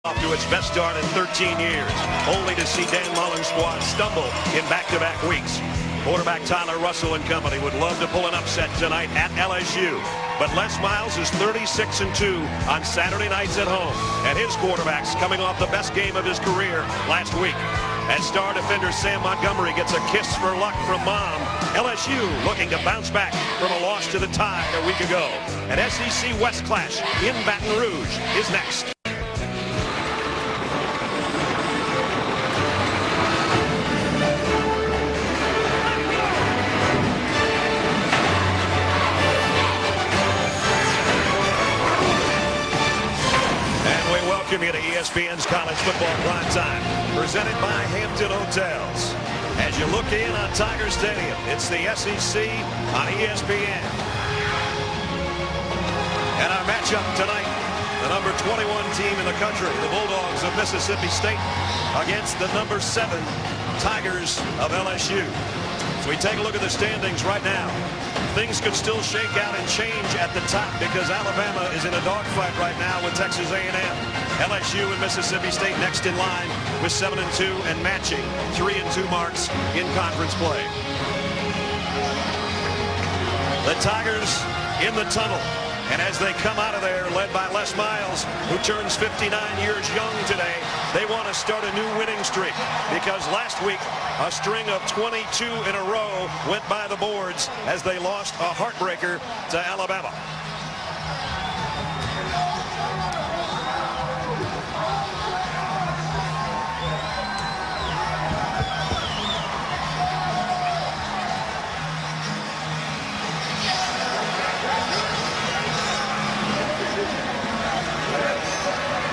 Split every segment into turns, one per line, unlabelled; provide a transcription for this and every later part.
Off to its best start in 13 years, only to see Dan Mullen's squad stumble in back-to-back weeks. Quarterback Tyler Russell and company would love to pull an upset tonight at LSU. But Les Miles is 36-2 on Saturday nights at home. And his quarterback's coming off the best game of his career last week. As star defender Sam Montgomery gets a kiss for luck from Mom, LSU looking to bounce back from a loss to the Tide a week ago. An SEC West clash in Baton Rouge is next. Welcome you to ESPN's College Football Prime Time, presented by Hampton Hotels. As you look in on Tiger Stadium, it's the SEC on ESPN. And our matchup tonight, the number 21 team in the country, the Bulldogs of Mississippi State, against the number 7 Tigers of LSU. So we take a look at the standings right now. Things could still shake out and change at the top because Alabama is in a dogfight right now with Texas A&M. LSU and Mississippi State next in line with 7-2 and matching 3-2 marks in conference play. The Tigers in the tunnel. And as they come out of there, led by Les Miles, who turns 59 years young today, they want to start a new winning streak because last week a string of 22 in a row went by the boards as they lost a heartbreaker to Alabama.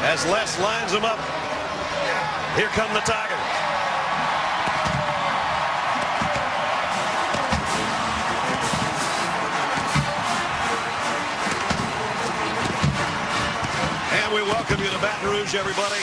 As Les lines them up, here come the Tigers. And we welcome you to Baton Rouge, everybody.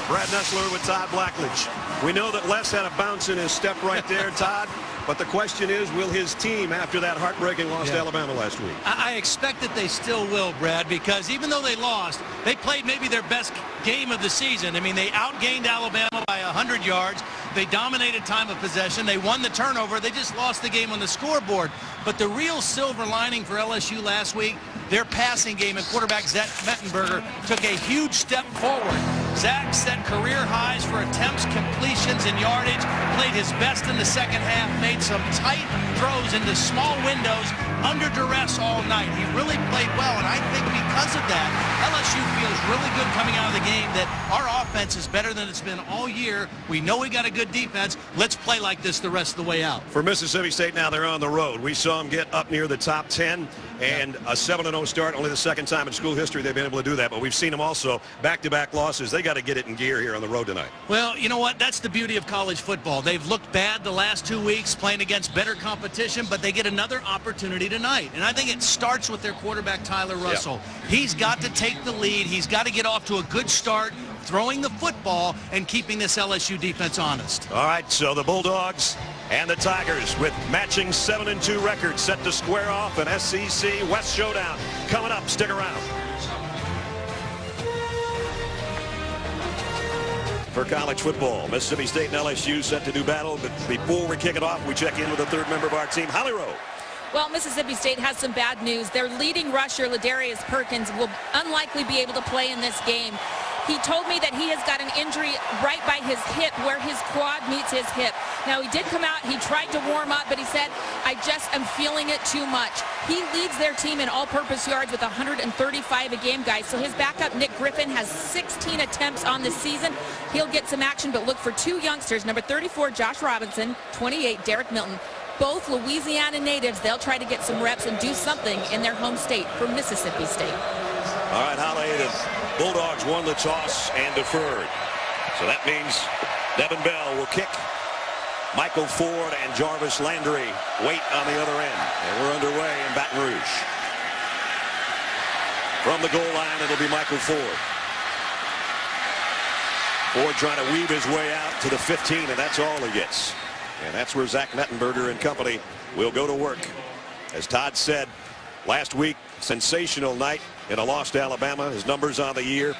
Brad Nessler with Todd Blackledge. We know that Les had a bounce in his step right there, Todd. But the question is, will his team, after that heartbreaking loss to Alabama last week?
I expect that they still will, Brad, because even though they lost, they played maybe their best game of the season. I mean, they outgained Alabama by 100 yards. They dominated time of possession. They won the turnover. They just lost the game on the scoreboard. But the real silver lining for LSU last week, their passing game and quarterback Zach Mettenberger took a huge step forward. Zach set career highs for attempts, completions, and yardage, played his best in the second half, made some tight throws into small windows under duress all night. He really played well, and I think because of that, LSU feels really good coming out of the game that our offense is better than it's been all year. We know we got a good defense. Let's play like this the rest of the way out.
For Mississippi State now, they're on the road. We saw them get up near the top 10 and a 7-0 start, only the second time in school history they've been able to do that. But we've seen them also back-to-back losses. They got to get it in gear here on the road tonight.
Well, you know what? That's the beauty of college football. They've looked bad the last 2 weeks playing against better competition, but they get another opportunity tonight. And I think it starts with their quarterback, Tyler Russell. He's got to take the lead. He's got to get off to a good start, throwing the football and keeping this LSU defense honest.
All right, so the Bulldogs and the Tigers with matching 7-2 records set to square off an SEC West showdown. Coming up, stick around. For college football, Mississippi State and LSU set to do battle, but before we kick it off, we check in with the third member of our team, Holly Rowe.
Well, Mississippi State has some bad news. Their leading rusher, Ladarius Perkins, will unlikely be able to play in this game. He told me that he has got an injury right by his hip where his quad meets his hip. Now, he did come out, he tried to warm up, but he said, I just am feeling it too much. He leads their team in all-purpose yards with 135 a game, guys. So his backup, Nick Griffin, has 16 attempts on this season. He'll get some action, but look for two youngsters, number 34, Josh Robinson, 28, Derek Milton. Both Louisiana natives. They'll try to get some reps and do something in their home state for Mississippi State.
All right, Holly, the Bulldogs won the toss and deferred. So that means Devin Bell will kick. Michael Ford and Jarvis Landry wait on the other end. And we're underway in Baton Rouge. From the goal line, it'll be Michael Ford. Ford trying to weave his way out to the 15, and that's all he gets. And that's where Zach Mettenberger and company will go to work. As Todd said last week, sensational night in a loss to Alabama. His numbers on the year,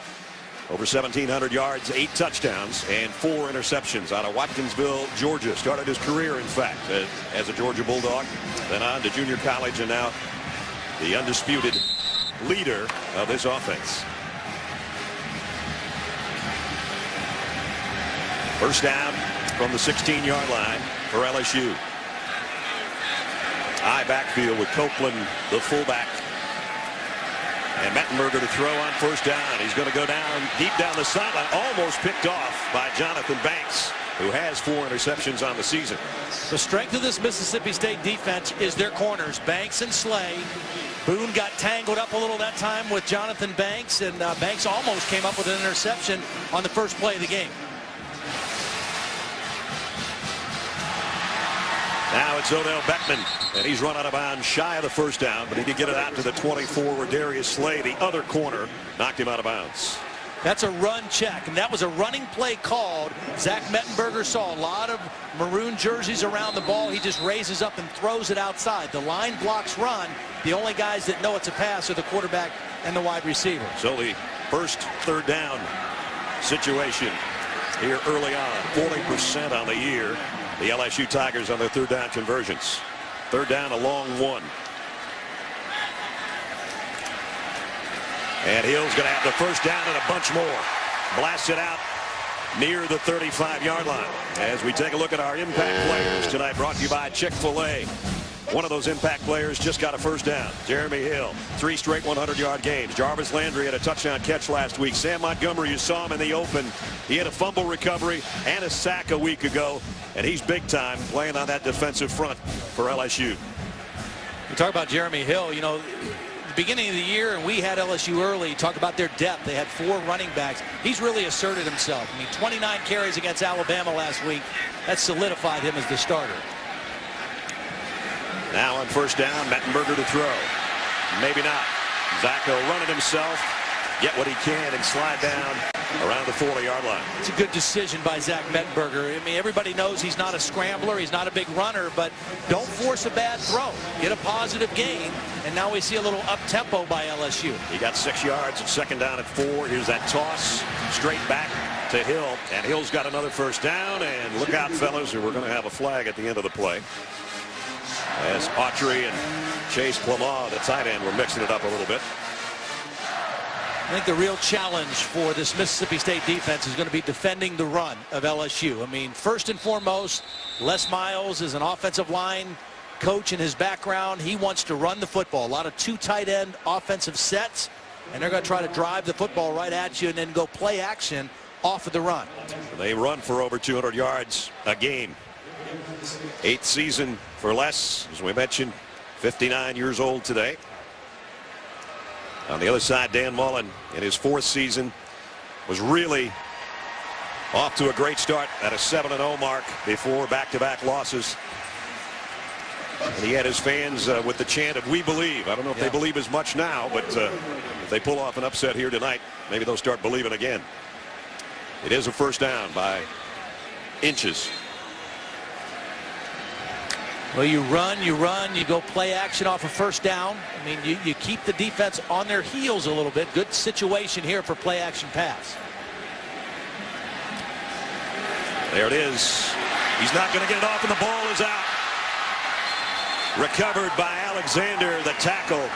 Over 1,700 yards, 8 touchdowns, and 4 interceptions out of Watkinsville, Georgia. Started his career, in fact, as a Georgia Bulldog, then on to junior college, and now the undisputed leader of this offense. First down from the 16-yard line for LSU. High backfield with Copeland, the fullback. And Mettenberger to throw on first down. He's going to go down deep down the sideline, almost picked off by Jonathan Banks, who has 4 interceptions on the season.
The strength of this Mississippi State defense is their corners, Banks and Slay. Boone got tangled up a little that time with Jonathan Banks, and Banks almost came up with an interception on the first play of the game.
Now it's Odell Beckman, and he's run out of bounds shy of the first down, but he did get it out to the 24 where Darius Slay, the other corner, knocked him out of bounds.
That's a run check, and that was a running play called. Zach Mettenberger saw a lot of maroon jerseys around the ball. He just raises up and throws it outside. The line blocks run. The only guys that know it's a pass are the quarterback and the wide receiver.
So the first third down situation here early on, 40% on the year. The LSU Tigers on their third down conversions. Third down, a long one. And Hill's going to have the first down and a bunch more. Blasts it out near the 35-yard line. As we take a look at our impact players tonight, brought to you by Chick-fil-A. One of those impact players just got a first down. Jeremy Hill, 3 straight 100-yard games. Jarvis Landry had a touchdown catch last week. Sam Montgomery, you saw him in the open. He had a fumble recovery and a sack a week ago. And he's big time playing on that defensive front for LSU.
You talk about Jeremy Hill, you know, the beginning of the year, and we had LSU early, talk about their depth. They had 4 running backs. He's really asserted himself. I mean, 29 carries against Alabama last week. That solidified him as the starter.
Now on first down, Mettenberger to throw. Maybe not. Zach will run it himself, get what he can, and slide down around the 40-yard line.
It's a good decision by Zach Mettenberger. I mean, everybody knows he's not a scrambler. He's not a big runner, but don't force a bad throw. Get a positive gain, and now we see a little up-tempo by LSU.
He got 6 yards at second down at 4. Here's that toss straight back to Hill, and Hill's got another first down. And look out, fellas, or we're going to have a flag at the end of the play, as Autry and Chase Clement, the tight end, were mixing it up a little bit.
I think the real challenge for this Mississippi State defense is going to be defending the run of LSU. I mean, first and foremost, Les Miles is an offensive line coach in his background. He wants to run the football. A lot of 2 tight end offensive sets, and they're going to try to drive the football right at you and then go play action off of the run.
They run for over 200 yards a game. 8th season for Les, as we mentioned, 59 years old today. On the other side, Dan Mullen, in his 4th season, was really off to a great start at a 7-0 mark before back-to-back losses. And he had his fans with the chant of "We believe." I don't know if they believe as much now, but if they pull off an upset here tonight, maybe they'll start believing again. It is a first down by inches.
Well, you run, you go play action off a first down. I mean, you keep the defense on their heels a little bit. Good situation here for play action pass.
There it is. He's not going to get it off, and the ball is out. Recovered by Alexander, the tackle.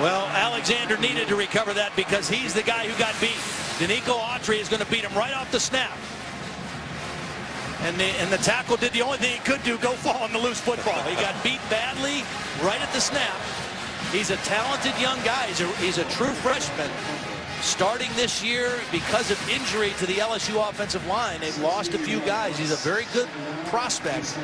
Well, Alexander needed to recover that because he's the guy who got beat. Danico Autry is going to beat him right off the snap. And the tackle did the only thing he could do, go fall on the loose football. He got beat badly right at the snap. He's a talented young guy. He's a true freshman. Starting this year because of injury to the LSU offensive line. They've lost a few guys. He's a very good prospect,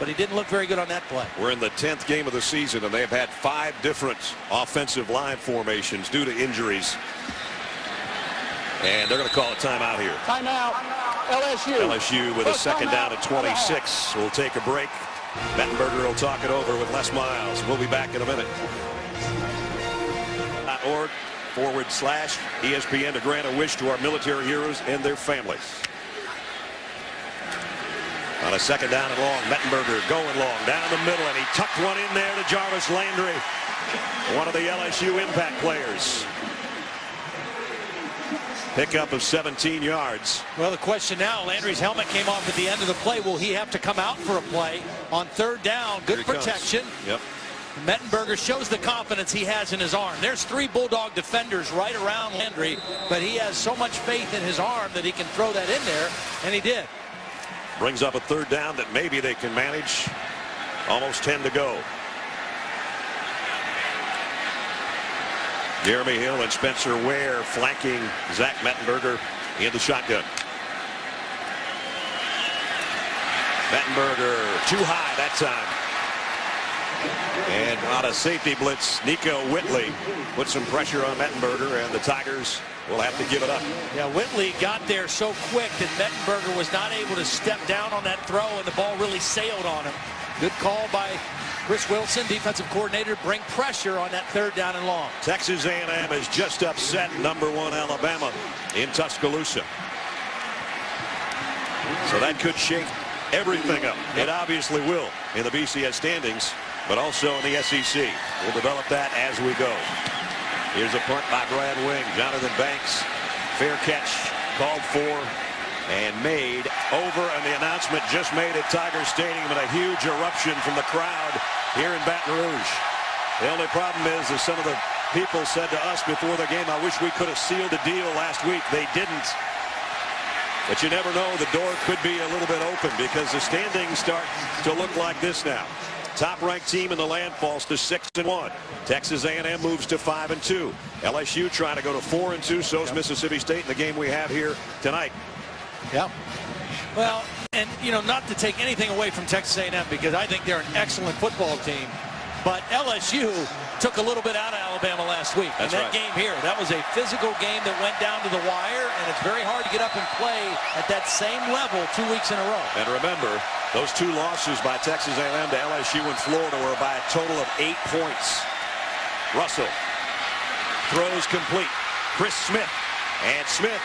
but he didn't look very good on that play.
We're in the 10th game of the season, and they've had 5 different offensive line formations due to injuries. And they're going to call a timeout here.
Timeout, LSU.
LSU with a second down at 26. We'll take a break. Mettenberger will talk it over with Les Miles. We'll be back in a minute. .org/ESPN to grant a wish to our military heroes and their families. On a second down and long, Mettenberger going long down the middle, and he tucked one in there to Jarvis Landry, one of the LSU impact players. Pickup of 17 yards.
Well, the question now, Landry's helmet came off at the end of the play. Will he have to come out for a play on third down? Good protection.
Yep.
Mettenberger shows the confidence he has in his arm. There's 3 Bulldog defenders right around Landry, but he has so much faith in his arm that he can throw that in there, and he did.
Brings up a third down that maybe they can manage. Almost 10 to go. Jeremy Hill and Spencer Ware flanking Zach Mettenberger in the shotgun. Mettenberger too high that time. And on a safety blitz, Nico Whitley put some pressure on Mettenberger, and the Tigers will have to give it up.
Yeah, Whitley got there so quick that Mettenberger was not able to step down on that throw, and the ball really sailed on him. Good call by Chris Wilson, defensive coordinator, bring pressure on that third down and long.
Texas A&M has just upset #1 Alabama in Tuscaloosa. So that could shake everything up. It obviously will in the BCS standings, but also in the SEC. We'll develop that as we go. Here's a punt by Brad Wing. Jonathan Banks, fair catch, called for and made over, and the announcement just made at Tiger Stadium, and a huge eruption from the crowd here in Baton Rouge. The only problem is that some of the people said to us before the game, I wish we could have sealed the deal last week. They didn't. But you never know, the door could be a little bit open because the standings start to look like this now. Top-ranked team in the land falls to 6-1. Texas A&M moves to 5-2. LSU trying to go to 4-2. So is Mississippi State in the game we have here tonight.
Yeah. Well, and you know, not to take anything away from Texas A&M because I think they're an excellent football team, but LSU took a little bit out of Alabama last week.
That's
and that
right.
game here, that was a physical game that went down to the wire, and it's very hard to get up and play at that same level 2 weeks in a row.
And remember, those 2 losses by Texas A&M to LSU in Florida were by a total of 8 points. Russell throws complete. Chris Smith, and Smith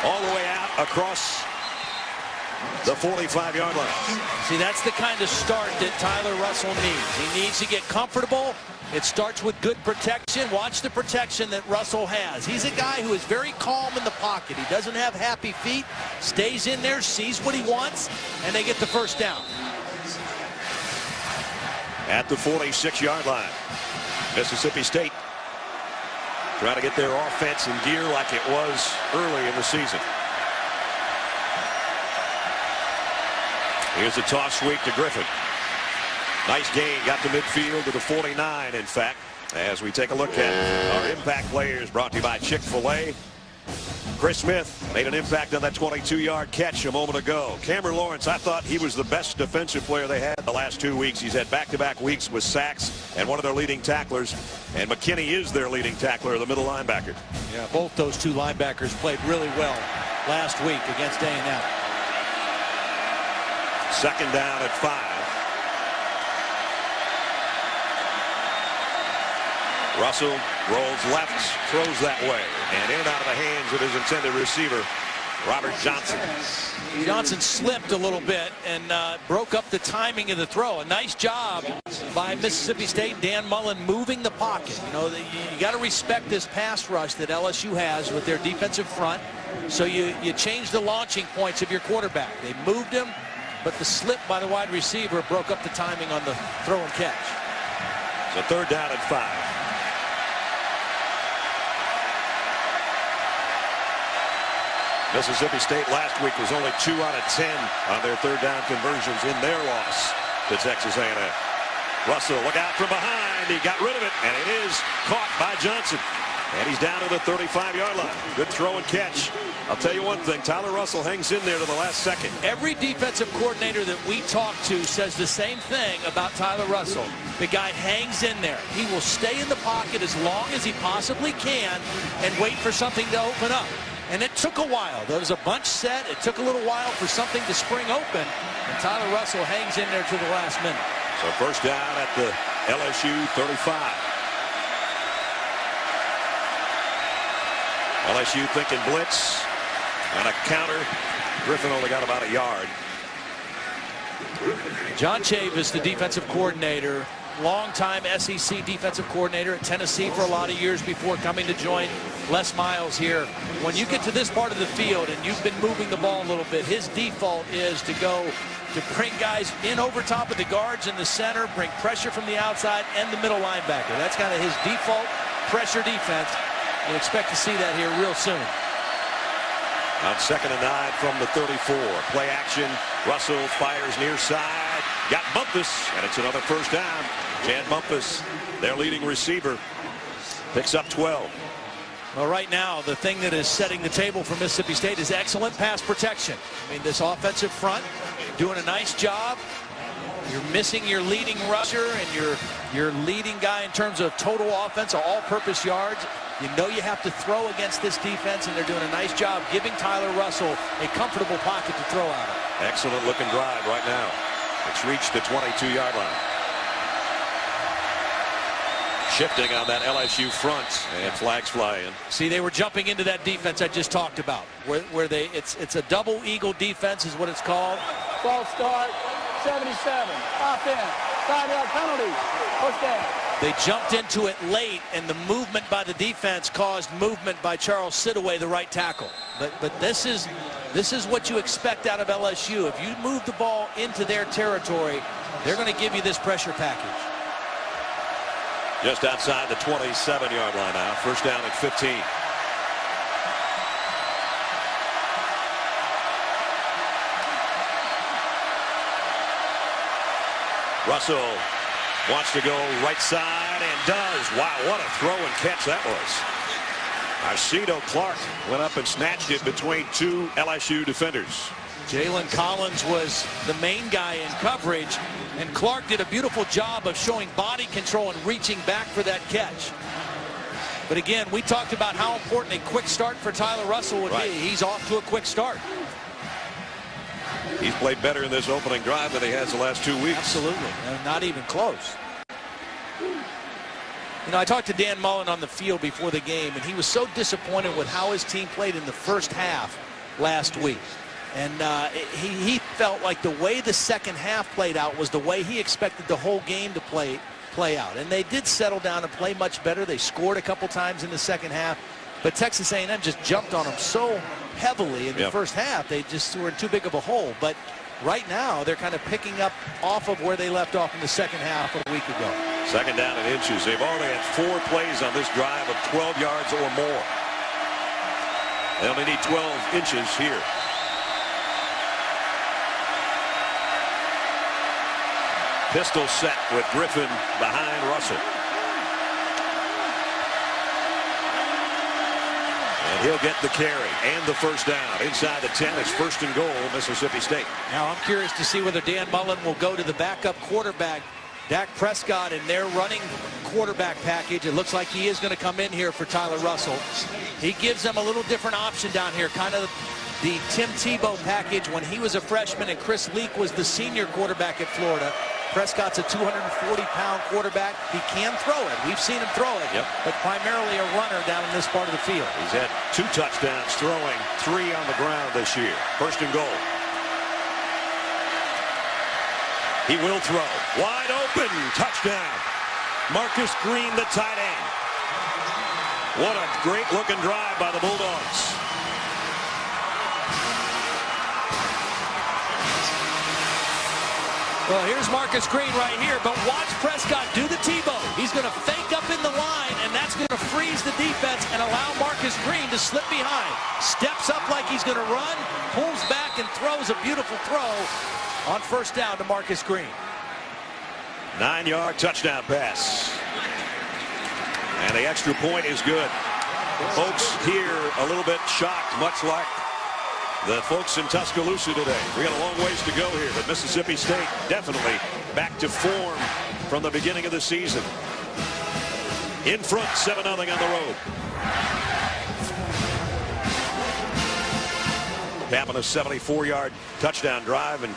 all the way out across the 45-yard line.
See, that's the kind of start that Tyler Russell needs. He needs to get comfortable. It starts with good protection. Watch the protection that Russell has. He's a guy who is very calm in the pocket. He doesn't have happy feet, stays in there, sees what he wants, and they get the first down.
At the 46-yard line, Mississippi State trying to get their offense in gear like it was early in the season. Here's a toss sweep to Griffin. Nice gain, got to midfield to the 49, in fact, as we take a look at our impact players brought to you by Chick-fil-A. Chris Smith made an impact on that 22-yard catch a moment ago. Cameron Lawrence, I thought he was the best defensive player they had the last 2 weeks. He's had back-to-back weeks with sacks and one of their leading tacklers. And McKinney is their leading tackler, the middle linebacker.
Yeah, both those 2 linebackers played really well last week against A&M.
Second down at 5. Russell rolls left, throws that way, and in and out of the hands of his intended receiver, Robert Johnson.
Johnson slipped a little bit and broke up the timing of the throw. A nice job by Mississippi State, Dan Mullen, moving the pocket. You know, you got to respect this pass rush that LSU has with their defensive front. So you change the launching points of your quarterback. They moved him, but the slip by the wide receiver broke up the timing on the throw and catch.
So third down at 5. Mississippi State last week was only 2 out of 10 on their third down conversions in their loss to Texas A&M. Russell, look out from behind. He got rid of it, and it is caught by Johnson. And he's down to the 35-yard line. Good throw and catch. I'll tell you one thing, Tyler Russell hangs in there to the last second.
Every defensive coordinator that we talk to says the same thing about Tyler Russell. The guy hangs in there. He will stay in the pocket as long as he possibly can and wait for something to open up. And it took a while. There was a bunch set. It took a little while for something to spring open. And Tyler Russell hangs in there to the last minute.
So first down at the LSU 35. LSU thinking blitz and a counter. Griffin only got about a yard.
John Chavis, the defensive coordinator, longtime SEC defensive coordinator at Tennessee for a lot of years before coming to join Les Miles here. When you get to this part of the field and you've been moving the ball a little bit, his default is to go to bring guys in over top of the guards in the center, bring pressure from the outside and the middle linebacker. That's kind of his default pressure defense. You'll expect to see that here real soon.
On 2nd and 9 from the 34. Play action. Russell fires near side. Got Bumpus, and it's another first down. Chad Bumpus, their leading receiver, picks up 12.
Well, right now, the thing that is setting the table for Mississippi State is excellent pass protection. I mean, this offensive front doing a nice job. You're missing your leading rusher and your leading guy in terms of total offense, all-purpose yards. You know you have to throw against this defense, and they're doing a nice job giving Tyler Russell a comfortable pocket to throw out of.
Excellent looking drive right now. It's reached the 22-yard line. Shifting on that LSU front, and flags fly in.
See, they were jumping into that defense I just talked about, where it's a double eagle defense is what it's called.
False start, 77, offense, 5-yard penalty, push down.
They jumped into it late, and the movement by the defense caused movement by Charles Sidaway, the right tackle. But this is what you expect out of LSU. If you move the ball into their territory, they're going to give you this pressure package.
Just outside the 27-yard line now. First down at 15. Russell wants to go right side and does. Wow, what a throw and catch that was. Arcedo Clark went up and snatched it between two LSU defenders.
Jalen Collins was the main guy in coverage, and Clark did a beautiful job of showing body control and reaching back for that catch. But again, we talked about how important a quick start for Tyler Russell would be. He's off to a quick start.
He's played better in this opening drive than he has the last 2 weeks.
Absolutely, and not even close. You know, I talked to Dan Mullen on the field before the game, and he was so disappointed with how his team played in the first half last week. And he felt like the way the second half played out was the way he expected the whole game to play out. And they did settle down and play much better. They scored a couple times in the second half. But Texas A&M just jumped on them so heavily in the first half. They just were in too big of a hole. But right now, they're kind of picking up off of where they left off in the second half a week ago.
Second down and inches. They've already had 4 plays on this drive of 12 yards or more. They only need 12 inches here. Pistol set with Griffin behind Russell. And he'll get the carry and the first down. Inside the 10, it's 1st and goal, Mississippi State.
Now I'm curious to see whether Dan Mullen will go to the backup quarterback, Dak Prescott, in their running quarterback package. It looks like he is going to come in here for Tyler Russell. He gives them a little different option down here, kind of the Tim Tebow package when he was a freshman and Chris Leak was the senior quarterback at Florida. Prescott's a 240-pound quarterback. He can throw it. We've seen him throw it, but primarily a runner down in this part of the field.
He's had 2 touchdowns throwing, 3 on the ground this year. 1st and goal. He will throw. Wide open. Touchdown. Marcus Green, the tight end. What a great-looking drive by the Bulldogs.
Well, here's Marcus Green right here, but watch Prescott do the Tebow. He's going to fake up in the line, and that's going to freeze the defense and allow Marcus Green to slip behind. Steps up like he's going to run, pulls back, and throws a beautiful throw on first down to Marcus Green.
9-yard touchdown pass. And the extra point is good. Folks here a little bit shocked, much like the folks in Tuscaloosa today. We got a long ways to go here, but Mississippi State definitely back to form from the beginning of the season. In front, 7-0 on the road. Capping a 74-yard touchdown drive, and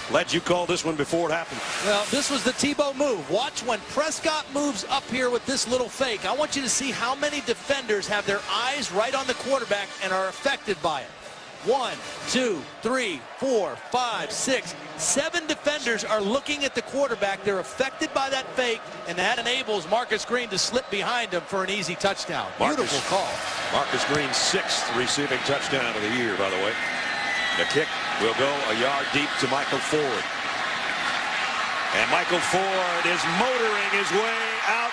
Led, you called this one before it happened.
Well, this was the Tebow move. Watch when Prescott moves up here with this little fake. I want you to see how many defenders have their eyes right on the quarterback and are affected by it. 1, 2, 3, 4, 5, 6, 7 defenders are looking at the quarterback. They're affected by that fake, and that enables Marcus Green to slip behind him for an easy touchdown. Beautiful call.
Marcus Green's 6th receiving touchdown of the year, by the way. The kick will go a yard deep to Michael Ford. And Michael Ford is motoring his way out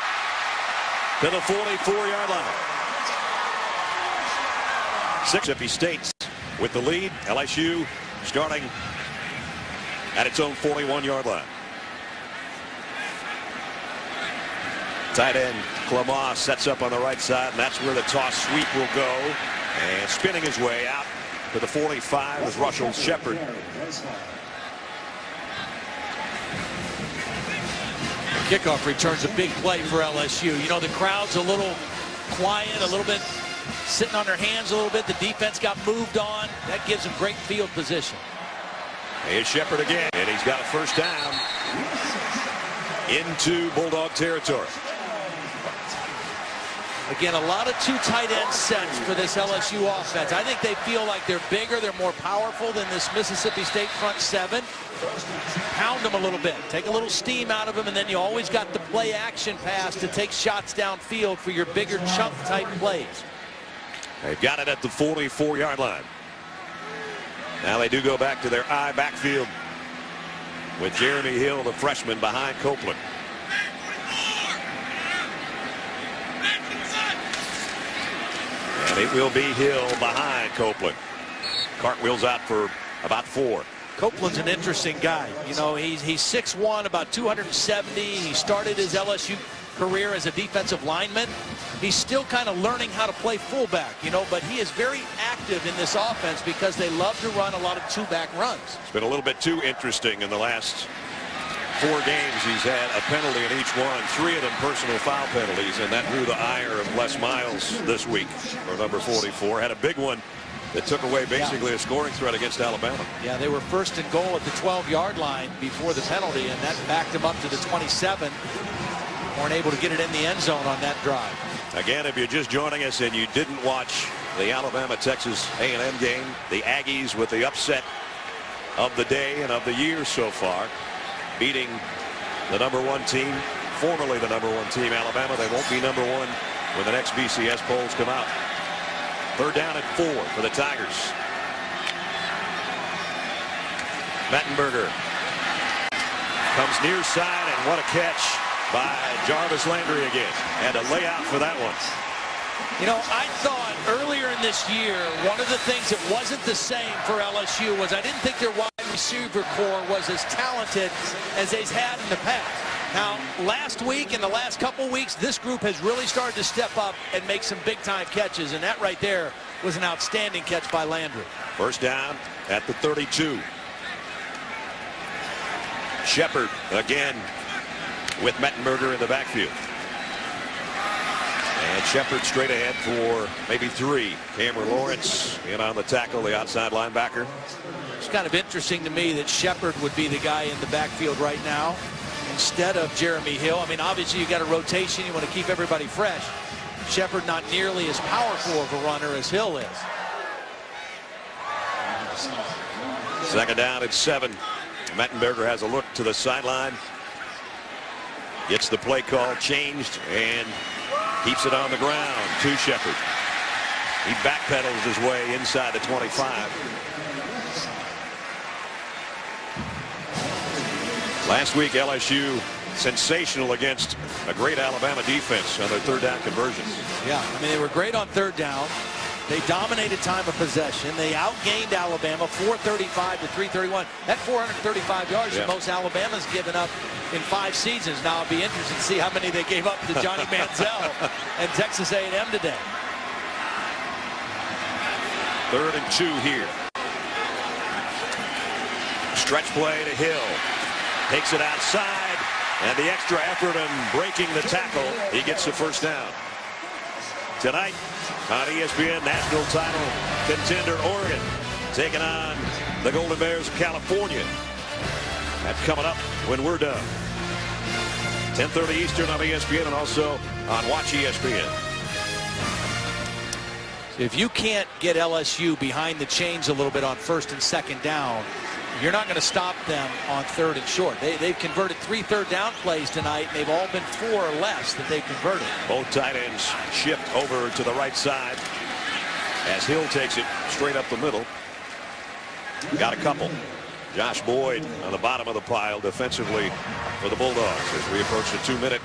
to the 44-yard line. Mississippi State with the lead. LSU starting at its own 41-yard line. Tight end Clemah sets up on the right side, and that's where the toss sweep will go. And spinning his way out to the 45 is Russell Shepard.
Kickoff returns a big play for LSU. You know, the crowd's a little quiet, a little bit sitting on their hands a little bit. The defense got moved on. That gives them great field position.
Here's Shepard again, and he's got a first down into Bulldog territory.
Again, a lot of 2 tight end sets for this LSU offense. I think they feel like they're bigger, they're more powerful than this Mississippi State front 7. Pound them a little bit, take a little steam out of them, and then you always got the play action pass to take shots downfield for your bigger chunk type plays.
They've got it at the 44-yard line. Now they do go back to their I backfield with Jeremy Hill, the freshman, behind Copeland. And it will be Hill behind Copeland. Cartwheels out for about 4.
Copeland's an interesting guy. You know, he's 6'1", about 270. He started his LSU career as a defensive lineman. He's still kind of learning how to play fullback, you know, but he is very active in this offense because they love to run a lot of 2-back runs.
It's been a little bit too interesting in the last 4 games. He's had a penalty in each one, 3 of them personal foul penalties, and that drew the ire of Les Miles this week for number 44. Had a big one that took away basically a scoring threat against Alabama.
Yeah, they were first and goal at the 12-yard line before the penalty, and that backed them up to the 27. Weren't able to get it in the end zone on that drive.
Again, if you're just joining us and you didn't watch the Alabama-Texas A&M game, the Aggies with the upset of the day and of the year so far, beating the #1 team, formerly the #1 team, Alabama. They won't be #1 when the next BCS polls come out. 3rd down and 4 for the Tigers. Mettenberger comes near side, and what a catch by Jarvis Landry again. And a layout for that one.
You know, I thought earlier in this year, one of the things that wasn't the same for LSU was I didn't think their wide receiver core was as talented as they've had in the past. Now, last week and the last couple weeks, this group has really started to step up and make some big-time catches, and that right there was an outstanding catch by Landry.
First down at the 32. Shepard again with Mettenberger in the backfield. And Shepard straight ahead for maybe 3. Cameron Lawrence in on the tackle, the outside linebacker.
It's kind of interesting to me that Shepard would be the guy in the backfield right now instead of Jeremy Hill. I mean, obviously you got a rotation. You want to keep everybody fresh. Shepard not nearly as powerful of a runner as Hill is.
2nd down at 7. Mettenberger has a look to the sideline. Gets the play call changed and keeps it on the ground to Shepard. He backpedals his way inside the 25. Last week, LSU sensational against a great Alabama defense on their 3rd down conversions.
Yeah, I mean, they were great on 3rd down. They dominated time of possession. They outgained Alabama 435 to 331. That 435 yards is the most Alabama's given up in 5 seasons. Now it'll be interesting to see how many they gave up to Johnny Manziel and Texas A&M today.
3rd and 2 here. Stretch play to Hill. Takes it outside, and the extra effort in breaking the tackle, he gets the first down. Tonight on ESPN, national title contender Oregon taking on the Golden Bears of California. That's coming up when we're done. 10:30 Eastern on ESPN and also on Watch ESPN.
If you can't get LSU behind the chains a little bit on first and second down, you're not going to stop them on third and short. They've converted 3 third-down plays tonight, and they've all been 4 or less that they've converted.
Both tight ends shift over to the right side as Hill takes it straight up the middle. Got a couple. Josh Boyd on the bottom of the pile defensively for the Bulldogs as we approach the 2-minute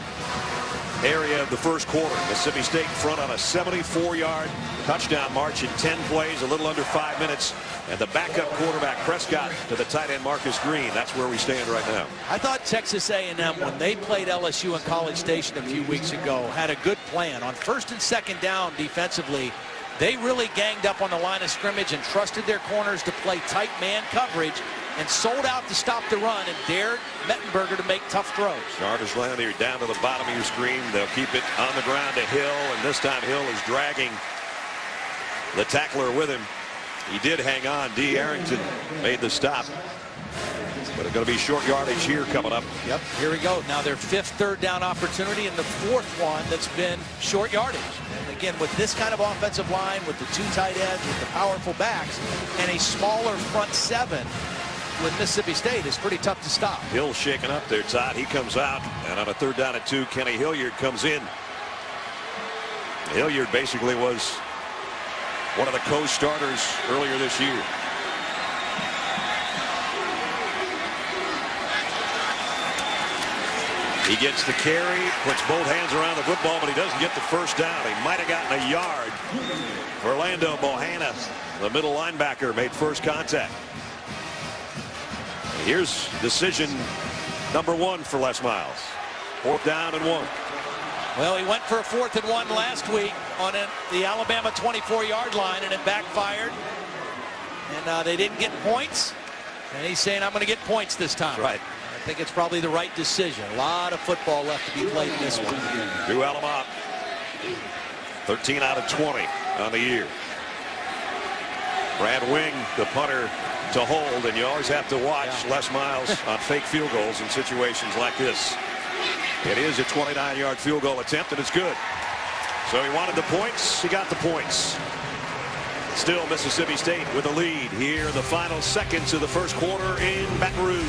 area of the first quarter. Mississippi State front on a 74-yard touchdown march in 10 plays, a little under 5 minutes. And the backup quarterback Prescott to the tight end Marcus Green. That's where we stand right now.
I thought Texas A&M, when they played LSU in College Station a few weeks ago, had a good plan. On first and second down defensively, they really ganged up on the line of scrimmage and trusted their corners to play tight man coverage and sold out to stop the run and dared Mettenberger to make tough throws.
Jarvis Landry down to the bottom of your screen. They'll keep it on the ground to Hill, and this time Hill is dragging the tackler with him. He did hang on. D. Arrington made the stop. But it's going to be short yardage here coming up.
Yep, here we go. Now their 5th third down opportunity and the 4th one that's been short yardage. And again, with this kind of offensive line, with the 2 tight ends, with the powerful backs, and a smaller front 7 with Mississippi State, is pretty tough to stop.
Hill shaking up there, Todd. He comes out, and on a 3rd down and 2, Kenny Hilliard comes in. Hilliard basically was one of the co-starters earlier this year. He gets the carry, puts both hands around the football, but he doesn't get the first down. He might have gotten a yard. Orlando Bohanna, the middle linebacker, made first contact. Here's decision number 1 for Les Miles. 4th down and 1.
Well, he went for a 4th and 1 last week on the Alabama 24-yard line, and it backfired. And they didn't get points. And he's saying, I'm going to get points this time.
Right.
I think it's probably the right decision. A lot of football left to be played in this one.
Drew Alamont, 13 out of 20 on the year. Brad Wing, the punter, to hold, and you always have to watch Les Miles on fake field goals in situations like this. It is a 29-yard field goal attempt, and it's good. So he wanted the points. He got the points. Still Mississippi State with the lead here in the final seconds of the first quarter in Baton Rouge.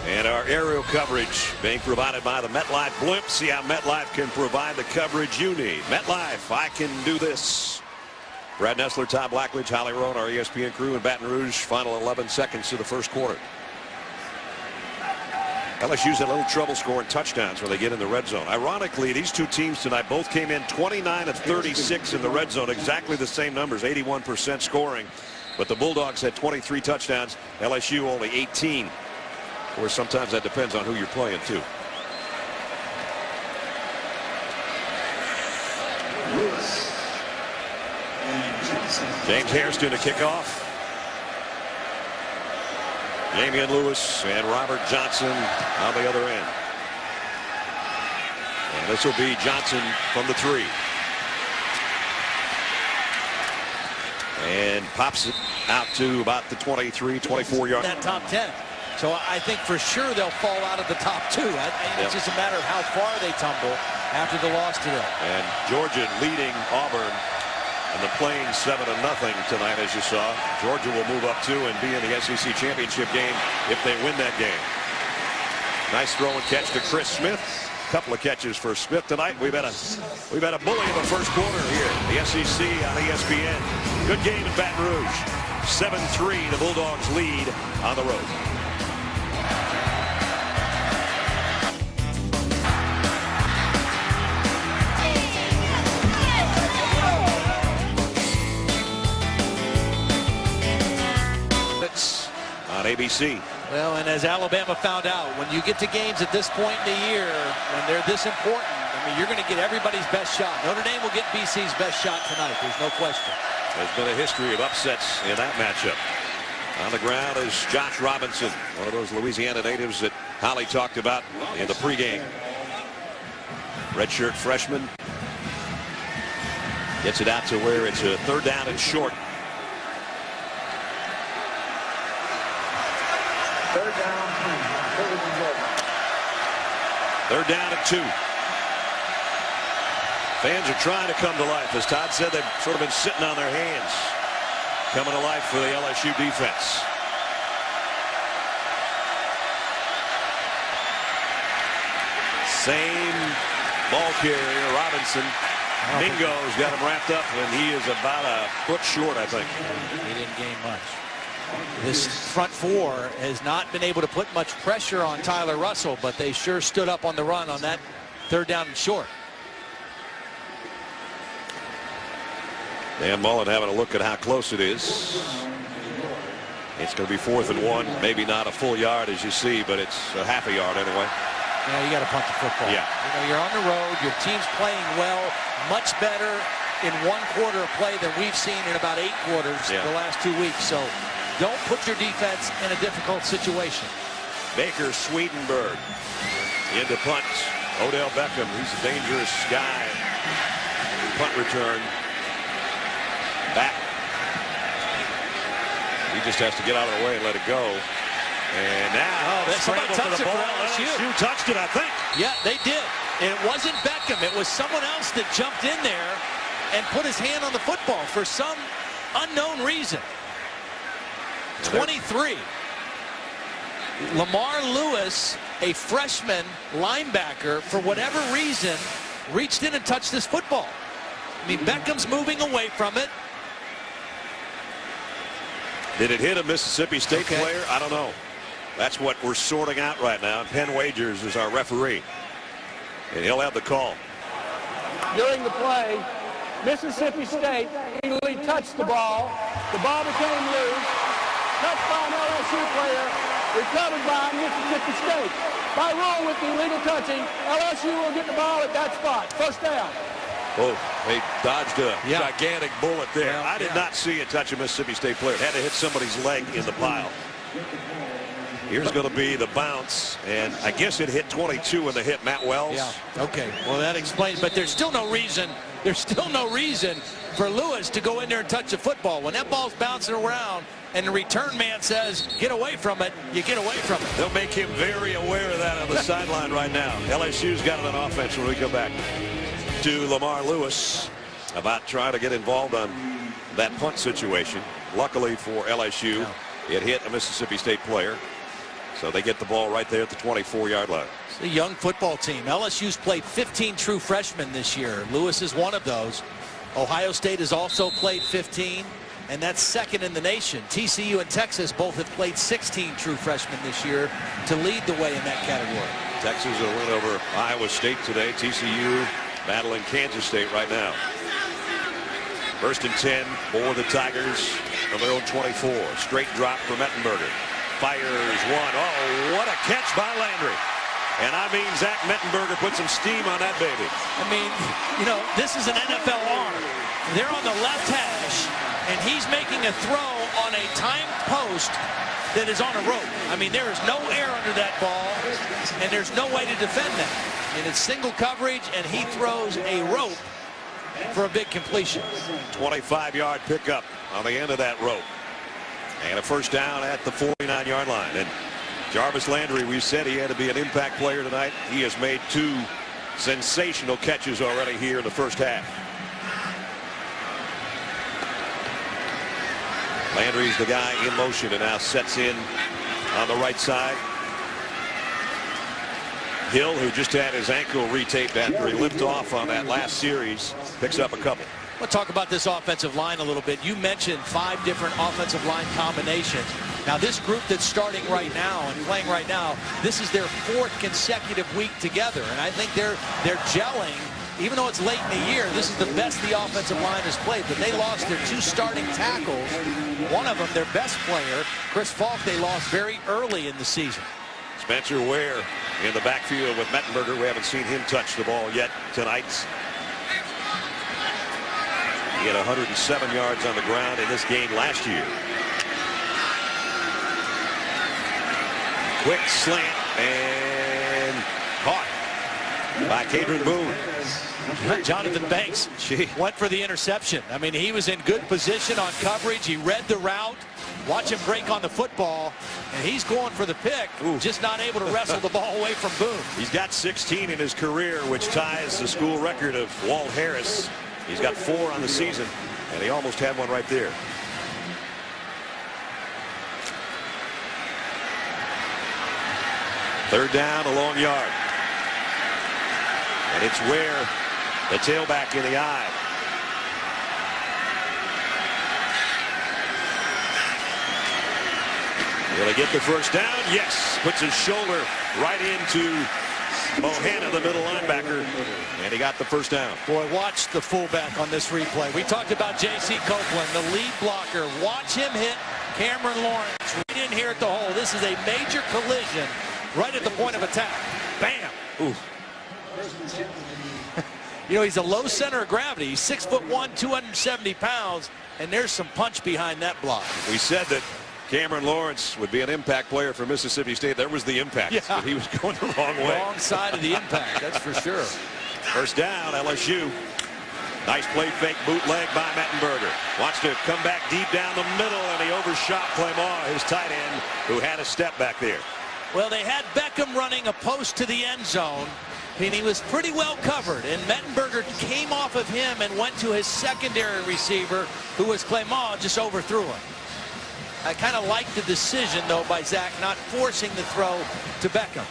And our aerial coverage being provided by the MetLife Blimp. See how MetLife can provide the coverage you need. MetLife, I can do this. Brad Nessler, Todd Blackledge, Holly Roan, our ESPN crew in Baton Rouge. Final 11 seconds of the first quarter. LSU's had a little trouble scoring touchdowns when they get in the red zone. Ironically, these two teams tonight both came in 29 of 36 in the red zone. Exactly the same numbers, 81% scoring. But the Bulldogs had 23 touchdowns. LSU only 18. Of course, sometimes that depends on who you're playing, too. James Hairston to kick off. Damian Lewis and Robert Johnson on the other end. And this will be Johnson from the 3. And pops it out to about the 23, 24-yard.
That top 10. So I think for sure they'll fall out of the top 2. It's just a matter of how far they tumble after the loss today.
And Georgia leading Auburn and the playing 7-0 tonight, as you saw. Georgia will move up 2 and be in the SEC championship game if they win that game. Nice throw and catch to Chris Smith. Couple of catches for Smith tonight. We've had a bully in the first quarter here. The SEC on ESPN. Good game in Baton Rouge. 7-3. The Bulldogs lead on the road. On ABC.
Well, and as Alabama found out, when you get to games at this point in the year, when they're this important, I mean, you're going to get everybody's best shot. Notre Dame will get BC's best shot tonight. There's no question.
There's been a history of upsets in that matchup. On the ground is Josh Robinson, one of those Louisiana natives that Holly talked about in the pregame. Redshirt freshman. Gets it out to where it's a 3rd down and short.
3rd down,
3rd down and 2. Fans are trying to come to life. As Todd said, they've sort of been sitting on their hands. Coming to life for the LSU defense. Same ball carrier, Robinson. Mingo's got him wrapped up, and he is about a foot short, I think.
He didn't gain much. This front four has not been able to put much pressure on Tyler Russell, but they sure stood up on the run on that third down and short.
Dan Mullen having a look at how close it is. It's going to be 4th and 1. Maybe not a full yard as you see, but it's a half a yard anyway.
Yeah, you got to punt the football.
Yeah.
You know, you're on the road. Your team's playing well, much better in one quarter of play than we've seen in about 8 quarters the last 2 weeks. So don't put your defense in a difficult situation.
Baker Swedenberg into punt. Odell Beckham, he's a dangerous guy. Punt return. Back. He just has to get out of the way and let it go. And now
somebody touched it for LSU.
LSU touched it, I think.
Yeah, they did. And it wasn't Beckham. It was someone else that jumped in there and put his hand on the football for some unknown reason. 23. Lamar Lewis, a freshman linebacker, for whatever reason, reached in and touched this football. I mean, Beckham's moving away from it.
Did it hit a Mississippi State player? I don't know. That's what we're sorting out right now. Penn Wagers is our referee. And he'll have the call.
During the play, Mississippi State illegally touched the ball. The ball became loose. Touched by an LSU player. Recovered by Mississippi State. By rule with the illegal touching, LSU will get the ball at that spot. First down.
Oh, they dodged a gigantic bullet there. I did not see it touch a Mississippi State player. It had to hit somebody's leg in the pile. Here's going to be the bounce, and I guess it hit 22 when they hit Matt Wells.
Yeah. Okay. Well, that explains. But there's still no reason. There's still no reason for Lewis to go in there and touch the football when that ball's bouncing around. And the return man says, get away from it, you get away from it.
They'll make him very aware of that on the sideline right now. LSU's got it on offense when we come back. To Lamar Lewis about trying to get involved on that punt situation. Luckily for LSU, it hit a Mississippi State player. So they get the ball right there at the 24-yard line.
It's a young football team. LSU's played 15 true freshmen this year. Lewis is one of those. Ohio State has also played 15. And that's second in the nation. TCU and Texas both have played 16 true freshmen this year to lead the way in that category.
Texas will win over Iowa State today. TCU battling Kansas State right now. 1st and 10 for the Tigers from their own 24. Straight drop for Mettenberger. Fires one. Oh, what a catch by Landry. And I mean, Zach Mettenberger put some steam on that baby.
I mean, you know, this is an NFL arm. They're on the left hash, and he's making a throw on a timed post that is on a rope. I mean, there is no air under that ball, and there's no way to defend that. And it's single coverage, and he throws a rope for a big completion.
25-yard pickup on the end of that rope. And a first down at the 49-yard line. And Jarvis Landry, we said he had to be an impact player tonight. He has made 2 sensational catches already here in the first half. Landry's the guy in motion and now sets in on the right side. Hill, who just had his ankle retaped after he limped off on that last series, picks up a couple.
We'll talk about this offensive line a little bit. You mentioned 5 different offensive line combinations. Now, this group that's starting right now and playing right now, this is their 4th consecutive week together. And I think they're gelling. Even though it's late in the year, this is the best the offensive line has played. But they lost their 2 starting tackles. One of them, their best player, Chris Falk, they lost very early in the season.
Spencer Ware in the backfield with Mettenberger. We haven't seen him touch the ball yet tonight. He had 107 yards on the ground in this game last year. Quick slant and caught by Cadron Boone.
Jonathan Banks went for the interception. I mean, he was in good position on coverage. He read the route. Watch him break on the football, and he's going for the pick, just not able to wrestle the ball away from Boone.
He's got 16 in his career, which ties the school record of Walt Harris. He's got 4 on the season, and he almost had one right there. Third down, a long yard. And it's where the tailback in the eye. Will he get the first down? Yes. Puts his shoulder right into Mohana, the middle linebacker, and he got the first down.
Boy, watch the fullback on this replay. We talked about J.C. Copeland, the lead blocker. Watch him hit Cameron Lawrence right in here at the hole. This is a major collision right at the point of attack. Bam.
Ooh.
You know, he's a low center of gravity. He's 6'1", 270 pounds, and there's some punch behind that block.
We said that Cameron Lawrence would be an impact player for Mississippi State. There was the impact.
Yeah.
He was going the wrong way.
Wrong side of the impact, that's for sure.
First down, LSU. Nice play fake bootleg by Mettenberger. Wants to come back deep down the middle, and he overshot Clement, his tight end, who had a step back there.
Well, they had Beckham running a post to the end zone, and he was pretty well covered. And Mettenberger came off of him and went to his secondary receiver, who was Clement, just overthrew him. I kind of like the decision, though, by Zach not forcing the throw to Beckham.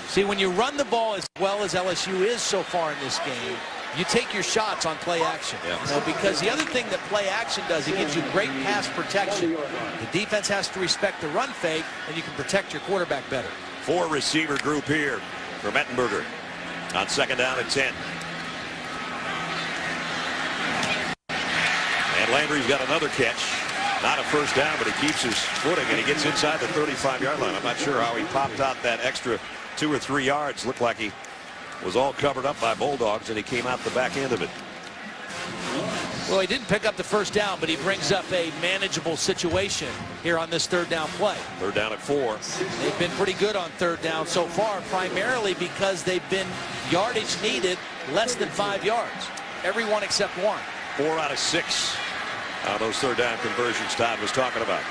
See, when you run the ball as well as LSU is so far in this game, you take your shots on play action.
Yeah.
You know, because the other thing that play action does, it gives you great pass protection. The defense has to respect the run fake, and you can protect your quarterback better.
4 receiver group here for Mettenberger on second down and 10. And Landry's got another catch. Not a first down, but he keeps his footing, and he gets inside the 35-yard line. I'm not sure how he popped out that extra 2 or 3 yards. Looked like he was all covered up by Bulldogs, and he came out the back end of it.
Well, he didn't pick up the first down, but he brings up a manageable situation here on this third down play.
Third down at 4.
They've been pretty good on third down so far, primarily because they've been yardage needed less than 5 yards. Everyone except 1.
4 out of 6 on those third down conversions Todd was talking about.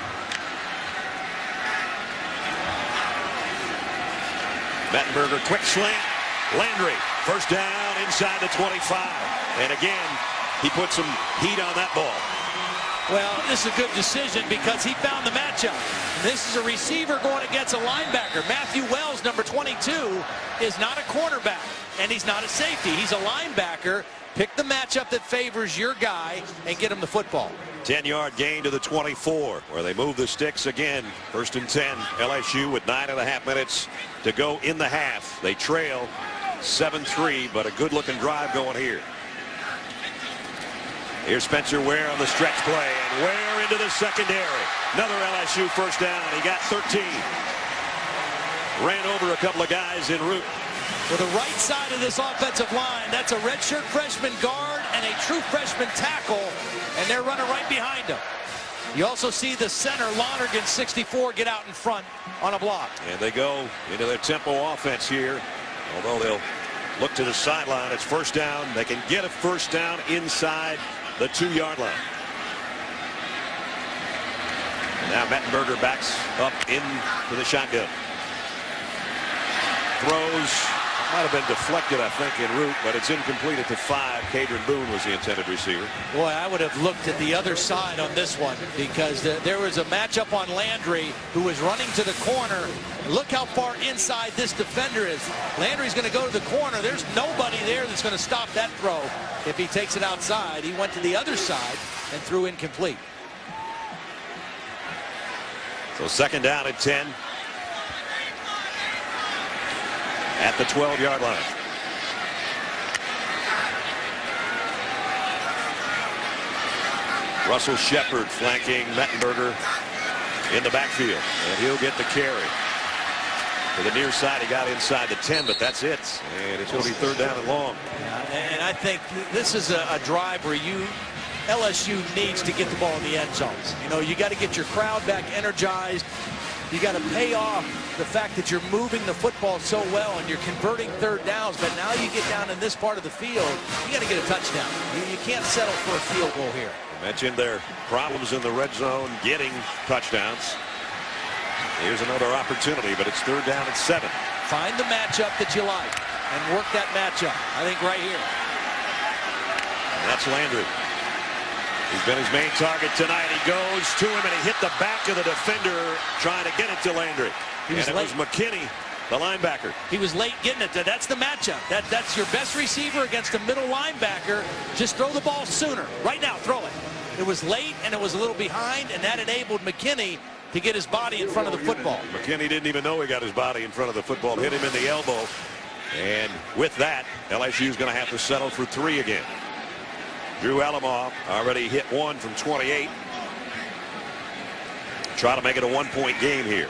Mettenberger, quick slant. Landry, first down inside the 25. And again, he put some heat on that ball.
Well, this is a good decision because he found the matchup. This is a receiver going against a linebacker. Matthew Wells, number 22, is not a cornerback, and he's not a safety. He's a linebacker. Pick the matchup that favors your guy and get him the football.
10-yard gain to the 24, where they move the sticks again. First and 10. LSU with 9.5 minutes to go in the half. They trail 7-3, but a good-looking drive going here. Here's Spencer Ware on the stretch play, and Ware into the secondary. Another LSU first down. He got 13. Ran over a couple of guys en route.
For the right side of this offensive line, that's a redshirt freshman guard and a true freshman tackle, and they're running right behind him. You also see the center, Lonergan, 64, get out in front on a block.
And they go into their tempo offense here. Although they'll look to the sideline, it's first down. They can get a first down inside the 2-yard line. And now Mettenberger backs up into the shotgun. Throws. Might have been deflected, I think, en route, but it's incomplete at the 5. Cadron Boone was the intended receiver.
Boy, I would have looked at the other side on this one because there was a matchup on Landry who was running to the corner. Look how far inside this defender is. Landry's going to go to the corner. There's nobody there that's going to stop that throw if he takes it outside. He went to the other side and threw incomplete.
So second down at 10. At the 12-yard line. Russell Shepard flanking Mettenberger in the backfield, and he'll get the carry. To the near side, he got inside the 10, but that's it. And it's going to be third down and long.
And I think this is a drive where LSU needs to get the ball in the end zones. You know, you got to get your crowd back energized. You got to pay off the fact that you're moving the football so well and you're converting third downs. But now you get down in this part of the field, you got to get a touchdown. You can't settle for a field goal here.
I mentioned their problems in the red zone getting touchdowns. Here's another opportunity, but it's 3rd down and 7.
Find the matchup that you like and work that matchup. I think right here.
And that's Landry. He's been his main target tonight. He goes to him and he hit the back of the defender trying to get it to Landry. And it was McKinney, the linebacker.
He was late getting it there. That's the matchup. That's your best receiver against a middle linebacker. Just throw the ball sooner. Right now, throw it. It was late and it was a little behind, and that enabled McKinney to get his body in front of the football.
McKinney didn't even know he got his body in front of the football. Hit him in the elbow. And with that, LSU is going to have to settle for 3 again. Drew Alamaw already hit 1 from 28. Try to make it a 1-point game here.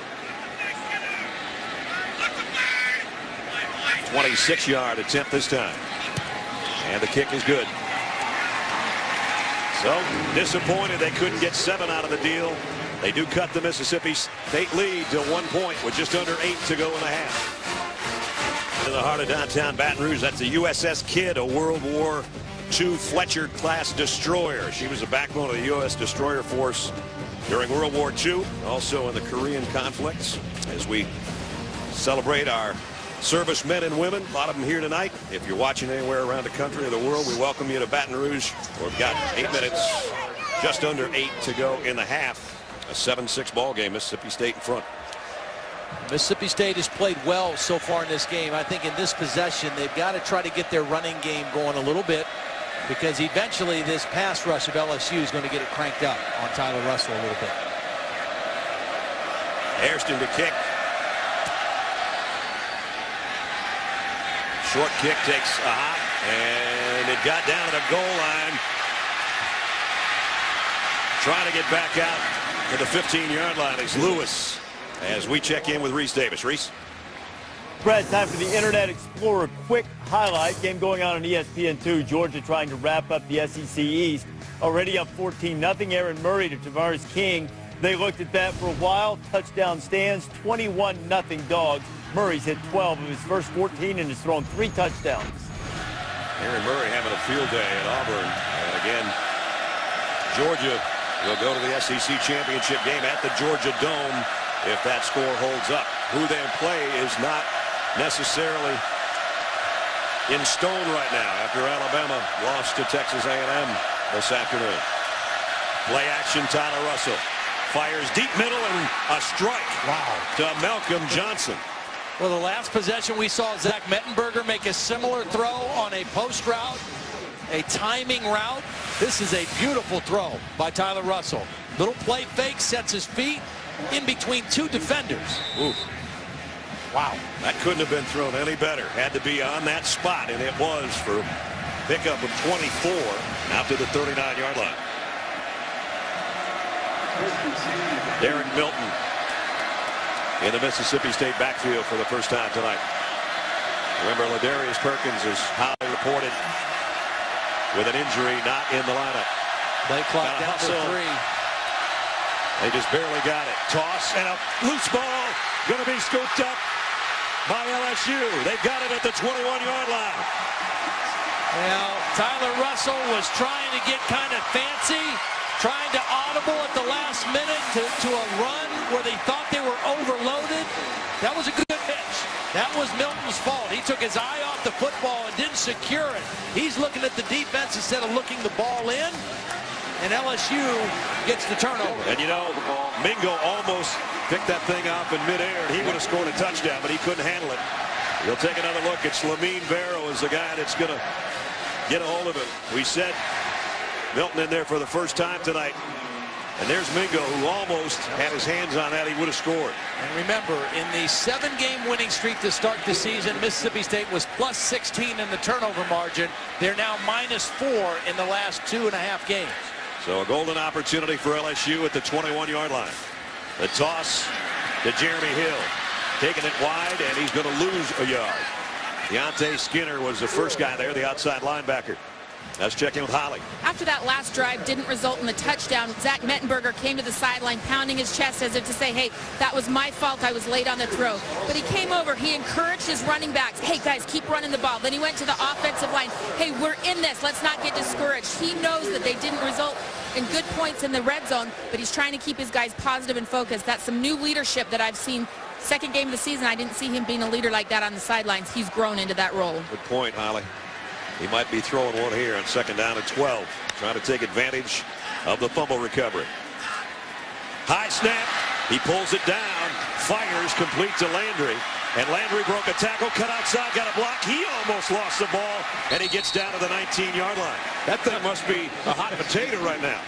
26-yard attempt this time. And the kick is good. So disappointed they couldn't get 7 out of the deal. They do cut the Mississippi State lead to 1 point with just under 8 to go in the half. In the heart of downtown Baton Rouge, that's the USS Kidd, a World War II Fletcher-class destroyer. She was the backbone of the U.S. destroyer force during World War II, also in the Korean conflicts. As we celebrate our servicemen and women, a lot of them here tonight. If you're watching anywhere around the country or the world, we welcome you to Baton Rouge. We've got 8 minutes, just under 8 to go in the half. A 7-6 ball game. Mississippi State in front.
Mississippi State has played well so far in this game. I think in this possession, they've got to try to get their running game going a little bit, because eventually this pass rush of LSU is going to get it cranked up on Tyler Russell a little bit.
Hairston to kick. Short kick takes a hop, and it got down to the goal line. Trying to get back out to the 15-yard line is Lewis, as we check in with Reese Davis. Reese?
Brad, time for the Internet Explorer quick highlight. Game going on ESPN2. Georgia trying to wrap up the SEC East. Already up 14-0. Aaron Murray to Tavares King. They looked at that for a while. Touchdown stands, 21-0 Dogs. Murray's hit 12 of his first 14 and has thrown 3 touchdowns.
Aaron Murray having a field day at Auburn. And again, Georgia will go to the SEC championship game at the Georgia Dome if that score holds up. Who they play is not necessarily in stone right now after Alabama lost to Texas A&M this afternoon. Play action, Tyler Russell fires deep middle and a strike.
Wow.
To Malcolm Johnson.
Well, the last possession we saw Zach Mettenberger make a similar throw on a post route, a timing route. This is a beautiful throw by Tyler Russell. Little play fake, sets his feet in between 2 defenders.
Ooh.
Wow.
That couldn't have been thrown any better. Had to be on that spot, and it was for pickup of 24 out to the 39-yard line. Derek Milton in the Mississippi State backfield for the first time tonight. Remember, Ladarius Perkins is highly reported with an injury, not in the lineup.
Play clock down to 3.
They just barely got it. Toss and a loose ball going to be scooped up by LSU. They've got it at the 21-yard line.
Now, Tyler Russell was trying to get kind of fancy, trying to audible at the last minute to a run where they thought they were overloaded. That was a good pitch. That was Milton's fault. He took his eye off the football and didn't secure it. He's looking at the defense instead of looking the ball in, and LSU gets the turnover.
And you know, Mingo almost picked that thing off in midair, and he would have scored a touchdown, but he couldn't handle it. We'll take another look. It's Lamine Barrow is the guy that's going to get a hold of it. We said Milton in there for the first time tonight. And there's Mingo, who almost had his hands on that. He would have scored.
And remember, in the 7-game winning streak to start the season, Mississippi State was plus 16 in the turnover margin. They're now minus 4 in the last 2.5 games.
So a golden opportunity for LSU at the 21-yard line. The toss to Jeremy Hill. Taking it wide, and he's going to lose a yard. Deontay Skinner was the first guy there, the outside linebacker. Let's check in with Holly.
After that last drive didn't result in the touchdown, Zach Mettenberger came to the sideline pounding his chest as if to say, hey, that was my fault. I was late on the throw. But he came over. He encouraged his running backs. Hey, guys, keep running the ball. Then he went to the offensive line. Hey, we're in this. Let's not get discouraged. He knows that they didn't result and good points in the red zone, but he's trying to keep his guys positive and focused. That's some new leadership that I've seen. Second game of the season, I didn't see him being a leader like that on the sidelines. He's grown into that role.
Good point, Holly. He might be throwing one here on 2nd down and 12. Trying to take advantage of the fumble recovery. High snap. He pulls it down. Fires complete to Landry. And Landry broke a tackle, cut outside, got a block. He almost lost the ball, and he gets down to the 19-yard line. That thing must be a hot potato right now.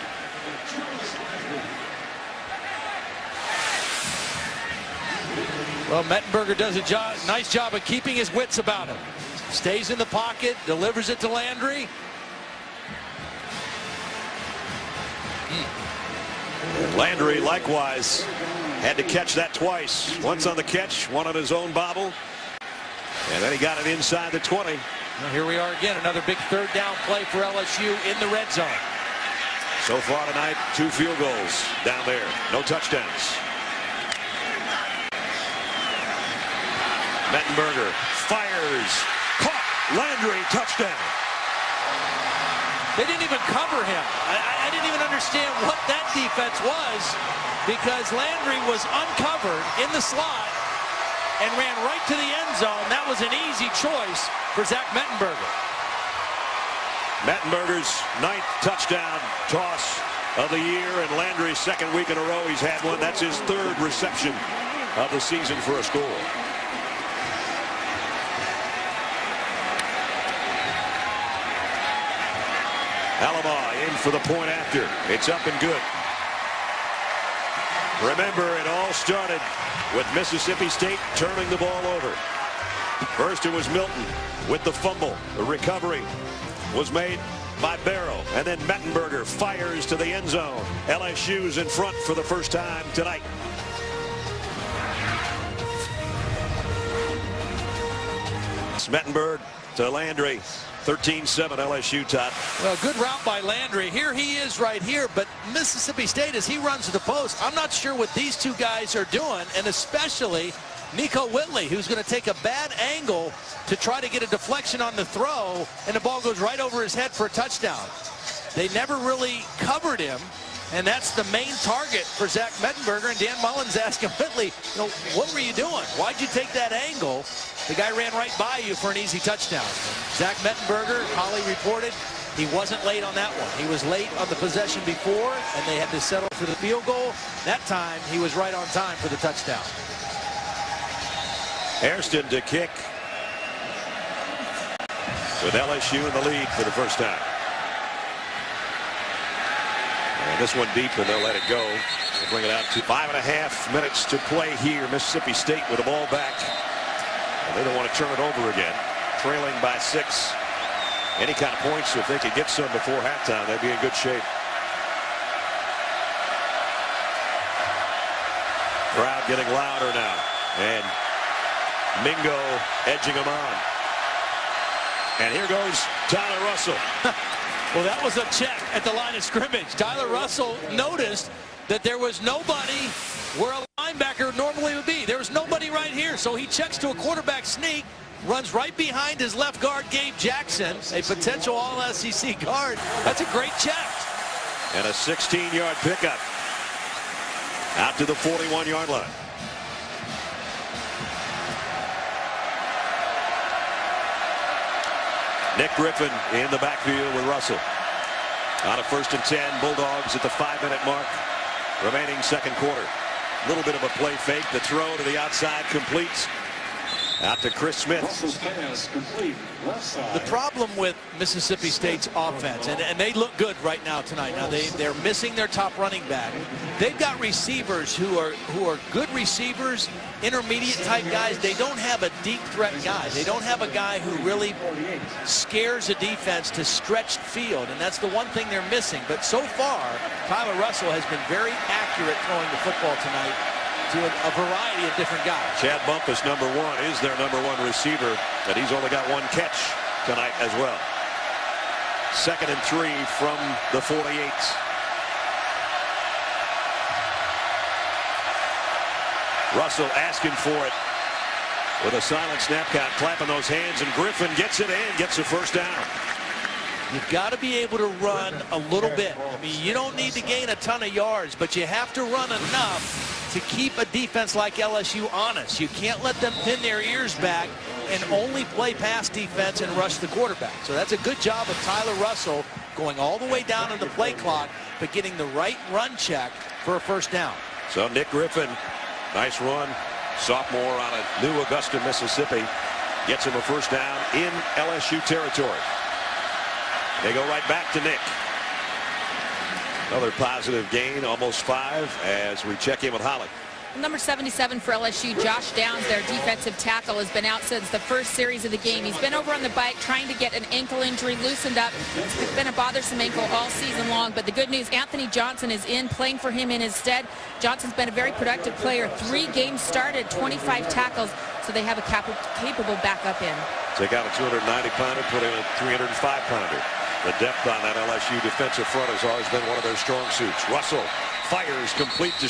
Well, Mettenberger does a nice job of keeping his wits about him. Stays in the pocket, delivers it to Landry.
Landry likewise had to catch that twice. Once on the catch, one on his own bobble. And then he got it inside the 20.
Well, here we are again, another big 3rd down play for LSU in the red zone.
So far tonight, 2 field goals down there. No touchdowns. Mettenberger fires. Caught. Landry, touchdown.
They didn't even cover him. I didn't even understand what that defense was, because Landry was uncovered in the slot and ran right to the end zone. That was an easy choice for Zach Mettenberger.
Mettenberger's 9th touchdown toss of the year, and Landry's 2nd week in a row he's had one. That's his 3rd reception of the season for a score. Alaba in for the point after. It's up and good. Remember, it all started with Mississippi State turning the ball over. First it was Milton with the fumble. The recovery was made by Barrow, and then Mettenberger fires to the end zone. LSU's in front for the first time tonight. Mettenberger to Landry. 13-7 LSU, Todd.
Well, good route by Landry. Here he is right here, but Mississippi State, as he runs to the post, I'm not sure what these two guys are doing, and especially Nico Whitley, who's going to take a bad angle to try to get a deflection on the throw, and the ball goes right over his head for a touchdown. They never really covered him, and that's the main target for Zach Mettenberger. And Dan Mullen's asking Whitley, what were you doing? Why'd you take that angle? The guy ran right by you for an easy touchdown. Zach Mettenberger, Holly reported, he wasn't late on that one. He was late on the possession before, and they had to settle for the field goal. That time, he was right on time for the touchdown.
Hairston to kick, with LSU in the lead for the first time. And this one deep, and they'll let it go. They'll bring it out to 5.5 minutes to play here. Mississippi State with the ball back. And they don't want to turn it over again. Trailing by 6. Any kind of points, if they could get some before halftime, they'd be in good shape. Crowd getting louder now. And Mingo edging him on. And here goes Tyler Russell.
Well, that was a check at the line of scrimmage. Tyler Russell noticed that there was nobody where a linebacker normally would be. There was nobody right here, so he checks to a quarterback sneak, runs right behind his left guard, Gabe Jackson, a potential all-SEC guard. That's a great check.
And a 16-yard pickup out to the 41-yard line. Nick Griffin in the backfield with Russell. On a 1st and 10, Bulldogs at the 5-minute mark. Remaining 2nd quarter. A little bit of a play fake. The throw to the outside completes. Out to Chris Smith.
The problem with Mississippi State's offense, and they look good right now tonight. Now they're missing their top running back. They've got receivers who are good receivers, intermediate type guys. They don't have a deep threat guy. They don't have a guy who really scares a defense to stretch field, and that's the one thing they're missing. But so far, Tyler Russell has been very accurate throwing the football tonight to a variety of different guys.
Chad Bumpus, number 1, is their number 1 receiver, and he's only got 1 catch tonight as well. 2nd and 3 from the 48. Russell asking for it with a silent snap count, clapping those hands, and Griffin gets it in, gets a 1st down.
You've got to be able to run a little bit. I mean, you don't need to gain a ton of yards, but you have to run enough to keep a defense like LSU honest. You can't let them pin their ears back and only play pass defense and rush the quarterback. So that's a good job of Tyler Russell going all the way down in the play clock, but getting the right run check for a first down.
So Nick Griffin, nice run, sophomore out of New Augusta, Mississippi, gets him a first down in LSU territory. They go right back to Nick. Another positive gain, almost 5, as we check in with Holly.
Number 77 for LSU, Josh Downs, their defensive tackle, has been out since the first series of the game. He's been over on the bike trying to get an ankle injury loosened up. It's been a bothersome ankle all season long, but the good news, Anthony Johnson is in, playing for him in his stead. Johnson's been a very productive player. 3 games started, 25 tackles, so they have a capable backup in.
Take out a 290-pounder, put in a 305-pounder. The depth on that LSU defensive front has always been one of their strong suits. Russell fires complete to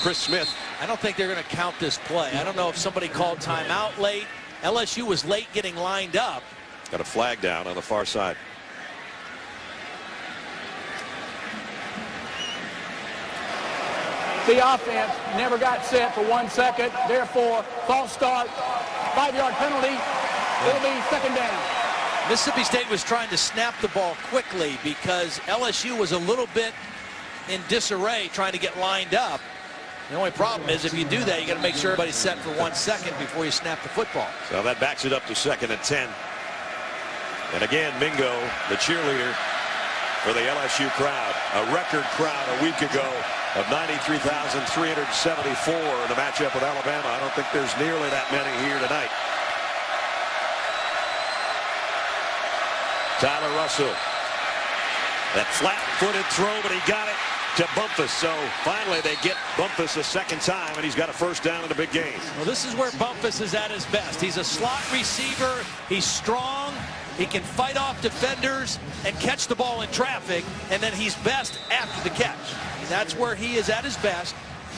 Chris Smith.
I don't think they're going to count this play. I don't know if somebody called timeout late. LSU was late getting lined up.
Got a flag down on the far side.
The offense never got set for 1 second. Therefore, false start, 5-yard penalty. It'll be second down.
Mississippi State was trying to snap the ball quickly because LSU was a little bit in disarray trying to get lined up. The only problem is if you do that, you got to make sure everybody's set for 1 second before you snap the football.
So that backs it up to 2nd and 10. And again, Mingo, the cheerleader for the LSU crowd. A record crowd a week ago of 93,374 in the matchup with Alabama. I don't think there's nearly that many here tonight. Tyler Russell. That flat-footed throw, but he got it to Bumpus. So finally they get Bumpus a second time, and he's got a first down in a big game.
Well, this is where Bumpus is at his best. He's a slot receiver. He's strong. He can fight off defenders and catch the ball in traffic, and then he's best after the catch. And that's where he is at his best.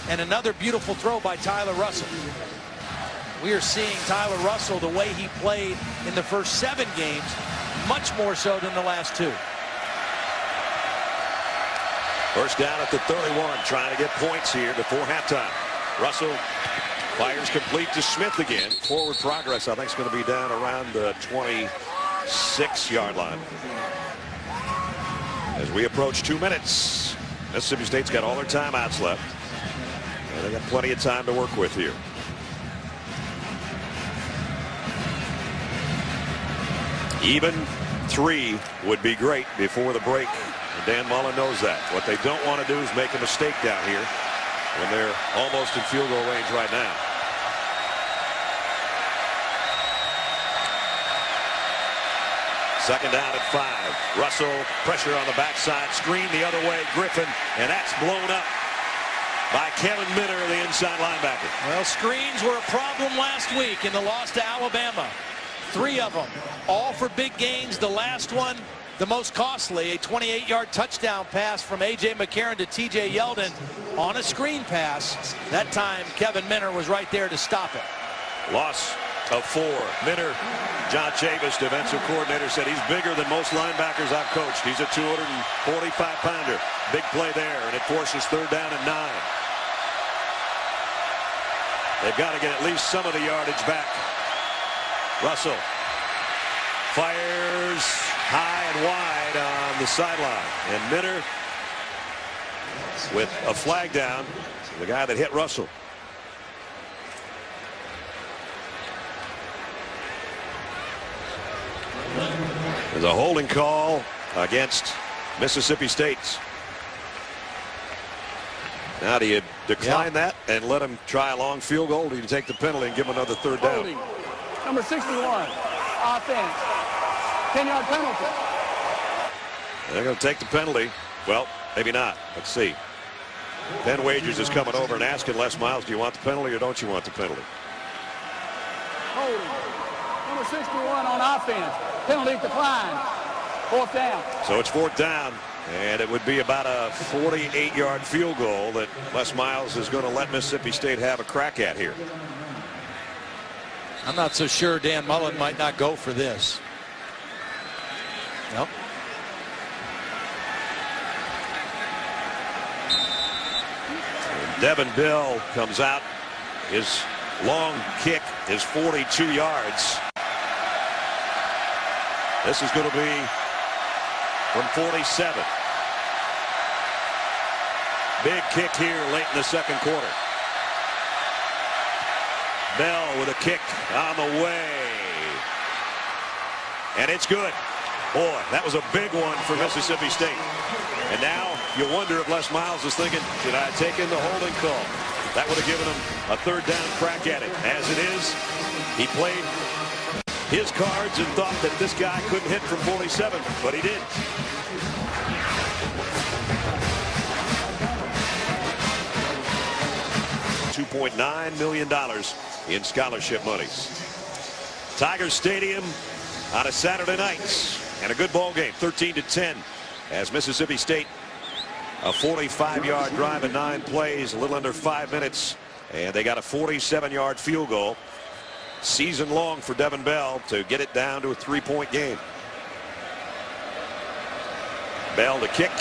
And another beautiful throw by Tyler Russell. We are seeing Tyler Russell the way he played in the first 7 games, much more so than the last 2.
First down at the 31, trying to get points here before halftime. Russell fires complete to Smith again. Forward progress, I think, is going to be down around the 26-yard line. As we approach 2 minutes, Mississippi State's got all their timeouts left. And they got plenty of time to work with here. Even 3 would be great before the break. And Dan Mullen knows that. What they don't want to do is make a mistake down here when they're almost in field goal range right now. Second down at 5. Russell, pressure on the backside, screen the other way, Griffin, and that's blown up by Kevin Minner, the inside linebacker.
Well, screens were a problem last week in the loss to Alabama. 3 of them, all for big gains. The last one, the most costly, a 28-yard touchdown pass from A.J. McCarron to T.J. Yeldon on a screen pass. That time, Kevin Minner was right there to stop it.
Loss of 4. Minner, John Chavis, defensive coordinator, said he's bigger than most linebackers I've coached. He's a 245-pounder. Big play there, and it forces 3rd down and 9. They've got to get at least some of the yardage back. Russell fires high and wide on the sideline. And Minner with a flag down, the guy that hit Russell. There's a holding call against Mississippi State. Now do you decline that and let him try a long field goal? Or do you take the penalty and give him another 3rd down?
Holding. Number 61, offense, 10-yard penalty.
They're going to take the penalty. Well, maybe not. Let's see. Ben Wagers is coming over and asking Les Miles, do you want the penalty or don't you want the penalty?
Holding. Number 61 on offense. Penalty declined. 4th down.
So it's 4th down, and it would be about a 48-yard field goal that Les Miles is going to let Mississippi State have a crack at here.
I'm not so sure Dan Mullen might not go for this. Yep.
Devin Bell comes out. His long kick is 42 yards. This is going to be from 47. Big kick here late in the second quarter. Bell with a kick on the way. And it's good. Boy, that was a big one for Mississippi State. And now you wonder if Les Miles is thinking, should I take in the holding call? That would have given him a third down crack at it. As it is, he played his cards and thought that this guy couldn't hit from 47, but he did. $2.9 million in scholarship monies. Tiger Stadium on a Saturday night, and a good ball game, 13-10, as Mississippi State, a 45-yard drive in 9 plays, a little under 5 minutes, and they got a 47-yard field goal. Season long for Devin Bell to get it down to a 3-point game. Bell to kick.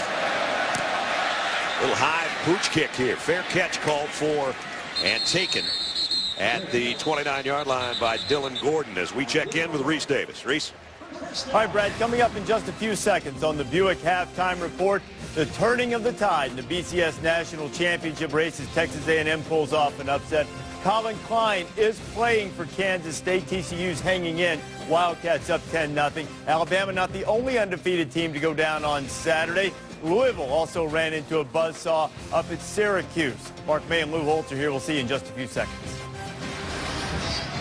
Little high pooch kick here. Fair catch called for and taken at the 29-yard line by Dylan Gordon as we check in with Reese Davis. Reese.
All right, Brad, coming up in just a few seconds on the Buick Halftime Report, the turning of the tide in the BCS National Championship race as Texas A&M pulls off an upset. Colin Klein is playing for Kansas State. TCU's hanging in. Wildcats up 10-0. Alabama not the only undefeated team to go down on Saturday. Louisville also ran into a buzzsaw up at Syracuse. Mark May and Lou Holtz are here. We'll see you in just a few seconds.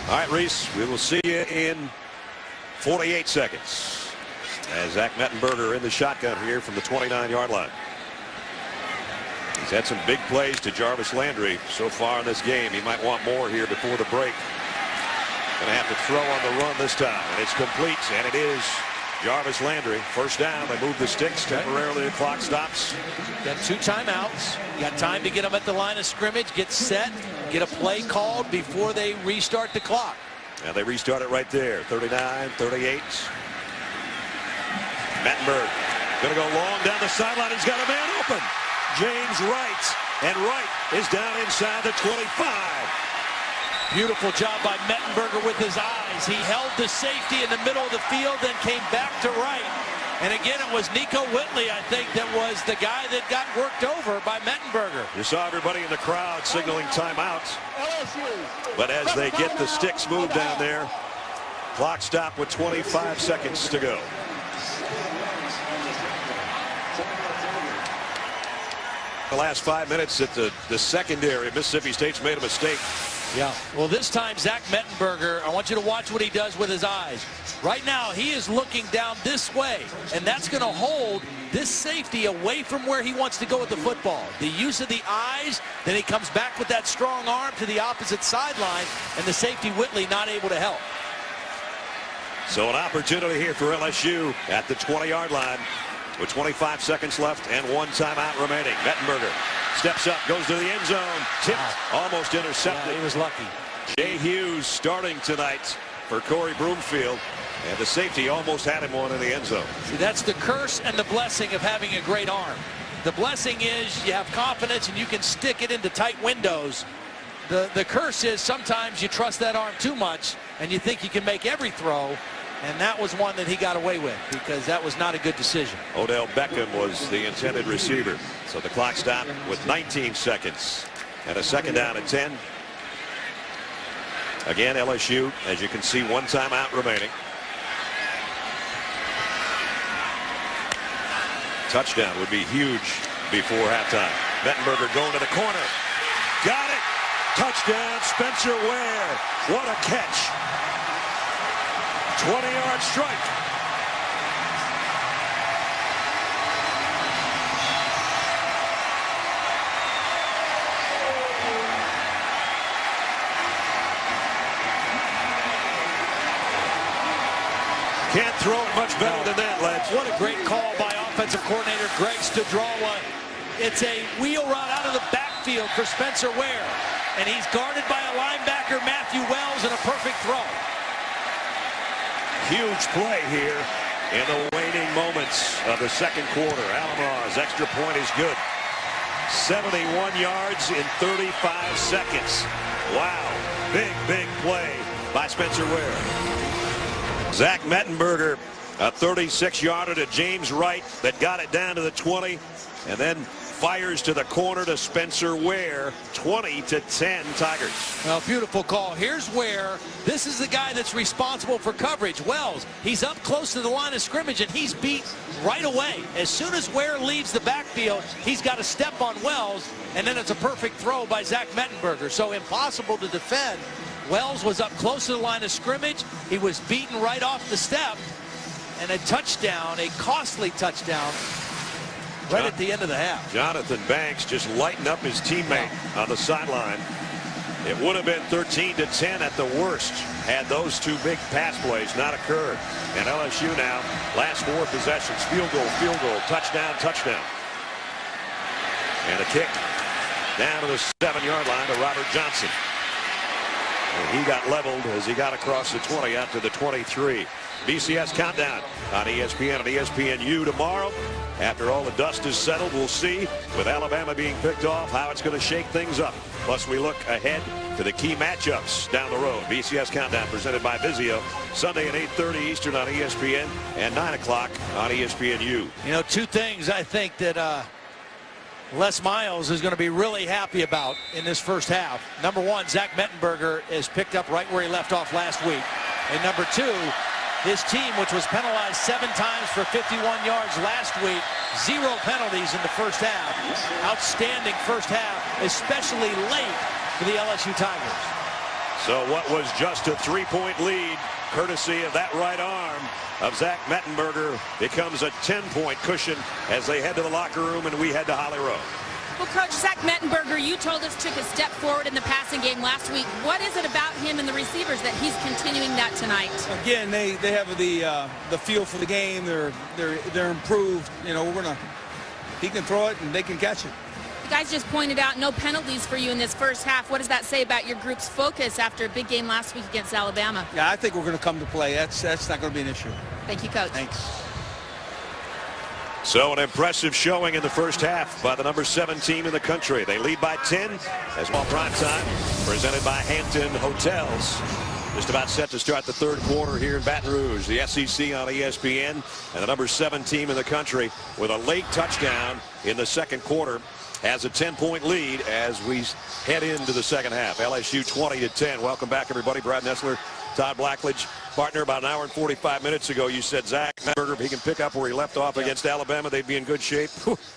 All right, Reese, we will see you in 48 seconds as Zach Mettenberger in the shotgun here from the 29-yard line. He's had some big plays to Jarvis Landry so far in this game. He might want more here before the break. Going to have to throw on the run this time, and it's complete, and it is Jarvis Landry. First down. They move the sticks temporarily. The clock stops.
Got 2 timeouts. You got time to get them at the line of scrimmage, get set, get a play called before they restart the clock.
And they restart it right there. 39, 38. Mettenberg going to go long down the sideline. He's got a man open. James Wright. And Wright is down inside the 25.
Beautiful job by Mettenberger with his eyes. He held the safety in the middle of the field, then came back to Wright. And again, it was Nico Whitley, I think, that was the guy that got worked over by Mettenberger.
You saw everybody in the crowd signaling timeouts. But as they get the sticks moved down there, clock stop with 25 seconds to go. The last 5 minutes at the secondary, Mississippi State's made a mistake.
Yeah. Well, this time, Zach Mettenberger, I want you to watch what he does with his eyes. Right now, he is looking down this way, and that's going to hold this safety away from where he wants to go with the football. The use of the eyes, then he comes back with that strong arm to the opposite sideline, and the safety Whitley not able to help.
So an opportunity here for LSU at the 20-yard line with 25 seconds left and 1 timeout remaining. Mettenberger steps up, goes to the end zone, tipped, almost intercepted.
Yeah, he was lucky.
Jay Hughes starting tonight for Corey Broomfield, and the safety almost had him one in the end zone.
See, that's the curse and the blessing of having a great arm. The blessing is you have confidence and you can stick it into tight windows. The curse is sometimes you trust that arm too much and you think you can make every throw. And that was one that he got away with because that was not a good decision.
Odell Beckham was the intended receiver. So the clock stopped with 19 seconds and a second down at 10. Again, LSU, as you can see, 1 timeout remaining. Touchdown would be huge before halftime. Mettenberger going to the corner. Got it. Touchdown, Spencer Ware. What a catch. 20-yard strike. Can't throw it much better than that, lads.
What a great call by offensive coordinator Greggs to draw one. It's a wheel route out of the backfield for Spencer Ware. And he's guarded by a linebacker, Matthew Wells, and a perfect throw.
Huge play here in the waning moments of the second quarter. Alamar's extra point is good. 71 yards in 35 seconds. Wow. Big play by Spencer Ware. Zach Mettenberger, a 36-yarder to James Wright that got it down to the 20, and then fires to the corner to Spencer Ware. 20-10 Tigers.
Well, beautiful call. Here's Ware. This is the guy that's responsible for coverage. Wells, he's up close to the line of scrimmage, and he's beat right away. As soon as Ware leaves the backfield, he's got to step on Wells, and then it's a perfect throw by Zach Mettenberger. So impossible to defend. Wells was up close to the line of scrimmage. He was beaten right off the step, and a touchdown, a costly touchdown, right at the end of the half.
Jonathan Banks just lighting up his teammate on the sideline. It would have been 13-10 at the worst had those two big pass plays not occurred. And LSU now, last 4 possessions, field goal, touchdown. And a kick down to the 7-yard line to Robert Johnson. And he got leveled as he got across the 20 out to the 23. BCS Countdown on ESPN and ESPNU tomorrow. After all the dust is settled, we'll see, with Alabama being picked off, how it's going to shake things up. Plus, we look ahead to the key matchups down the road. BCS Countdown presented by Vizio, Sunday at 8:30 Eastern on ESPN and 9 o'clock on ESPNU.
You know, 2 things I think that Les Miles is going to be really happy about in this first half. Number 1, Zach Mettenberger is picked up right where he left off last week. And number 2, his team, which was penalized 7 times for 51 yards last week, 0 penalties in the first half. Outstanding first half, especially late for the LSU Tigers.
So what was just a 3-point lead, courtesy of that right arm of Zach Mettenberger, becomes a 10-point cushion as they head to the locker room and we head to Holly Rowe.
Well, Coach, Zach Mettenberger, you told us took a step forward in the passing game last week. What is it about him and the receivers that he's continuing that tonight?
Again, they have the feel for the game. They're improved. You know, he can throw it and they can catch it.
You guys just pointed out no penalties for you in this first half. What does that say about your group's focus after a big game last week against Alabama?
Yeah, I think we're going to come to play. That's not going to be an issue.
Thank you, Coach.
Thanks.
So an impressive showing in the first half by the number 7 team in the country. They lead by 10 as well. Prime time presented by Hampton Hotels. Just about set to start the third quarter here in Baton Rouge. The SEC on ESPN and the number 7 team in the country with a late touchdown in the second quarter has a 10-point lead as we head into the second half. LSU 20-10. Welcome back, everybody. Brad Nessler, Todd Blackledge. Partner, about an hour and 45 minutes ago, you said Zach Mettenberger, if he can pick up where he left off against Alabama, they'd be in good shape.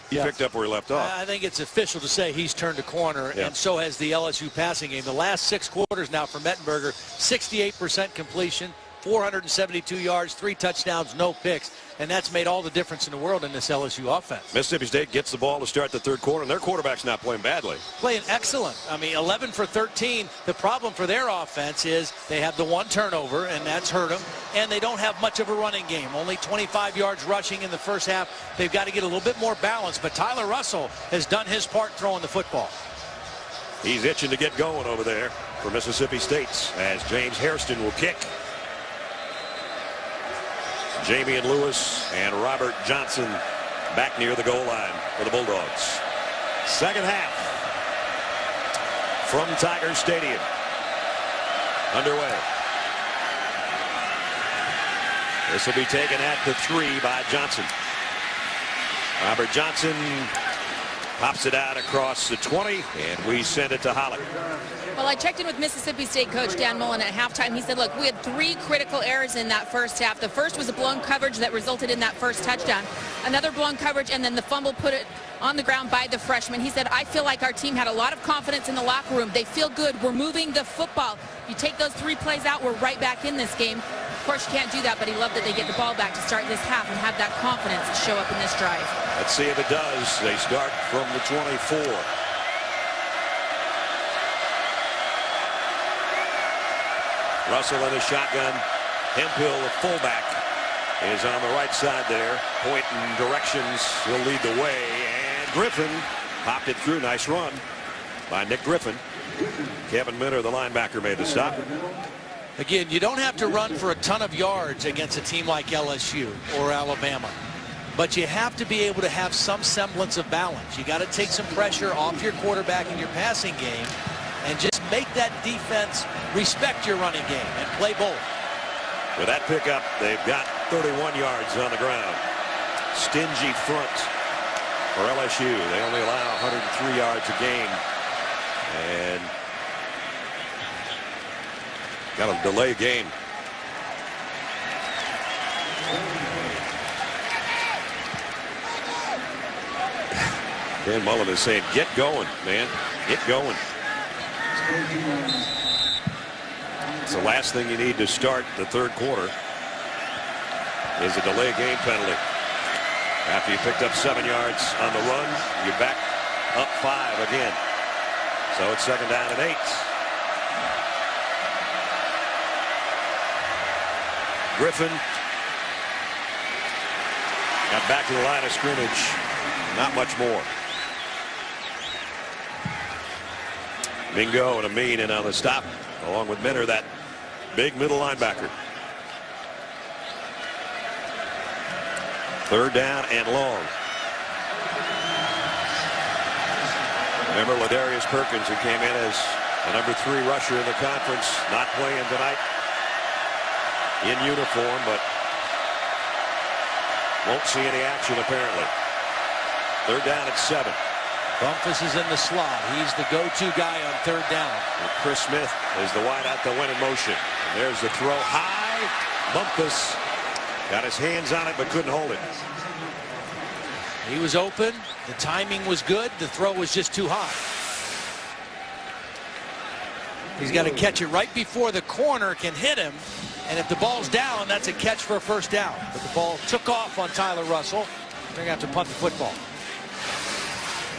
He picked up where he left off.
I think it's official to say he's turned a corner, and so has the LSU passing game. The last 6 quarters now for Mettenberger, 68% completion, 472 yards, 3 touchdowns, no picks. And that's made all the difference in the world in this LSU offense.
Mississippi State gets the ball to start the third quarter, and their quarterback's not playing badly.
Playing excellent. I mean, 11 for 13. The problem for their offense is they have the 1 turnover, and that's hurt them. And they don't have much of a running game. Only 25 yards rushing in the first half. They've got to get a little bit more balance. But Tyler Russell has done his part throwing the football.
He's itching to get going over there for Mississippi State as James Hairston will kick. Jamie Lewis and Robert Johnson back near the goal line for the Bulldogs. Second half from Tiger Stadium underway. This will be taken at the 3 by Johnson. Robert Johnson pops it out across the 20, and we send it to Holly.
Well, I checked in with Mississippi State coach Dan Mullen at halftime. He said, look, we had 3 critical errors in that first half. The first was a blown coverage that resulted in that first touchdown. Another blown coverage, and then the fumble put it on the ground by the freshman. He said, I feel like our team had a lot of confidence in the locker room. They feel good. We're moving the football. You take those 3 plays out, we're right back in this game. Of course, you can't do that, but he loved that they get the ball back to start this half and have that confidence to show up in this drive.
Let's see if it does. They start from the 24. Russell in the shotgun. Hemphill, the fullback, is on the right side there, pointing directions. He'll lead the way, and Griffin popped it through. Nice run by Nick Griffin. Kevin Minner, the linebacker, made the stop.
Again, you don't have to run for a ton of yards against a team like LSU or Alabama, but you have to be able to have some semblance of balance. You got to take some pressure off your quarterback in your passing game and just make that defense respect your running game and play both.
With that pickup, they've got 31 yards on the ground. Stingy front for LSU. They only allow 103 yards a game. And got a delay game. Dan Mullen is saying, get going, man. Get going. It's the last thing you need to start the third quarter is a delay game penalty. After you picked up 7 yards on the run, you're back up 5 again. So it's 2nd down and 8. Griffin got back to the line of scrimmage. Not much more. Mingo and Amin in on the stop, along with Minner, that big middle linebacker. 3rd down and long. Remember Ladarius Perkins, who came in as the #3 rusher in the conference, not playing tonight. In uniform, but won't see any action apparently. 3rd down and 7.
Bumpus is in the slot. He's the go-to guy on 3rd down.
And Chris Smith is the wideout that went in motion. And there's the throw high. Bumpus got his hands on it but couldn't hold it.
He was open. The timing was good. The throw was just too high. He's got to catch it right before the corner can hit him. And if the ball's down, that's a catch for a 1st down. But the ball took off on Tyler Russell. They're going to have to punt the football.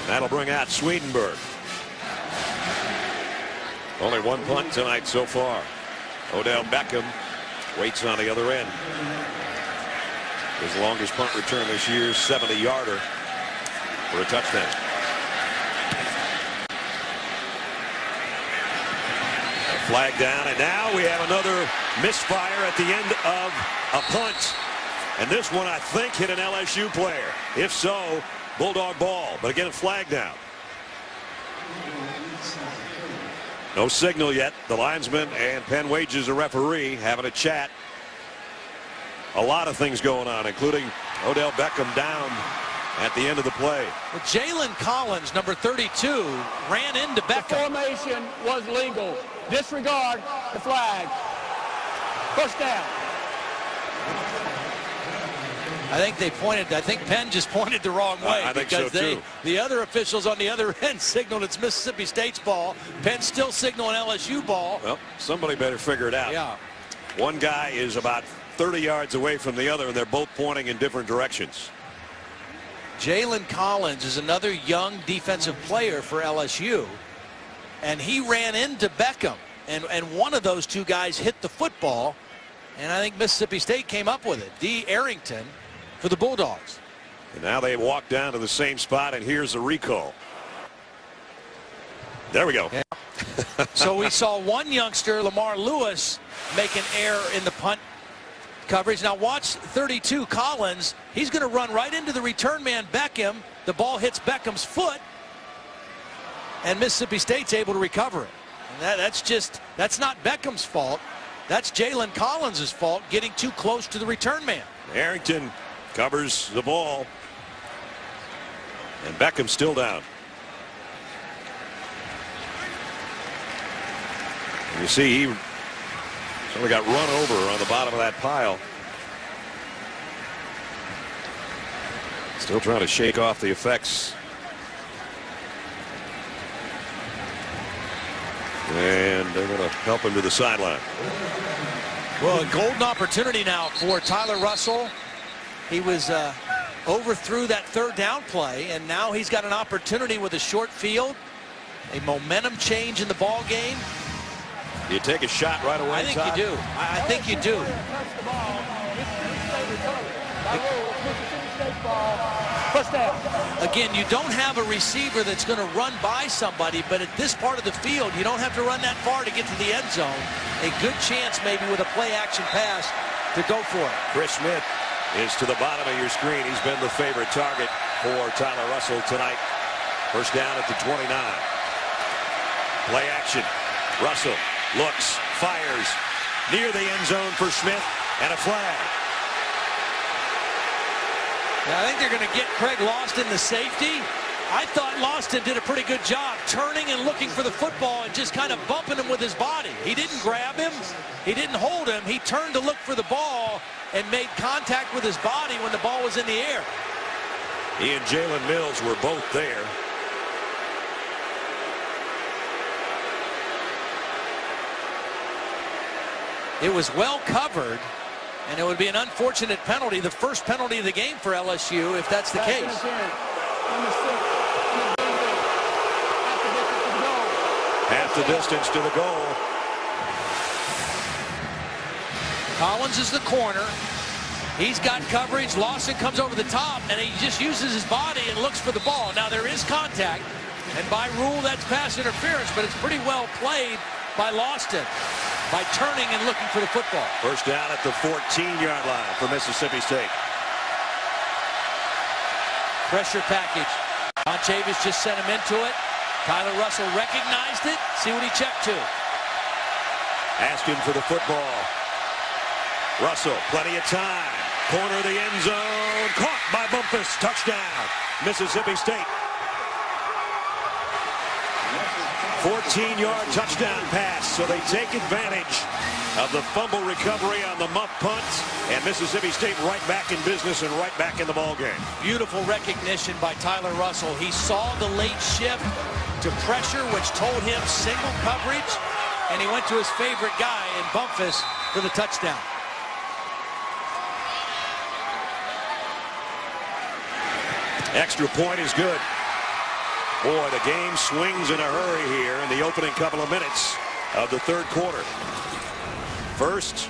And that'll bring out Swedenberg. Only 1 punt tonight so far. Odell Beckham waits on the other end. His longest punt return this year, 70-yarder for a touchdown. Flag down, and now we have another misfire at the end of a punt. And this one, I think, hit an LSU player. If so, Bulldog ball. But again, a flag down. No signal yet. The linesman and Penn Wages, a referee, having a chat. A lot of things going on, including Odell Beckham down at the end of the play.
Well, Jalen Collins, number 32, ran into Beckham.
The formation was legal. Disregard the flag. 1st down.
I think Penn just pointed the wrong way.
I think so too.
The other officials on the other end signaled it's Mississippi State's ball. Penn's still signaling LSU ball.
Well, somebody better figure it out.
Yeah.
One guy is about 30 yards away from the other, and they're both pointing in different directions.
Jalen Collins is another young defensive player for LSU, and he ran into Beckham, and one of those two guys hit the football, and I think Mississippi State came up with it. D. Arrington for the Bulldogs.
And now they walk down to the same spot, and here's the recall. There we go.
Yeah. So we saw one youngster, Lamar Lewis, make an error in the punt coverage. Now watch 32 Collins. He's going to run right into the return man Beckham. The ball hits Beckham's foot, and Mississippi State's able to recover it. And that's not Beckham's fault. That's Jalen Collins' fault, getting too close to the return man.
Arrington covers the ball, and Beckham's still down. And you see he sort of got run over on the bottom of that pile. Still trying to shake off the effects. And they're going to help him to the sideline.
Well, a golden opportunity now for Tyler Russell. He was overthrew that 3rd down play, and now he's got an opportunity with a short field, a momentum change in the ball game.
You take a shot right away.
I think you do. I think you do.
Mississippi State ball. First down.
Again, you don't have a receiver that's going to run by somebody, but at this part of the field, you don't have to run that far to get to the end zone. A good chance maybe with a play-action pass to go for it.
Chris Smith is to the bottom of your screen. He's been the favorite target for Tyler Russell tonight. First down at the 29. Play action. Russell looks, fires near the end zone for Smith, and a flag.
Now, I think they're going to get Craig Lawson, the safety. I thought Lawson did a pretty good job turning and looking for the football and just kind of bumping him with his body. He didn't grab him. He didn't hold him. He turned to look for the ball and made contact with his body when the ball was in the air.
He and Jalen Mills were both there.
It was well covered, and it would be an unfortunate penalty, the first penalty of the game for LSU, if that's the case.
Half the distance to the goal.
Collins is the corner. He's got coverage. Lawson comes over the top, and he just uses his body and looks for the ball. Now, there is contact, and by rule, that's pass interference, but it's pretty well played by Lawson by turning and looking for the football.
First down at the 14-yard line for Mississippi State.
Pressure package. Montavis just sent him into it. Tyler Russell recognized it. See what he checked to.
Asking for the football. Russell, plenty of time. Corner of the end zone. Caught by Bumpus. Touchdown, Mississippi State. 14-yard touchdown pass, so they take advantage of the fumble recovery on the muff punt, and Mississippi State right back in business and right back in the ballgame.
Beautiful recognition by Tyler Russell. He saw the late shift to pressure, which told him single coverage, and he went to his favorite guy in Bumpus for the touchdown.
Extra point is good. Boy, the game swings in a hurry here in the opening couple of minutes of the third quarter. First,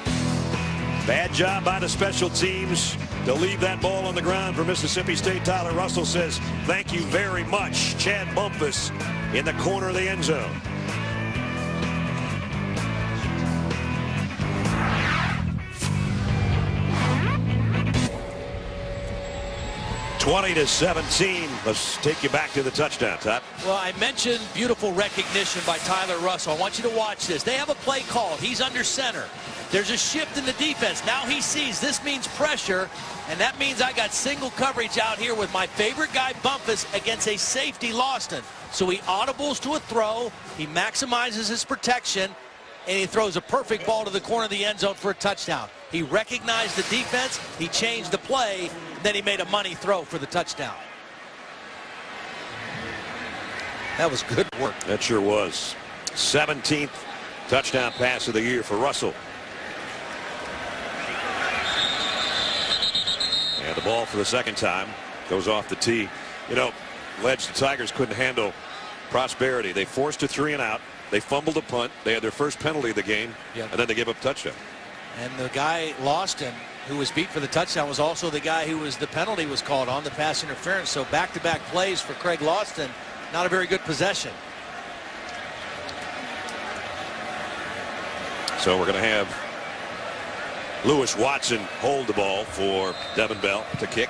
bad job by the special teams to leave that ball on the ground for Mississippi State. Tyler Russell says, thank you very much. Chad Bumpus in the corner of the end zone. (20-17). Let's take you back to the touchdown, Todd.
Well, I mentioned beautiful recognition by Tyler Russell. I want you to watch this. They have a play called. He's under center. There's a shift in the defense. Now he sees this means pressure, and that means I got single coverage out here with my favorite guy, Bumpus, against a safety, Lawson. So he audibles to a throw. He maximizes his protection, and he throws a perfect ball to the corner of the end zone for a touchdown. He recognized the defense. He changed the play. Then he made a money throw for the touchdown. That was good work.
That sure was. 17th touchdown pass of the year for Russell. And the ball for the second time goes off the tee. You know, Ledge, the Tigers couldn't handle Prosperity. They forced a 3 and out. They fumbled a punt. They had their first penalty of the game.
Yep. And
then they gave up a touchdown.
And the guy, Lawson, who was beat for the touchdown, was also the guy who was the penalty was called on the pass interference. So back-to-back plays for Craig Lawson. Not a very good possession.
So we're going to have Lewis Watson hold the ball for Devin Bell to kick.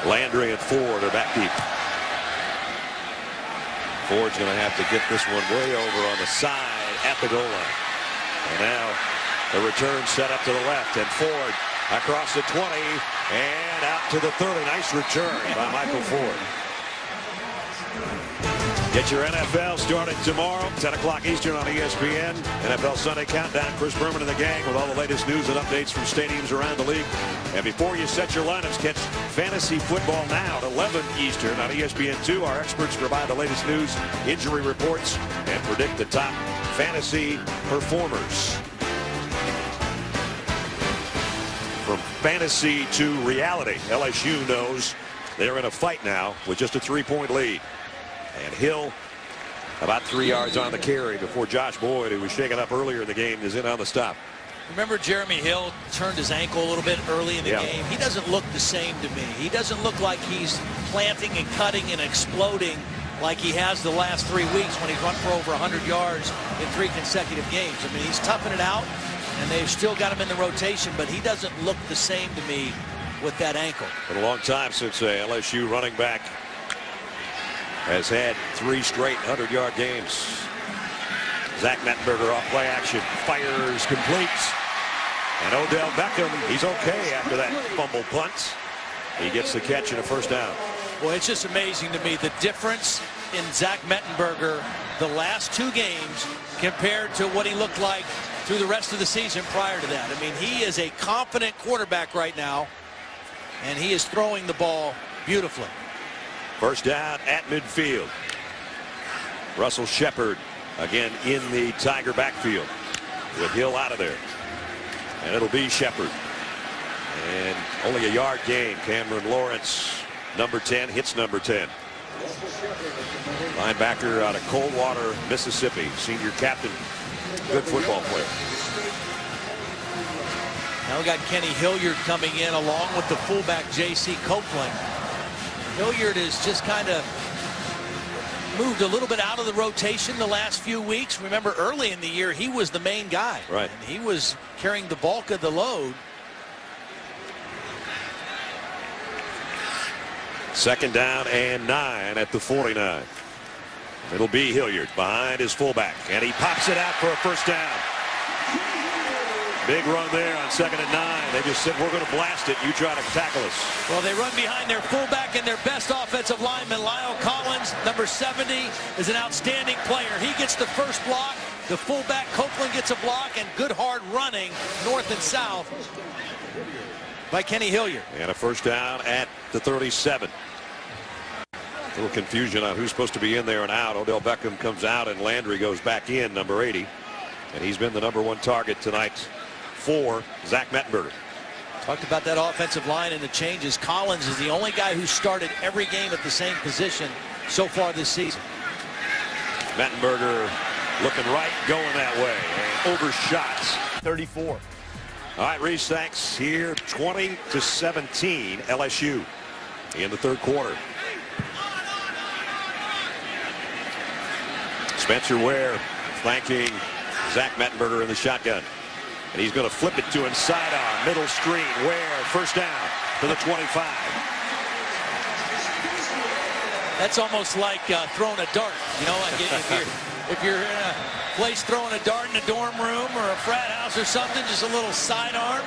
Landry and Ford are back deep. Ford's going to have to get this one way over on the side at the goal line. And now the return set up to the left, and Ford across the 20 and out to the 30. Nice return by Michael Ford. Get your NFL started tomorrow, 10 o'clock Eastern on ESPN. NFL Sunday Countdown. Chris Berman and the gang with all the latest news and updates from stadiums around the league. And before you set your lineups, catch Fantasy Football Now at 11 Eastern on ESPN2. Our experts provide the latest news, injury reports, and predict the top fantasy performers. From fantasy to reality, LSU knows they're in a fight now with just a 3-point lead. And Hill about 3 yards on the carry before Josh Boyd, who was shaken up earlier in the game, is in on the stop.
Remember, Jeremy Hill turned his ankle a little bit early in the game. He doesn't look the same to me. He doesn't look like he's planting and cutting and exploding like he has the last 3 weeks when he's run for over 100 yards in 3 consecutive games. I mean, he's toughing it out, and they've still got him in the rotation, but he doesn't look the same to me with that ankle.
Been a long time since LSU running back has had 3 straight 100-yard games. Zach Mettenberger off play action, fires, completes. And Odell Beckham, he's okay after that fumble punt. He gets the catch and a first down.
Well, it's just amazing to me the difference in Zach Mettenberger the last 2 games compared to what he looked like through the rest of the season prior to that. I mean, he is a confident quarterback right now, and he is throwing the ball beautifully.
First down at midfield. Russell Shepard again in the Tiger backfield with Hill out of there. And it'll be Shepard. And only a yard gain. Cameron Lawrence, number 10, hits number 10. Linebacker out of Coldwater, Mississippi. Senior captain. Good football player.
Now we got Kenny Hilliard coming in along with the fullback J.C. Copeland. Hilliard has just kind of moved a little bit out of the rotation the last few weeks. Remember, early in the year, he was the main guy.
Right.
And he was carrying the bulk of the load.
Second down and 9 at the 49. It'll be Hilliard behind his fullback, and he pops it out for a first down. Big run there on 2nd and 9. They just said, we're going to blast it. You try to tackle us.
Well, they run behind their fullback and their best offensive lineman, Lyle Collins, number 70, is an outstanding player. He gets the first block. The fullback, Copeland, gets a block, and good hard running north and south by Kenny Hilliard.
And a first down at the 37. A little confusion on who's supposed to be in there and out. Odell Beckham comes out, and Landry goes back in, number 80. And he's been the number 1 target tonight for Zach Mettenberger.
Talked about that offensive line and the changes. Collins is the only guy who started every game at the same position so far this season.
Mettenberger looking right, going that way, and overshot.
34.
All right, Reese, thanks. Here, 20-17, LSU in the 3rd quarter. Spencer Ware thanking Zach Mettenberger in the shotgun. And he's going to flip it to him sidearm, middle screen. Ware, first down to the 25.
That's almost like throwing a dart. You know, like if you're in a place throwing a dart in a dorm room or a frat house or something, just a little sidearm.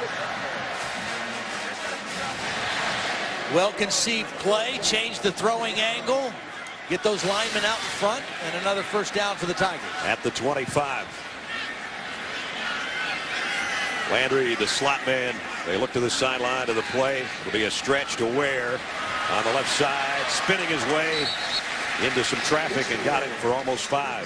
Well-conceived play, change the throwing angle, get those linemen out in front, and another first down for the Tigers.
At the 25. Landry, the slot man. They look to the sideline to the play. It'll be a stretch to Ware on the left side, spinning his way into some traffic and got it for almost 5.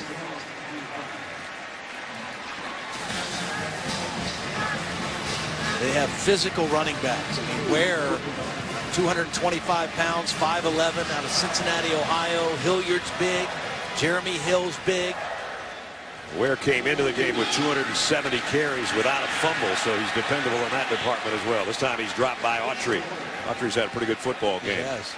They have physical running backs. I mean, Ware, 225 pounds, 5'11", out of Cincinnati, Ohio. Hilliard's big. Jeremy Hill's big.
Ware came into the game with 270 carries without a fumble, so he's dependable in that department as well. This time he's dropped by Autry. Autry's had a pretty good football game.
Yes.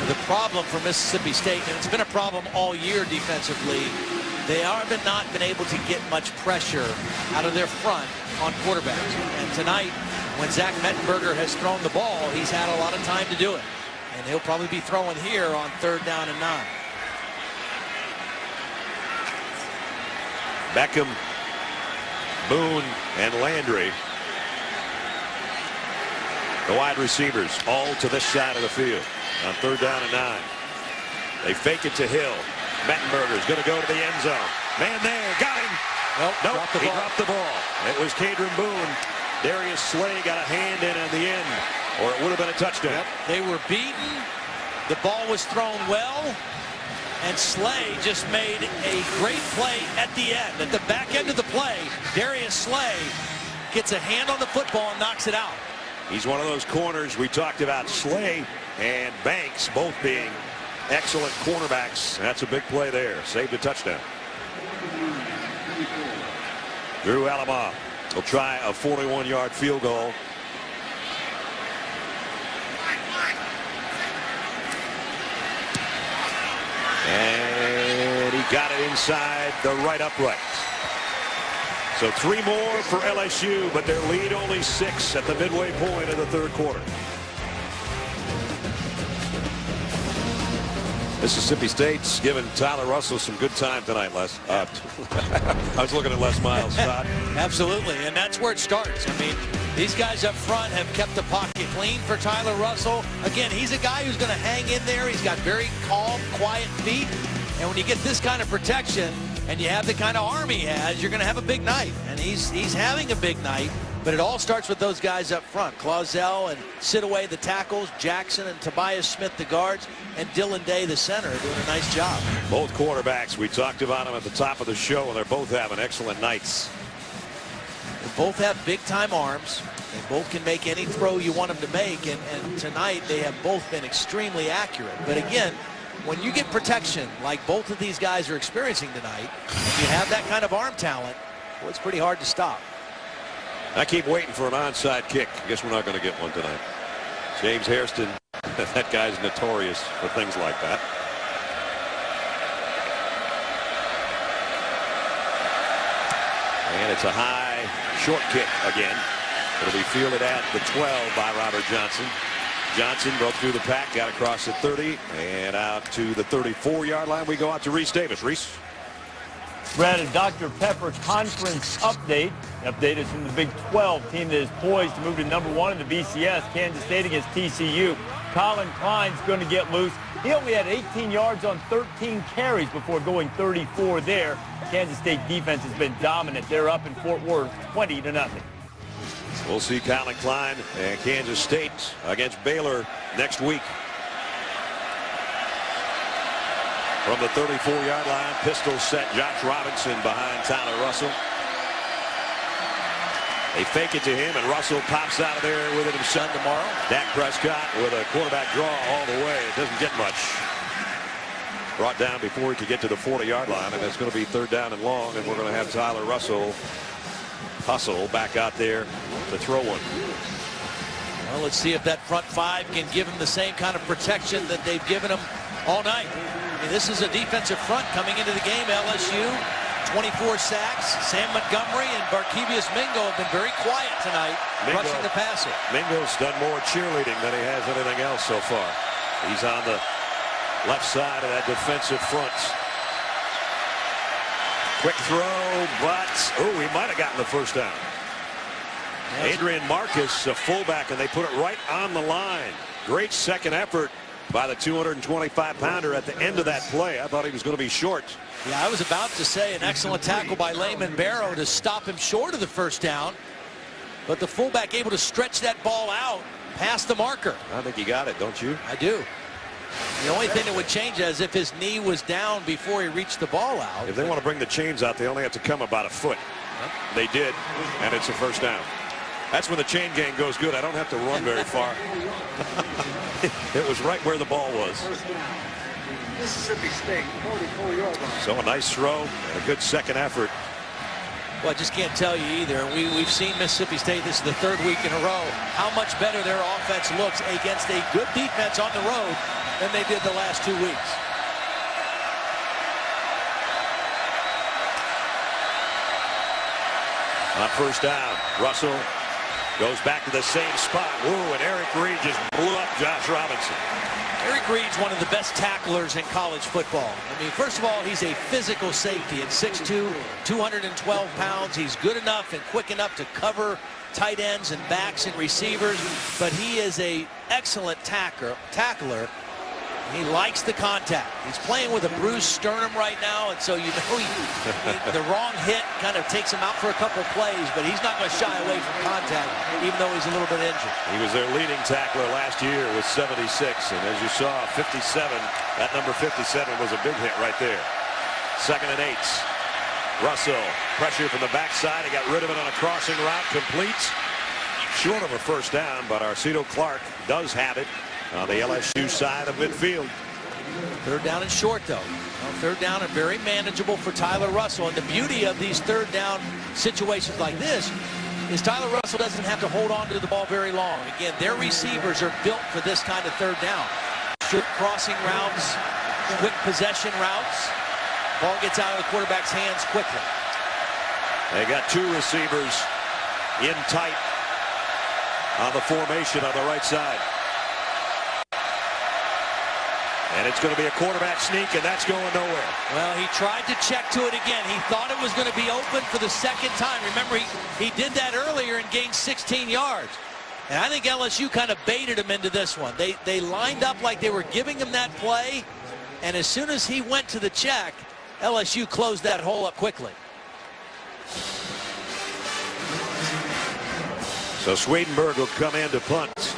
The problem for Mississippi State, and it's been a problem all year defensively, they have not been able to get much pressure out of their front on quarterbacks. And tonight, when Zach Mettenberger has thrown the ball, he's had a lot of time to do it. And he'll probably be throwing here on 3rd down and 9.
Beckham, Boone, and Landry. The wide receivers all to this side of the field on 3rd down and 9. They fake it to Hill. Mettenberger's going to go to the end zone. Man there, got him. Nope, he dropped the ball. It was Cadron Boone. Darius Slay got a hand in the end, or it would have been a touchdown.
Yep. They were beaten. The ball was thrown well. And Slay just made a great play at the end. At the back end of the play, Darius Slay gets a hand on the football and knocks it out.
He's one of those corners we talked about. Slay and Banks both being excellent cornerbacks. That's a big play there. Saved a touchdown. Drew Alabama will try a 41-yard field goal. And he got it inside the right upright. So 3 more for LSU, but their lead only 6 at the midway point of the third quarter. Mississippi State's given Tyler Russell some good time tonight, Les. I was looking at Les Miles.
Absolutely, and that's where it starts. I mean, these guys up front have kept the pocket clean for Tyler Russell. Again, he's a guy who's going to hang in there. He's got very calm, quiet feet. And when you get this kind of protection and you have the kind of arm he has, you're going to have a big night. And he's having a big night. But it all starts with those guys up front. Clausell and Sidaway, the tackles, Jackson and Tobias Smith, the guards, and Dylan Day, the center, are doing a nice job.
Both quarterbacks, we talked about them at the top of the show, and they're both having excellent nights.
They both have big-time arms. They both can make any throw you want them to make, and tonight they have both been extremely accurate. But again, when you get protection like both of these guys are experiencing tonight, and you have that kind of arm talent, well, it's pretty hard to stop.
I keep waiting for an onside kick. I guess we're not going to get one tonight. James Hairston, that guy's notorious for things like that. And it's a high, short kick again. It'll be fielded at the 12 by Robert Johnson. Johnson broke through the pack, got across the 30, and out to the 34-yard line. We go out to Reese Davis. Reese?
Brad, a Dr. Pepper conference update. The update is from the Big 12 team that is poised to move to #1 in the BCS. Kansas State against TCU. Colin Klein's going to get loose. He only had 18 yards on 13 carries before going 34 there. Kansas State defense has been dominant. They're up in Fort Worth 20-0.
We'll see Colin Klein and Kansas State against Baylor next week. From the 34-yard line, pistol set Josh Robinson behind Tyler Russell. They fake it to him, and Russell pops out of there with it himself tomorrow. Dak Prescott with a quarterback draw all the way. It doesn't get much. Brought down before he could get to the 40-yard line, and it's going to be 3rd down and long, and we're going to have Tyler Russell hustle back out there to throw one.
Well, let's see if that front 5 can give him the same kind of protection that they've given him all night. I mean, this is a defensive front coming into the game. LSU, 24 sacks. Sam Montgomery and Barkevious Mingo have been very quiet tonight, rushing the passer.
Mingo's done more cheerleading than he has anything else so far. He's on the left side of that defensive front. Quick throw, but, he might have gotten the first down. Adrian Marcus, a fullback, and they put it right on the line. Great second effort by the 225-pounder at the end of that play. I thought he was going to be short.
Yeah, I was about to say an excellent tackle by Layman Barrow to stop him short of the first down. But the fullback able to stretch that ball out past the marker.
I think he got it, don't you?
I do. The only thing that would change is if his knee was down before he reached the ball out.
If they want to bring the chains out, they only have to come about a foot.
Yep. They
did, and it's a first down. That's when the chain gang goes good. I don't have to run very far. It was right where the ball was.
Mississippi State, 44-yard line.
So a nice throw and a good second effort.
Well, I just can't tell you either. We've seen Mississippi State, this is the 3rd week in a row, how much better their offense looks against a good defense on the road than they did the last 2 weeks.
On first down, Russell goes back to the same spot. Woo, and Eric Reed just blew up Josh Robinson.
Eric Reed's one of the best tacklers in college football. I mean, first of all, he's a physical safety at 6'2", 212 pounds. He's good enough and quick enough to cover tight ends and backs and receivers, but he is an excellent tackler. He likes the contact. He's playing with a bruised sternum right now, and so you know the wrong hit kind of takes him out for a couple plays, but he's not going to shy away from contact, even though he's a little bit injured.
He was their leading tackler last year with 76, and as you saw, 57, that number 57 was a big hit right there. 2nd and 8. Russell, pressure from the backside. He got rid of it on a crossing route, complete. Short of a first down, but Arcito Clark does have it on the LSU side of midfield.
3rd down and short, though. 3rd down and very manageable for Tyler Russell. And the beauty of these 3rd down situations like this is Tyler Russell doesn't have to hold on to the ball very long. Again, their receivers are built for this kind of third down. Short crossing routes, quick possession routes. Ball gets out of the quarterback's hands quickly.
They got two receivers in tight on the formation on the right side. And it's going to be a quarterback sneak, and that's going nowhere.
Well, he tried to check to it again. He thought it was going to be open for the second time. Remember, he did that earlier and gained 16 yards. And I think LSU kind of baited him into this one. They lined up like they were giving him that play, and as soon as he went to the check, LSU closed that hole up quickly.
So Swedenberg will come in to punt.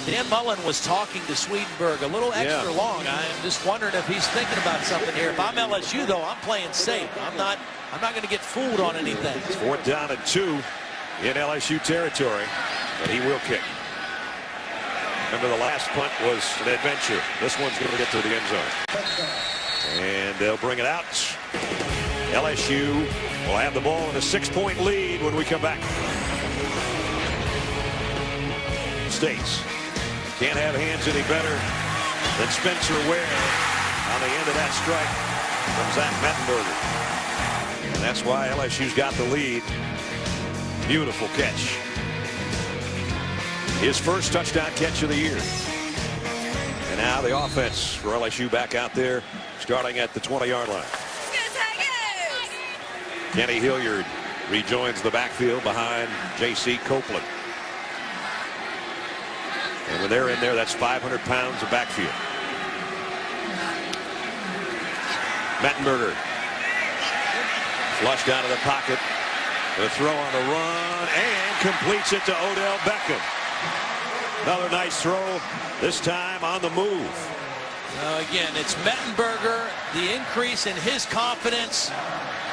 Dan Mullen was talking to Swedenberg a little extra long. I'm just wondering if he's thinking about something here. If I'm LSU, though, I'm playing safe. I'm not going to get fooled on anything.
It's 4th down and 2 in LSU territory, and he will kick. Remember, the last punt was an adventure. This one's going to get to the end zone. And they'll bring it out. LSU will have the ball in a 6-point lead when we come back. States can't have hands any better than Spencer Ware on the end of that strike from Zach Mettenberger. And that's why LSU's got the lead. Beautiful catch. His first touchdown catch of the year. And now the offense for LSU back out there, starting at the 20-yard line. Kenny Hilliard rejoins the backfield behind J.C. Copeland. And when they're in there, that's 500 pounds of backfield. Mettenberger flushed out of the pocket. The throw on the run and completes it to Odell Beckham. Another nice throw, this time on the move.
Again, it's Mettenberger, the increase in his confidence,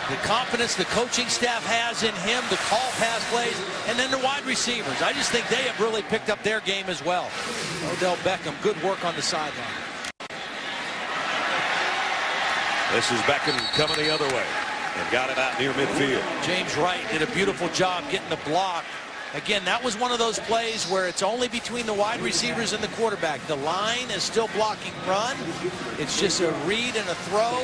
the confidence the coaching staff has in him to call pass plays, and then the wide receivers. I just think they have really picked up their game as well. Odell Beckham, good work on the sideline.
This is Beckham coming the other way and got it out near midfield.
James Wright did a beautiful job getting the block. Again, that was one of those plays where it's only between the wide receivers and the quarterback. The line is still blocking run. It's just a read and a throw,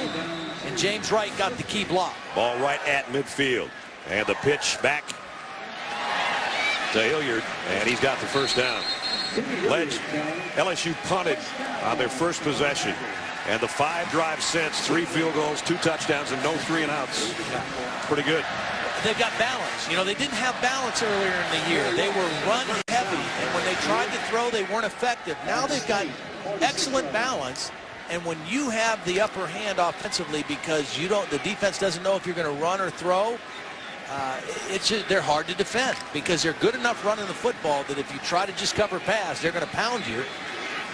and James Wright got the key block.
Ball right at midfield, and the pitch back to Hilliard, and he's got the first down. LSU punted on their first possession, and the 5 drives since, 3 field goals, 2 touchdowns, and no 3-and-outs. Pretty good.
They've got balance. You know, they didn't have balance earlier in the year. They were run heavy, and when they tried to throw, they weren't effective. Now they've got excellent balance, and when you have the upper hand offensively because the defense doesn't know if you're going to run or throw, they're hard to defend because they're good enough running the football that if you try to just cover pass, they're going to pound you.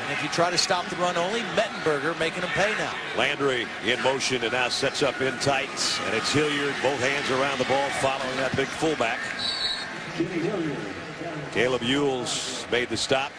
And if you try to stop the run only, Mettenberger making them pay now.
Landry in motion and now sets up in tight. And it's Hilliard, both hands around the ball, following that big fullback. Caleb Ewells made the stop.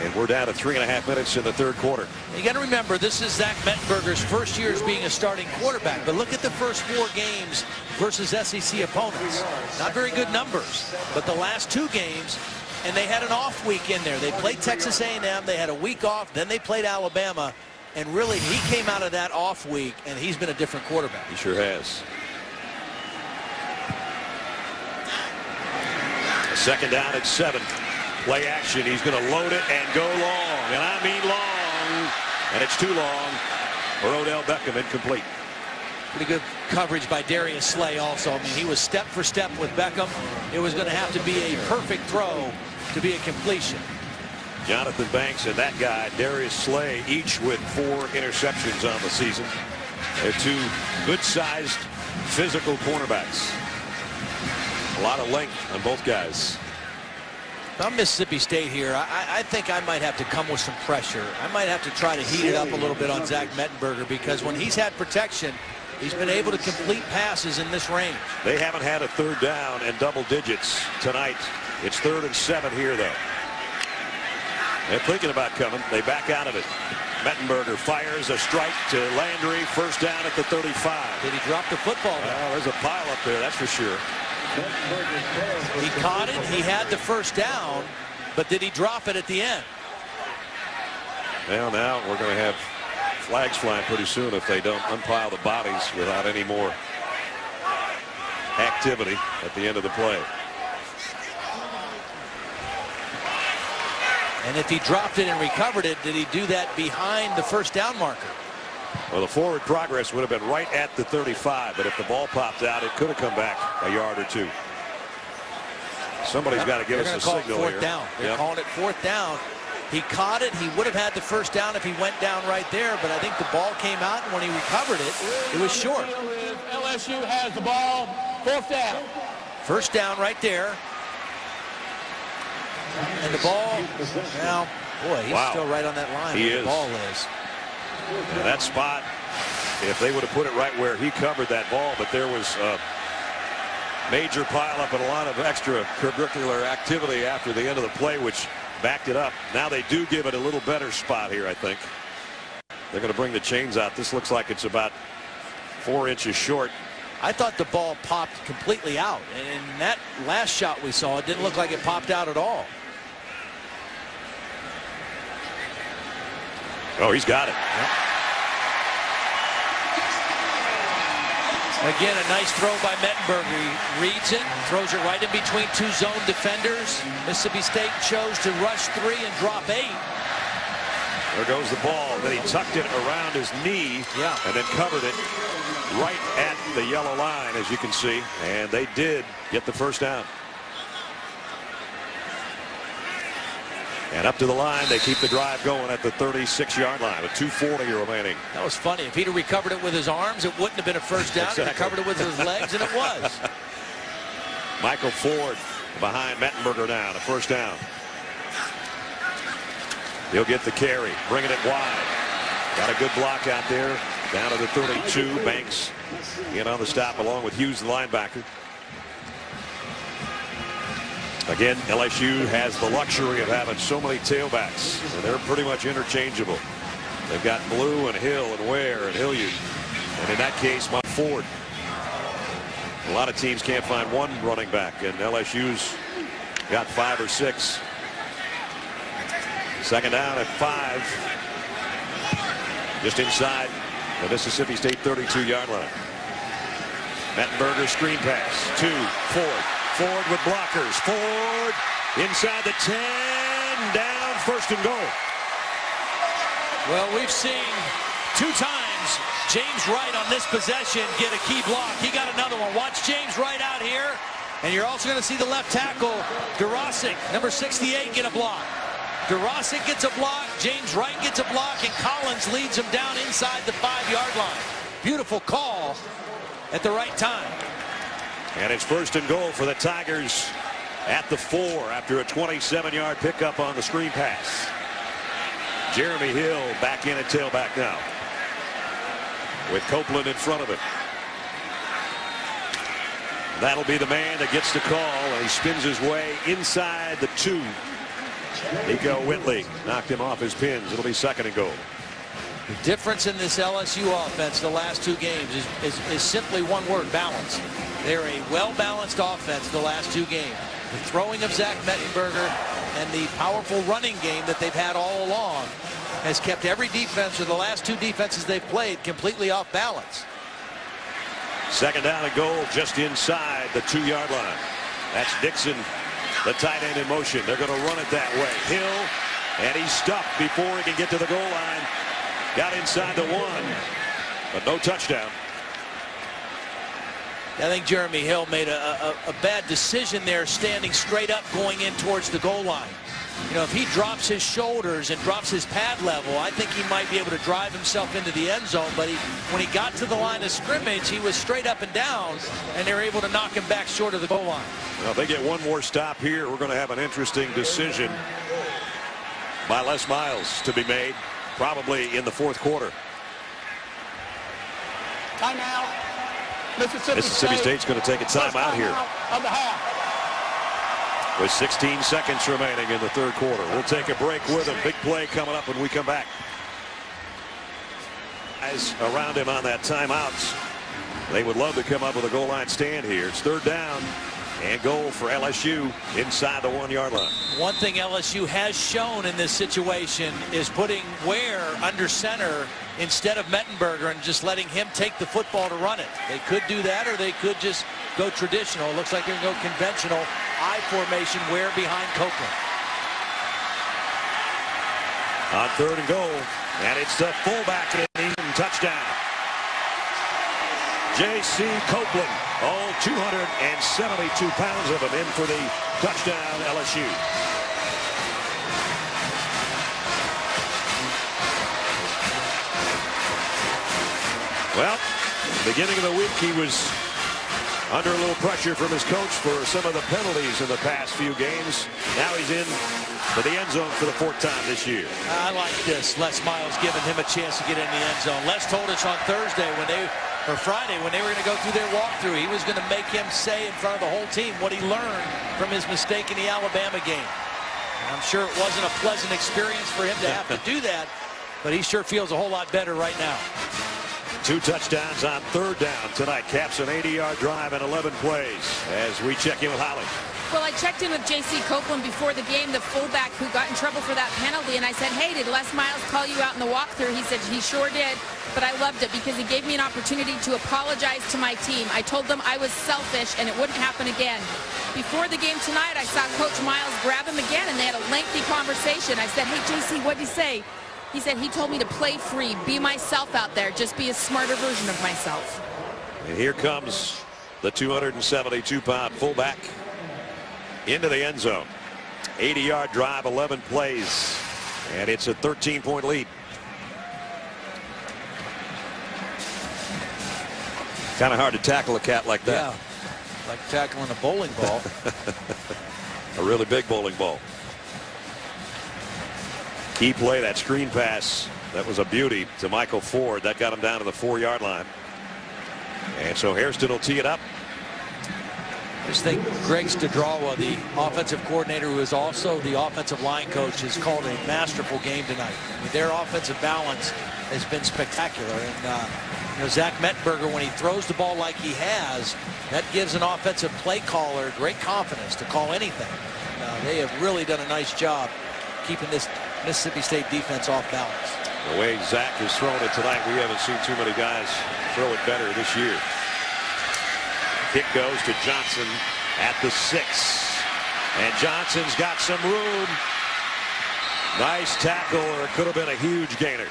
And we're down to 3.5 minutes in the third quarter.
You got to remember, this is Zach Mettenberger's first year as being a starting quarterback. But look at the first 4 games versus SEC opponents. Not very good numbers. But the last 2 games, and they had an off week in there. They played Texas A&M. They had a week off. Then they played Alabama. And really, he came out of that off week, and he's been a different quarterback.
He sure has. Second down at 7. Play action. He's going to load it and go long. And I mean long. And it's too long for Odell Beckham. Incomplete.
Pretty good coverage by Darius Slay also. I mean, he was step for step with Beckham. It was going to have to be a perfect throw to be a completion.
Jonathan Banks and that guy, Darius Slay, each with 4 interceptions on the season. They're 2 good-sized, physical cornerbacks. A lot of length on both guys.
I'm Mississippi State here. I think I might have to come with some pressure. I might have to try to heat it up a little bit on Zach Mettenberger because when he's had protection, he's been able to complete passes in this range.
They haven't had a third down in double digits tonight. It's 3rd and 7 here, though. They're thinking about coming. They back out of it. Mettenberger fires a strike to Landry. First down at the 35.
Did he drop the football?
Well, there's a pile up there, that's for sure.
He caught it. He had the first down, but did he drop it at the end?
Well, now we're going to have flags flying pretty soon if they don't unpile the bodies without any more activity at the end of the play.
And if he dropped it and recovered it, did he do that behind the first down marker?
Well, the forward progress would have been right at the 35, but if the ball popped out, it could have come back a yard or two. Somebody's got to give us a signal here.
They're calling it fourth down. He caught it. He would have had the first down if he went down right there, but I think the ball came out, and when he recovered it, it was short.
LSU has the ball. Fourth down.
First down right there. And the ball, now, boy, he's still right on that line.
He
where
is.
The ball is.
And that spot, if they would have put it right where he covered that ball, but there was a major pileup and a lot of extracurricular activity after the end of the play, which backed it up. Now they do give it a little better spot here, I think. They're going to bring the chains out. This looks like it's about 4 inches short.
I thought the ball popped completely out. And in that last shot we saw, it didn't look like it popped out at all.
Oh, he's got it.
Yep. Again, a nice throw by Mettenberger. He reads it, throws it right in between two zone defenders. Mississippi State chose to rush 3 and drop 8.
There goes the ball. Then he tucked it around his knee and then covered it right at the yellow line, as you can see. And they did get the first down. And up to the line, they keep the drive going at the 36-yard line with 2:40 remaining.
That was funny. If he'd have recovered it with his arms, it wouldn't have been a first down.
Exactly.
He recovered it with his legs, and it was.
Michael Ford behind Mettenberger now, the first down. He'll get the carry, bringing it wide. Got a good block out there. Down to the 32. Banks in on the stop along with Hughes, the linebacker. Again, LSU has the luxury of having so many tailbacks, and they're pretty much interchangeable. They've got Blue and Hill and Ware and Hilliard, and in that case, Mike Ford. A lot of teams can't find one running back, and LSU's got 5 or 6. Second down at 5, just inside the Mississippi State 32-yard line. Mettenberger screen pass to Ford. Ford with blockers. Ford inside the 10, down, first and goal.
Well, we've seen 2 times James Wright on this possession get a key block. He got another one. Watch James Wright out here. And you're also going to see the left tackle, Durasic, number 68, get a block. Durasic gets a block, James Wright gets a block, and Collins leads him down inside the 5-yard line. Beautiful call at the right time.
And it's first and goal for the Tigers at the 4 after a 27-yard pickup on the screen pass. Jeremy Hill back in at tailback now with Copeland in front of him. That'll be the man that gets the call, and he spins his way inside the 2. Nico Whitley knocked him off his pins. It'll be second and goal.
The difference in this LSU offense the last 2 games is simply one word: balance. They're a well-balanced offense the last 2 games. The throwing of Zach Mettenberger and the powerful running game that they've had all along has kept every defense, or the last 2 defenses they've played, completely off balance.
Second down and goal just inside the 2-yard line. That's Dixon, the tight end, in motion. They're going to run it that way. Hill, and he's stuffed before he can get to the goal line. Got inside the 1, but no touchdown.
I think Jeremy Hill made a bad decision there, standing straight up going in towards the goal line. You know, if he drops his shoulders and drops his pad level, I think he might be able to drive himself into the end zone. But when he got to the line of scrimmage, he was straight up and down, and they were able to knock him back short of the goal line.
Well, if they get one more stop here, we're going to have an interesting decision by Les Miles to be made, probably in the 4th quarter.
Timeout.
Mississippi State's going to take a timeout here.
Of the half.
With 16 seconds remaining in the 3rd quarter. We'll take a break with a big play coming up when we come back. guys around him on that timeout. They would love to come up with a goal line stand here. It's 3rd down and goal for LSU inside the 1-yard line.
One thing LSU has shown in this situation is putting Ware under center instead of Mettenberger and just letting him take the football to run it. They could do that, or they could just go traditional. It looks like they're going to go conventional I formation, Ware behind Copeland.
On 3rd and goal, and it's the fullback and touchdown. J.C. Copeland, all 272 pounds of him, in for the touchdown, LSU. Well, beginning of the week, he was under a little pressure from his coach for some of the penalties in the past few games. Now he's in for the end zone for the 4th time this year.
I like this. Les Miles giving him a chance to get in the end zone. Les told us on Thursday or Friday when they were going to go through their walkthrough, he was going to make him say in front of the whole team what he learned from his mistake in the Alabama game. And I'm sure it wasn't a pleasant experience for him to have to do that, but he sure feels a whole lot better right now.
2 touchdowns on 3rd down tonight. Caps an 80-yard drive and 11 plays as we check in with Holly.
Well, I checked in with J.C. Copeland before the game, the fullback who got in trouble for that penalty, and I said, hey, did Les Miles call you out in the walkthrough? He said he sure did, but I loved it because he gave me an opportunity to apologize to my team. I told them I was selfish and it wouldn't happen again. Before the game tonight, I saw Coach Miles grab him again, and they had a lengthy conversation. I said, hey, J.C., what'd you say? He said he told me to play free, be myself out there, just be a smarter version of myself.
And here comes the 272-pound fullback into the end zone. 80-yard drive, 11 plays, and it's a 13-point lead. Kind of hard to tackle a cat like that.
Yeah, like tackling a bowling ball.
A really big bowling ball. Key play, that screen pass, that was a beauty to Michael Ford. That got him down to the 4-yard line. And so Hairston will tee it up.
I just think Greg Stadrawa, the offensive coordinator, who is also the offensive line coach, has called a masterful game tonight. I mean, their offensive balance has been spectacular. And you know, Zach Mettenberger, when he throws the ball like he has, that gives an offensive play caller great confidence to call anything. They have really done a nice job keeping this Mississippi State defense off balance.
The way Zach has thrown it tonight, we haven't seen too many guys throw it better this year. Kick goes to Johnson at the 6. And Johnson's got some room. Nice tackle, or it could have been a huge gainer.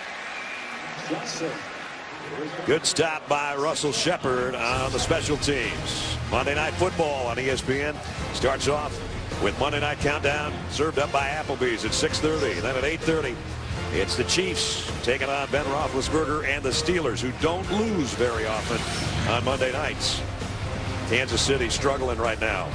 Good stop by Russell Shepard on the special teams. Monday Night Football on ESPN starts off with Monday Night Countdown, served up by Applebee's at 6:30. Then at 8:30, it's the Chiefs taking on Ben Roethlisberger and the Steelers, who don't lose very often on Monday nights. Kansas City struggling right now.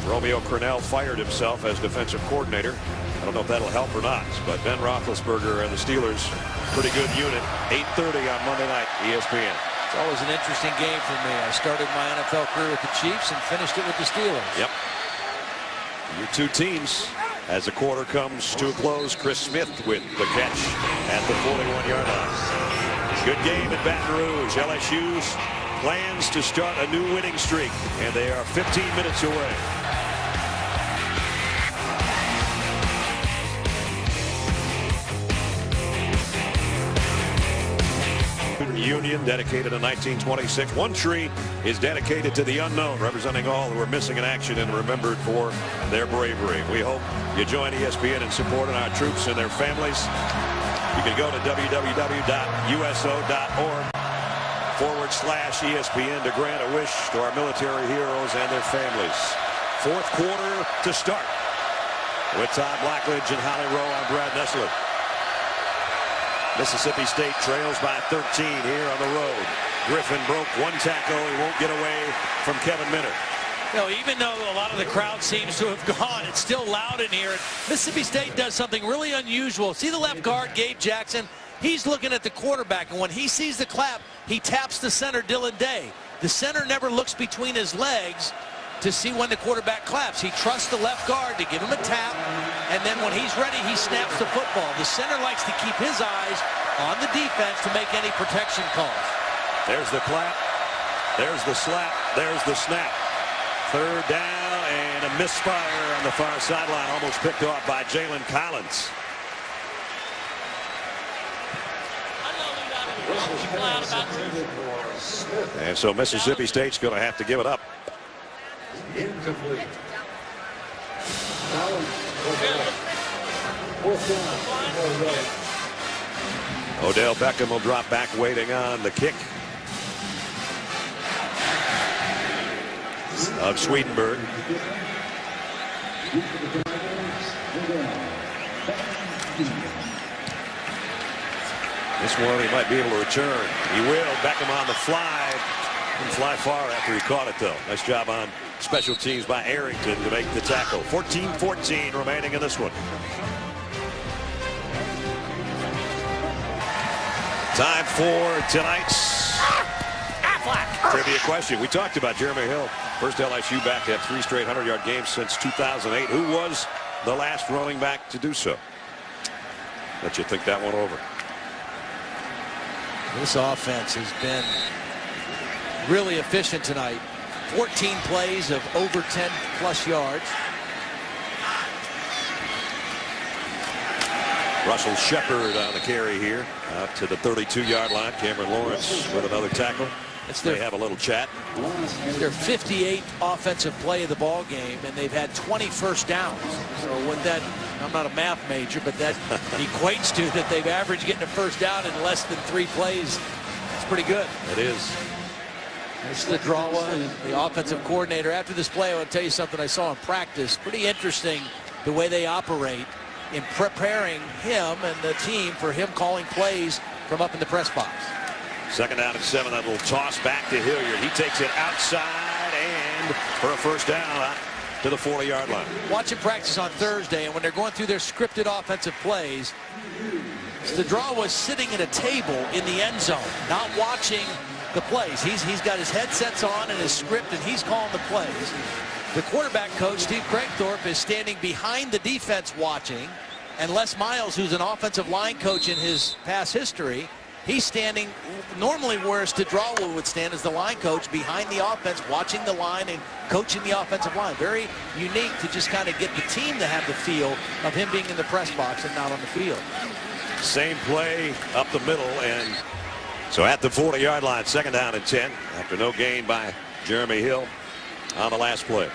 Romeo Crennel fired himself as defensive coordinator. I don't know if that'll help or not, but Ben Roethlisberger and the Steelers, pretty good unit. 8:30 on Monday night, ESPN.
It's always an interesting game for me. I started my NFL career with the Chiefs and finished it with the Steelers.
Yep. Your two teams as the quarter comes to a close. Chris Smith with the catch at the 41-yard line. Good game at Baton Rouge. LSU's plans to start a new winning streak, and they are 15 minutes away. Union, dedicated in 1926. One tree is dedicated to the unknown, representing all who are missing in action and remembered for their bravery. We hope you join ESPN in supporting our troops and their families. You can go to www.uso.org/ESPN to grant a wish to our military heroes and their families. Fourth quarter to start. With Todd Blackledge and Holly Rowe, I'm Brad Nessler. Mississippi State trails by 13 here on the road. Griffin broke one tackle. He won't get away from Kevin Minter.
You know, even though a lot of the crowd seems to have gone, it's still loud in here. Mississippi State does something really unusual. See the left guard, Gabe Jackson? He's looking at the quarterback, and when he sees the clap, he taps the center, Dylan Day. The center never looks between his legs, to see when the quarterback claps. He trusts the left guard to give him a tap, and then when he's ready, he snaps the football. The center likes to keep his eyes on the defense to make any protection calls.
There's the clap. There's the slap. There's the snap. Third down and a misfire on the far sideline, almost picked off by Jalen Collins. And so Mississippi State's going to have to give it up.
Incomplete.
Odell Beckham will drop back, waiting on the kick of Swedenberg. This one he might be able to return. He will. Beckham on the fly. Didn't fly far after he caught it, though. Nice job on special teams by Arrington to make the tackle. 14-14 remaining in this one. Time for tonight's trivia question. We talked about Jeremy Hill. First LSU back to have 3 straight 100-yard games since 2008. Who was the last running back to do so? Let you think that one over.
This offense has been really efficient tonight. 14 plays of over 10+ yards.
Russell Shepard on the carry here out to the 32-yard line. Cameron Lawrence with another tackle. They have a little chat.
It's their 58th offensive play of the ball game, and they've had 20 first downs. So what that, I'm not a math major, but that equates to that they've averaged getting a first down in less than 3 plays. It's pretty good.
It is.
There's Stradrawa, the offensive coordinator. After this play, I want to tell you something I saw in practice. Pretty interesting the way they operate in preparing him and the team for him calling plays from up in the press box.
Second down and 7. That little toss back to Hilliard. He takes it outside and for a first down to the 40-yard line.
Watching practice on Thursday, and when they're going through their scripted offensive plays, Stradrawa was sitting at a table in the end zone, not watching the plays. He's got his headsets on and his script, and he's calling the plays. The quarterback coach, Steve Craigthorpe, is standing behind the defense watching, and Les Miles, who's an offensive line coach in his past history, he's standing normally where Stradrawa would stand as the line coach behind the offense, watching the line and coaching the offensive line. Very unique to just kind of get the team to have the feel of him being in the press box and not on the field.
Same play up the middle, and so at the 40-yard line, second down and 10 after no gain by Jeremy Hill on the last play.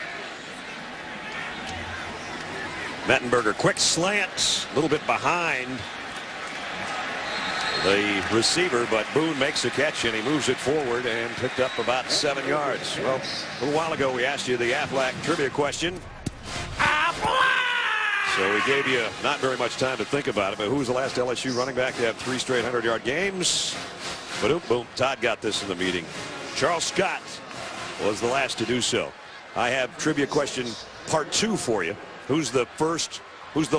Mettenberger, quick slant, a little bit behind the receiver, but Boone makes a catch and he moves it forward and picked up about 7 yards. Well, a little while ago we asked you the Aflac trivia question. So we gave you not very much time to think about it, but who was the last LSU running back to have 3 straight 100-yard games? Boom, boom. Todd got this in the meeting. Charles Scott was the last to do so. I have trivia question part 2 for you. Who's the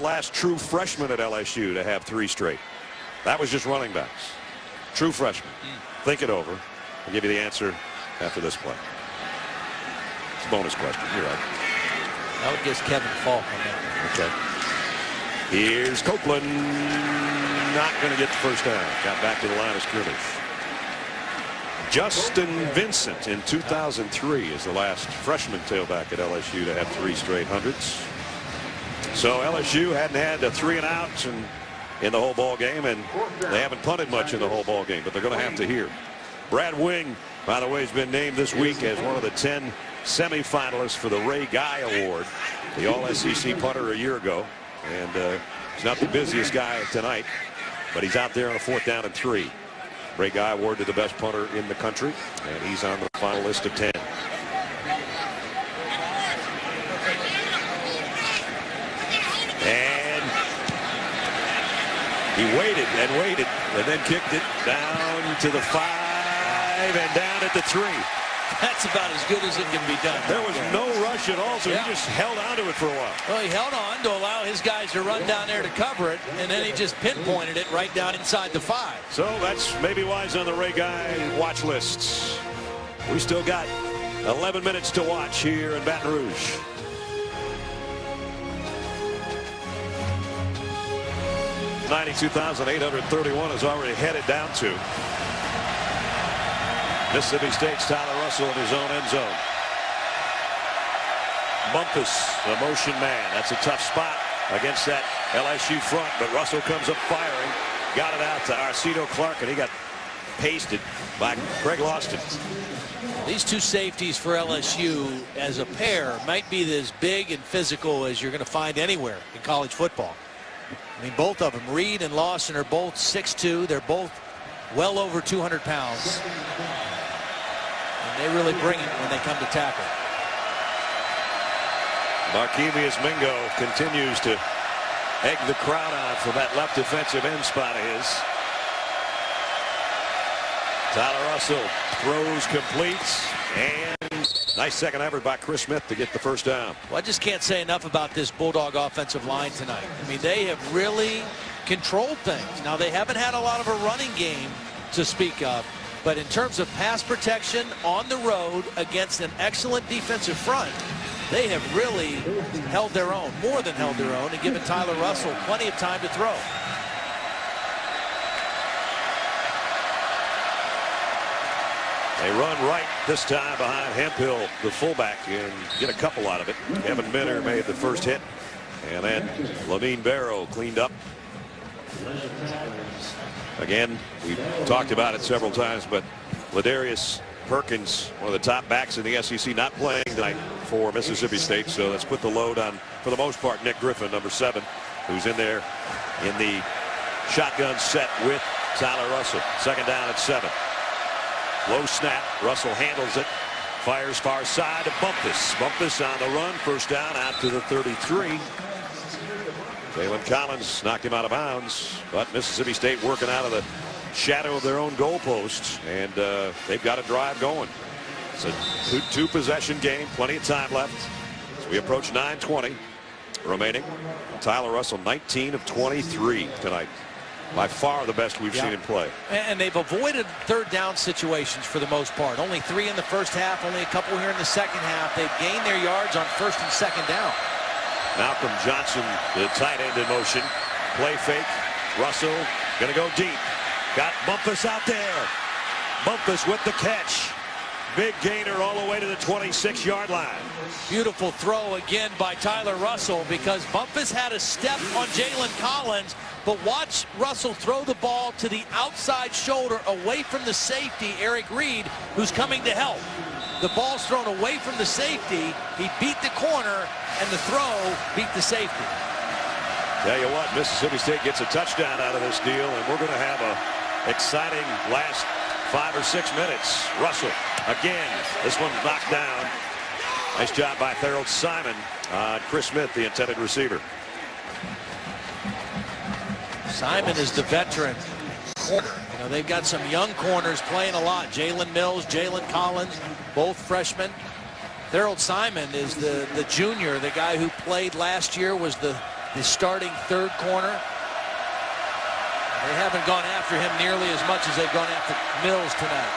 last true freshman at LSU to have 3 straight? That was just running backs. True freshman. Think it over. I'll give you the answer after this play. It's a bonus question. You're right.
I would guess Kevin Falk on that.
Okay. Here's Copeland. Not going to get the first down. Got back to the line of scrimmage. Justin Vincent in 2003 is the last freshman tailback at LSU to have 3 straight hundreds. So LSU hadn't had a 3 and outs and in the whole ball game, and they haven't punted much in the whole ball game, but they're going to have to here. Brad Wing, by the way, has been named this week as one of the 10 semifinalists for the Ray Guy Award, the All-SEC punter a year ago, and he's not the busiest guy tonight, but he's out there on a 4th down and 3. Ray Guy awarded the best punter in the country, and he's on the final list of 10. And he waited and then kicked it down to the 5 and down at the 3.
That's about as good as it can be done.
There was no rush at all, so he just held on to it for a while.
Well, he held on to allow his guys to run down there to cover it, and then he just pinpointed it right down inside the 5.
So that's maybe why he's on the Ray Guy watch lists. We still got 11 minutes to watch here in Baton Rouge. $92,831 is already headed down to Mississippi State's Tyler Russell in his own end zone. Bumpus, the motion man. That's a tough spot against that LSU front, but Russell comes up firing. Got it out to Arcito Clark, and he got pasted by Greg Loston.
These two safeties for LSU as a pair might be as big and physical as you're going to find anywhere in college football. I mean, both of them, Reed and Lawson, are both 6'2". They're both well over 200 pounds. And they really bring it when they come to tackle.
Marquinhos Mingo continues to egg the crowd on for that left defensive end spot of his. Tyler Russell throws, completes, and nice second effort by Chris Smith to get the first down.
Well, I just can't say enough about this Bulldog offensive line tonight. I mean, they have really controlled things. Now, they haven't had a lot of a running game to speak of, but in terms of pass protection on the road against an excellent defensive front, they have really held their own, more than held their own, and given Tyler Russell plenty of time to throw.
They run right this time behind Hemphill, the fullback, and get a couple out of it. Kevin Minner made the first hit, and then Lamine Barrow cleaned up. Again, we've talked about it several times, but Ladarius Perkins, one of the top backs in the SEC, not playing tonight for Mississippi State, so let's put the load on, for the most part, Nick Griffin, number 7, who's in there in the shotgun set with Tyler Russell. Second down at 7. Low snap. Russell handles it. Fires far side to Bumpus. Bumpus on the run. First down out to the 33. Jalen Collins knocked him out of bounds. But Mississippi State working out of the shadow of their own goalposts. And they've got a drive going. It's a two-possession game. Plenty of time left. As we approach 9:20 remaining. Tyler Russell 19 of 23 tonight. By far the best we've seen him play.
And they've avoided third down situations for the most part. Only 3 in the first half, only a couple here in the second half. They've gained their yards on first and second down.
Malcolm Johnson, the tight end in motion. Play fake. Russell going to go deep. Got Bumpus out there. Bumpus with the catch. Big gainer all the way to the 26-yard line.
Beautiful throw again by Tyler Russell, because Bumpus had a step on Jalen Collins, but watch Russell throw the ball to the outside shoulder away from the safety, Eric Reed, who's coming to help. The ball's thrown away from the safety. He beat the corner, and the throw beat the safety.
Tell you what, Mississippi State gets a touchdown out of this deal, and we're going to have a exciting last 5 or 6 minutes. Russell again. This one's knocked down. Nice job by Harold Simon. Chris Smith, the intended receiver.
Simon is the veteran corner. You know, they've got some young corners playing a lot. Jalen Mills, Jalen Collins, both freshmen. Harold Simon is the junior, the guy who played last year, was the starting third corner. They haven't gone after him nearly as much as they've gone after Mills tonight.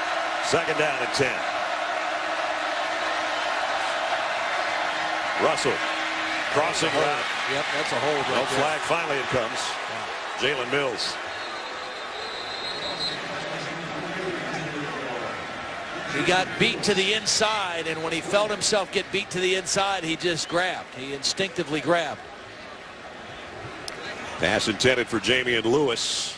Second down at 10. Russell crossing route.
Yep, that's a hold.
No flag. Finally it comes. Jalen Mills.
He got beat to the inside, and when he felt himself get beat to the inside, he just grabbed. He instinctively grabbed.
Pass intended for Jamian Lewis.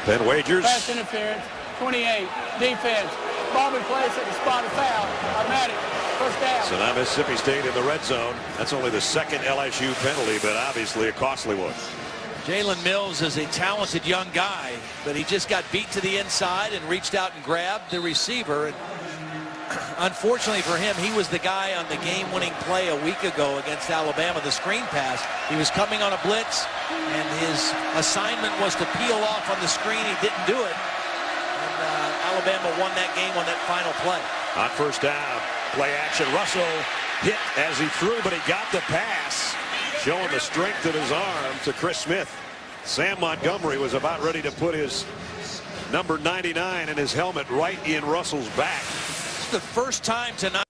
Ben Wagers.
Pass interference. 28. Defense. Ball in place at the spot of foul. Automatic. First down.
So now Mississippi State in the red zone. That's only the second LSU penalty, but obviously a costly one.
Jalen Mills is a talented young guy, but he just got beat to the inside and reached out and grabbed the receiver. And unfortunately for him, he was the guy on the game-winning play a week ago against Alabama, the screen pass. He was coming on a blitz, and his assignment was to peel off on the screen. He didn't do it. And Alabama won that game on that final play.
On first down, play action. Russell hit as he threw, but he got the pass, showing the strength of his arm to Chris Smith. Sam Montgomery was about ready to put his number 99 in his helmet right in Russell's back.
This is the first time tonight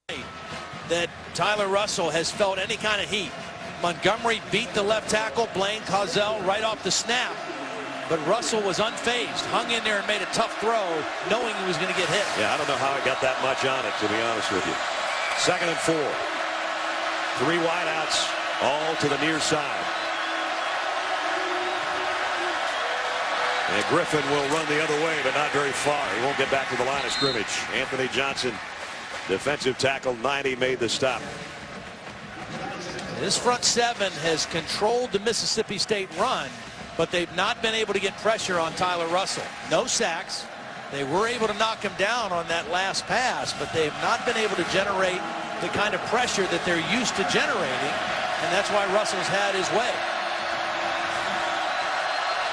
that Tyler Russell has felt any kind of heat. Montgomery beat the left tackle, Blaine Cauzel, right off the snap. But Russell was unfazed, hung in there and made a tough throw, knowing he was going to get hit.
Yeah, I don't know how he got that much on it, to be honest with you. 2nd and 4. 3 wideouts, all to the near side. And Griffin will run the other way, but not very far. He won't get back to the line of scrimmage. Anthony Johnson, defensive tackle, 90, made the stop.
This front 7 has controlled the Mississippi State run, but they've not been able to get pressure on Tyler Russell. No sacks. They were able to knock him down on that last pass, but they've not been able to generate the kind of pressure that they're used to generating, and that's why Russell's had his way.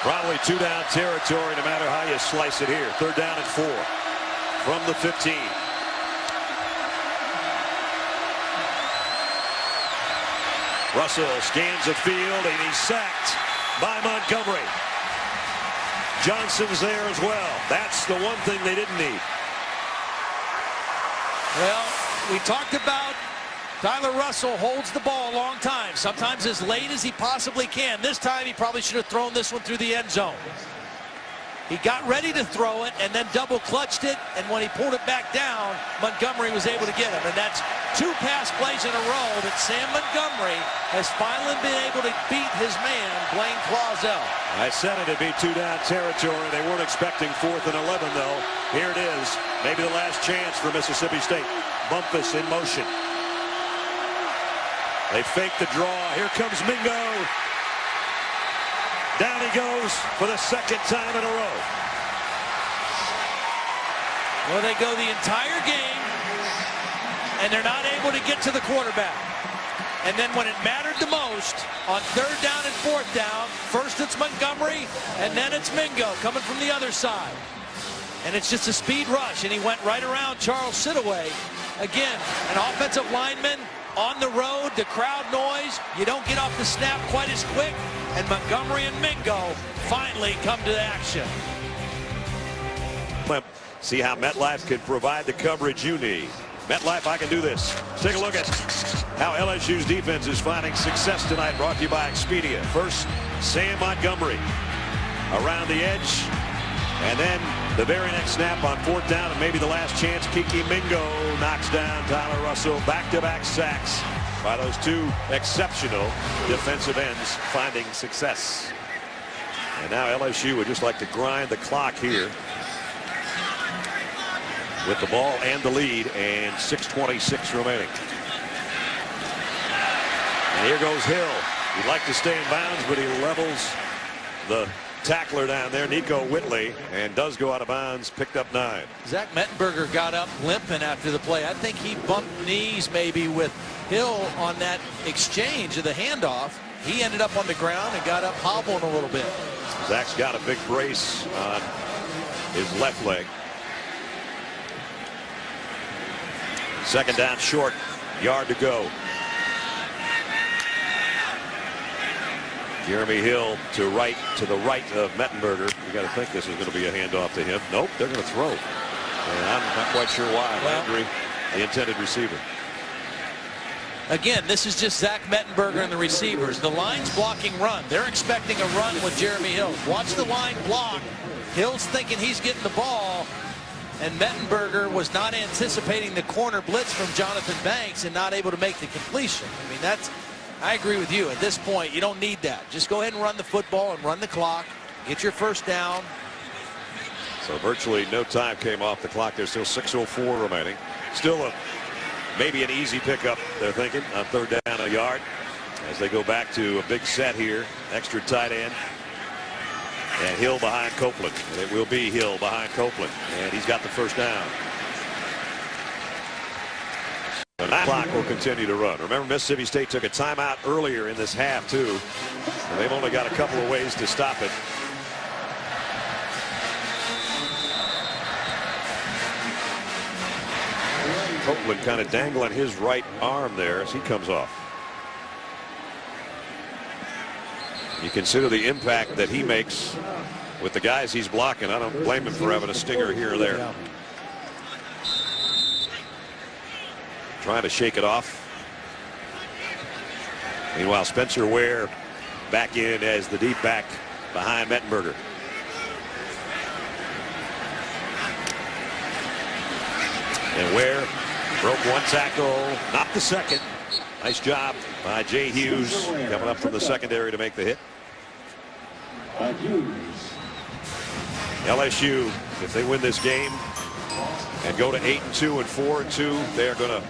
Probably 2-down territory no matter how you slice it here. 3rd down and 4 from the 15. Russell scans the field and he's sacked by Montgomery. Johnson's there as well. That's the one thing they didn't need.
Well, we talked about Tyler Russell holds the ball a long time, sometimes as late as he possibly can. This time he probably should have thrown this one through the end zone. He got ready to throw it and then double clutched it, and when he pulled it back down, Montgomery was able to get him. And that's 2 pass plays in a row that Sam Montgomery has finally been able to beat his man, Blaine Cauzel.
I said it'd be 2-down territory. They weren't expecting 4th and 11, though. Here it is. Maybe the last chance for Mississippi State. Bumpus in motion. They fake the draw. Here comes Mingo. Down he goes for the 2nd time in a row.
Well, they go the entire game, and they're not able to get to the quarterback. And then when it mattered the most, on 3rd down and 4th down, first it's Montgomery, and then it's Mingo coming from the other side. And it's just a speed rush, and he went right around Charles Sidaway. Again, an offensive lineman on the road, the crowd noise, you don't get off the snap quite as quick, and Montgomery and Mingo finally come to action.
See how MetLife can provide the coverage you need. MetLife, I can do this. Take a look at how LSU's defense is finding success tonight, brought to you by Expedia. First, Sam Montgomery around the edge, and then the very next snap on 4th down and maybe the last chance, Kiki Mingo knocks down Tyler Russell. Back-to-back sacks by those 2 exceptional defensive ends finding success. And now LSU would just like to grind the clock here with the ball and the lead and 6:26 remaining. And here goes Hill. He'd like to stay in bounds, but he levels the tackler down there, Nico Whitley, and does go out of bounds, picked up 9.
Zach Mettenberger got up limping after the play. I think he bumped knees maybe with Hill on that exchange of the handoff. He ended up on the ground and got up hobbling a little bit.
Zach's got a big brace on his left leg. 2nd down short, yard to go. Jeremy Hill to the right of Mettenberger. You got to think this is going to be a handoff to him. Nope, they're going to throw. And I'm not quite sure why. Landry, the intended receiver.
Again, this is just Zach Mettenberger and the receivers. The line's blocking run. They're expecting a run with Jeremy Hill. Watch the line block. Hill's thinking he's getting the ball, and Mettenberger was not anticipating the corner blitz from Jonathan Banks and not able to make the completion. I mean, I agree with you. At this point, you don't need that. Just go ahead and run the football and run the clock. Get your 1st down.
So virtually no time came off the clock. There's still 6:04 remaining. Still maybe an easy pickup, they're thinking, on 3rd down a yard as they go back to a big set here. Extra tight end. And Hill behind Copeland. And it will be Hill behind Copeland. And he's got the 1st down. The clock will continue to run. Remember, Mississippi State took a timeout earlier in this half, too. And they've only got a couple of ways to stop it. Copeland kind of dangling his right arm there as he comes off. You consider the impact that he makes with the guys he's blocking. I don't blame him for having a stinger here or there.
Yeah.
Trying to shake it off. Meanwhile, Spencer Ware back in as the deep back behind Mettenberger. And Ware broke one tackle, not the second. Nice job by Jay Hughes coming up from the secondary to make the hit. LSU, if they win this game and go to 8-2 and 4-2, they are going to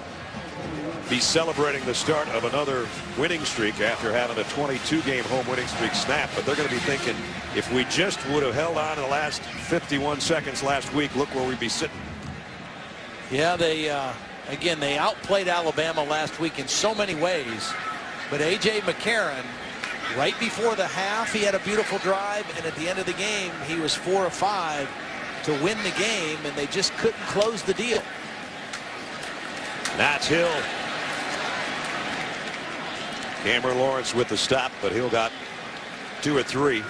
be celebrating the start of another winning streak after having a 22-game home winning streak snap. But they're going to be thinking, if we just would have held on in the last 51 seconds last week, look where we'd be sitting.
Yeah, they again, they outplayed Alabama last week in so many ways. But A.J. McCarron, right before the half, he had a beautiful drive, and at the end of the game, he was 4 of 5 to win the game, and they just couldn't close the deal.
That's Hill. Cameron Lawrence with the stop, but Hill got 2 or 3.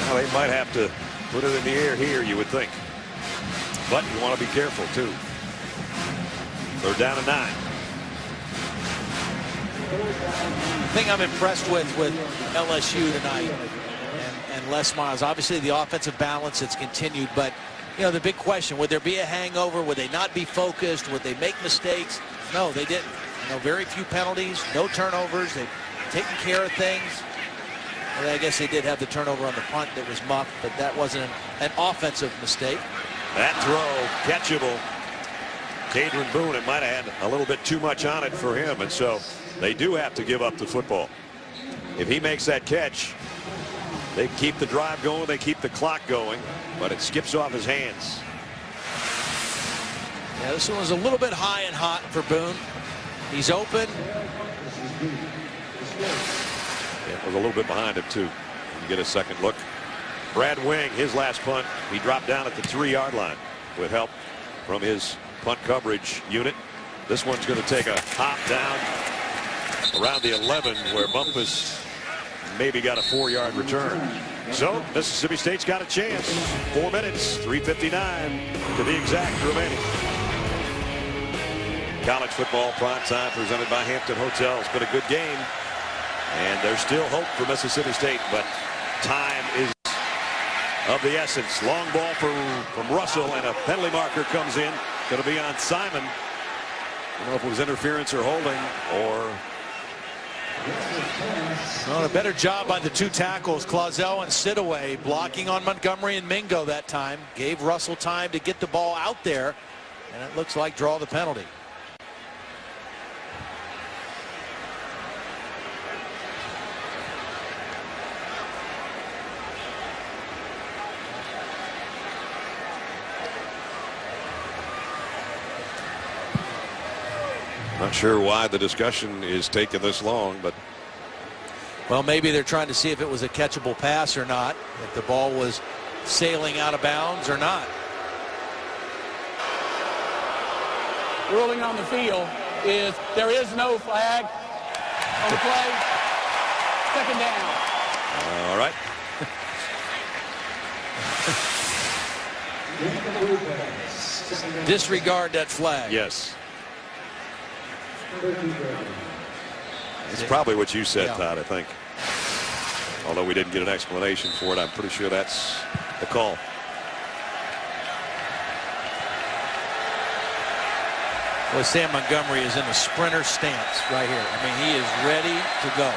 Well, they might have to put it in the air here, you would think. But you want to be careful, too. They're down to 9.
The thing I'm impressed with LSU tonight and Les Miles, obviously the offensive balance, it's continued, but you know, the big question, would there be a hangover? Would they not be focused? Would they make mistakes? No, they didn't. You know, very few penalties, no turnovers. They've taken care of things. And I guess they did have the turnover on the punt that was muffed, but that wasn't an offensive mistake.
That throw, catchable. Cadron Boone, it might have had a little bit too much on it for him, and so they do have to give up the football. If he makes that catch, they keep the drive going, they keep the clock going, but it skips off his hands.
Yeah, this one was a little bit high and hot for Boone. He's open.
Yeah, it was a little bit behind him, too. You get a second look. Brad Wing, his last punt, he dropped down at the 3-yard line with help from his punt coverage unit. This one's going to take a hop down around the 11 where Bumpus maybe got a 4-yard return. So Mississippi State's got a chance. 4 minutes, 3:59 to be exact remaining. College football prime time presented by Hampton Hotel. It's been a good game, and there's still hope for Mississippi State, but time is of the essence. Long ball from Russell, and a penalty marker comes in. Going to be on Simon. I don't know if it was interference or holding, or
well, a better job by the 2 tackles, Clausell and Sidaway, blocking on Montgomery and Mingo that time. Gave Russell time to get the ball out there, and it looks like draw the penalty.
not sure why the discussion is taking this long, but
well, maybe they're trying to see if it was a catchable pass or not, if the ball was sailing out of bounds or not.
Ruling on the field is there is no flag on the play. Second down.
All right.
Disregard that flag.
Yes. It's probably what you said, Todd, I think. Although we didn't get an explanation for it, I'm pretty sure that's the call.
Well, Sam Montgomery is in a sprinter stance right here. I mean, he is ready to go.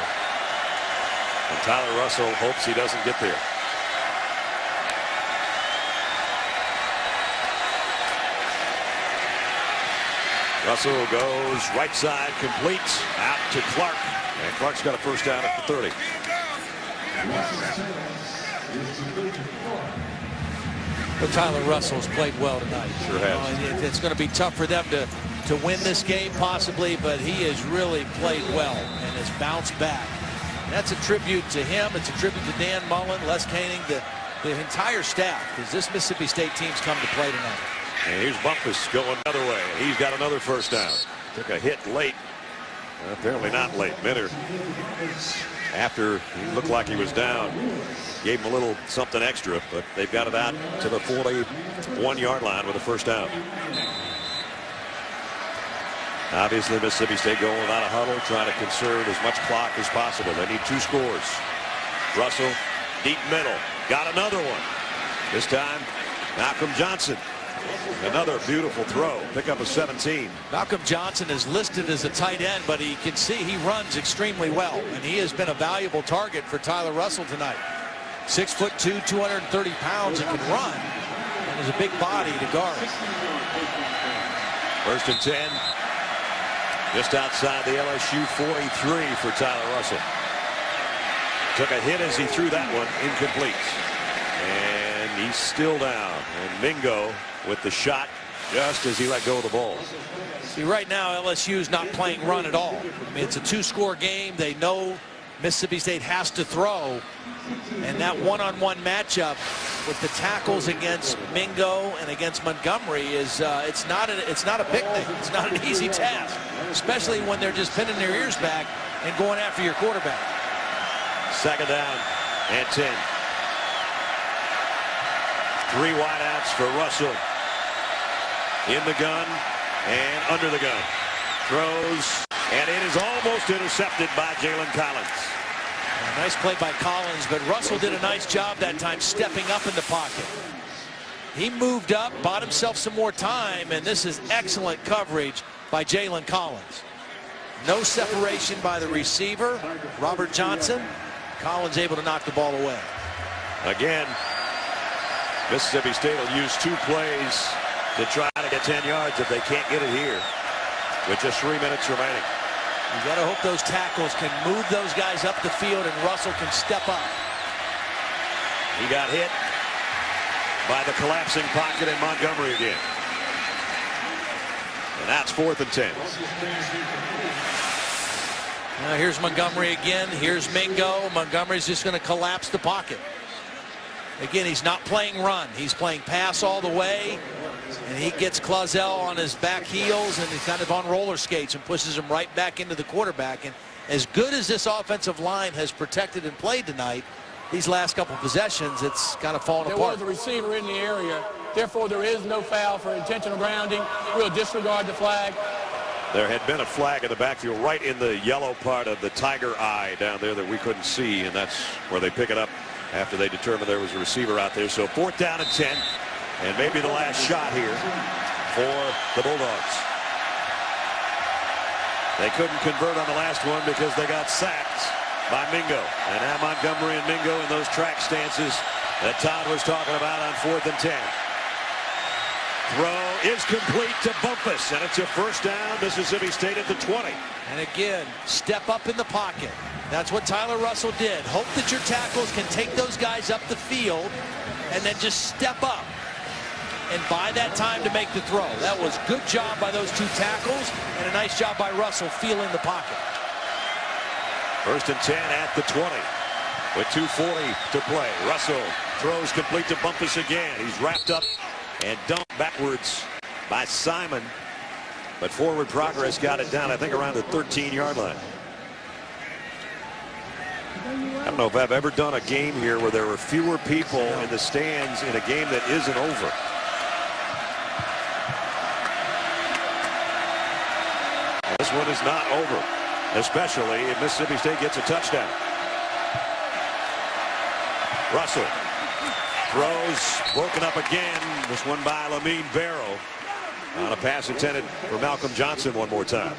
And Tyler Russell hopes he doesn't get there. Russell goes right side, complete out to Clark. And Clark's got a first down at the 30.
But Tyler Russell's played well tonight.
Sure has.
It's going to be tough for them to win this game possibly, but he has really played well and has bounced back. And that's a tribute to him. It's a tribute to Dan Mullen, Les Koenig, the entire staff, because this Mississippi State team's come to play tonight.
And here's Bumpus going another way. He's got another first down. Took a hit late Apparently not late. Minter, after he looked like he was down, gave him a little something extra, but they've got it out to the 41-yard line with a first down. Obviously, Mississippi State going without a huddle, trying to conserve as much clock as possible. They need 2 scores. Russell, deep middle, got another one. This time, Malcolm Johnson. Another beautiful throw. Pick up a 17.
Malcolm Johnson is listed as a tight end, but he can see he runs extremely well, and he has been a valuable target for Tyler Russell tonight. 6'2", 230 pounds, and can run, and is a big body to guard.
First and 10. Just outside the LSU 43 for Tyler Russell. Took a hit as he threw that one, incomplete. And he's still down. And Mingo with the shot just as he let go of the ball.
See, right now LSU is not playing run at all. I mean, it's a 2-score game. They know Mississippi State has to throw, and that one-on-one matchup with the tackles against Mingo and against Montgomery is it's not a picnic. It's not an easy task, especially when they're just pinning their ears back and going after your quarterback.
Second down and 10. 3 wideouts for Russell. In the gun and under the gun. Throws, and it is almost intercepted by Jalen Collins.
A nice play by Collins, but Russell did a nice job that time stepping up in the pocket. He moved up, bought himself some more time, and this is excellent coverage by Jalen Collins. No separation by the receiver, Robert Johnson. Collins able to knock the ball away.
Again, Mississippi State will use 2 plays to try to get 10 yards if they can't get it here with just 3 minutes remaining.
You got to hope those tackles can move those guys up the field and Russell can step up.
He got hit by the collapsing pocket in Montgomery again. And that's 4th and 10.
Now here's Montgomery again. Here's Mingo. Montgomery's just going to collapse the pocket. Again, he's not playing run. He's playing pass all the way. And he gets Clausell on his back heels, and he's kind of on roller skates and pushes him right back into the quarterback. And as good as this offensive line has protected and played tonight, these last couple possessions, it's kind of fallen apart.
There was a receiver in the area. Therefore, there is no foul for intentional grounding. We'll disregard the flag.
There had been a flag in the backfield right in the yellow part of the tiger eye down there that we couldn't see, and that's where they pick it up after they determined there was a receiver out there. So 4th down and 10. And maybe the last shot here for the Bulldogs. They couldn't convert on the last one because they got sacked by Mingo. And now Montgomery and Mingo in those track stances that Todd was talking about on 4th and 10. Throw is complete to Bumpus, and it's a first down, Mississippi State at the 20.
And again, step up in the pocket. That's what Tyler Russell did. Hope that your tackles can take those guys up the field and then just step up and buy that time to make the throw. That was good job by those 2 tackles and a nice job by Russell feeling the pocket.
First and 10 at the 20 with 2:40 to play. Russell throws complete to Bumpus again. He's wrapped up and dumped backwards by Simon, but forward progress got it down, I think, around the 13-yard line. I don't know if I've ever done a game here where there were fewer people in the stands in a game that isn't over. This one is not over, especially if Mississippi State gets a touchdown. Russell throws, broken up again. This one by Lamine Barrow on a pass intended for Malcolm Johnson one more time.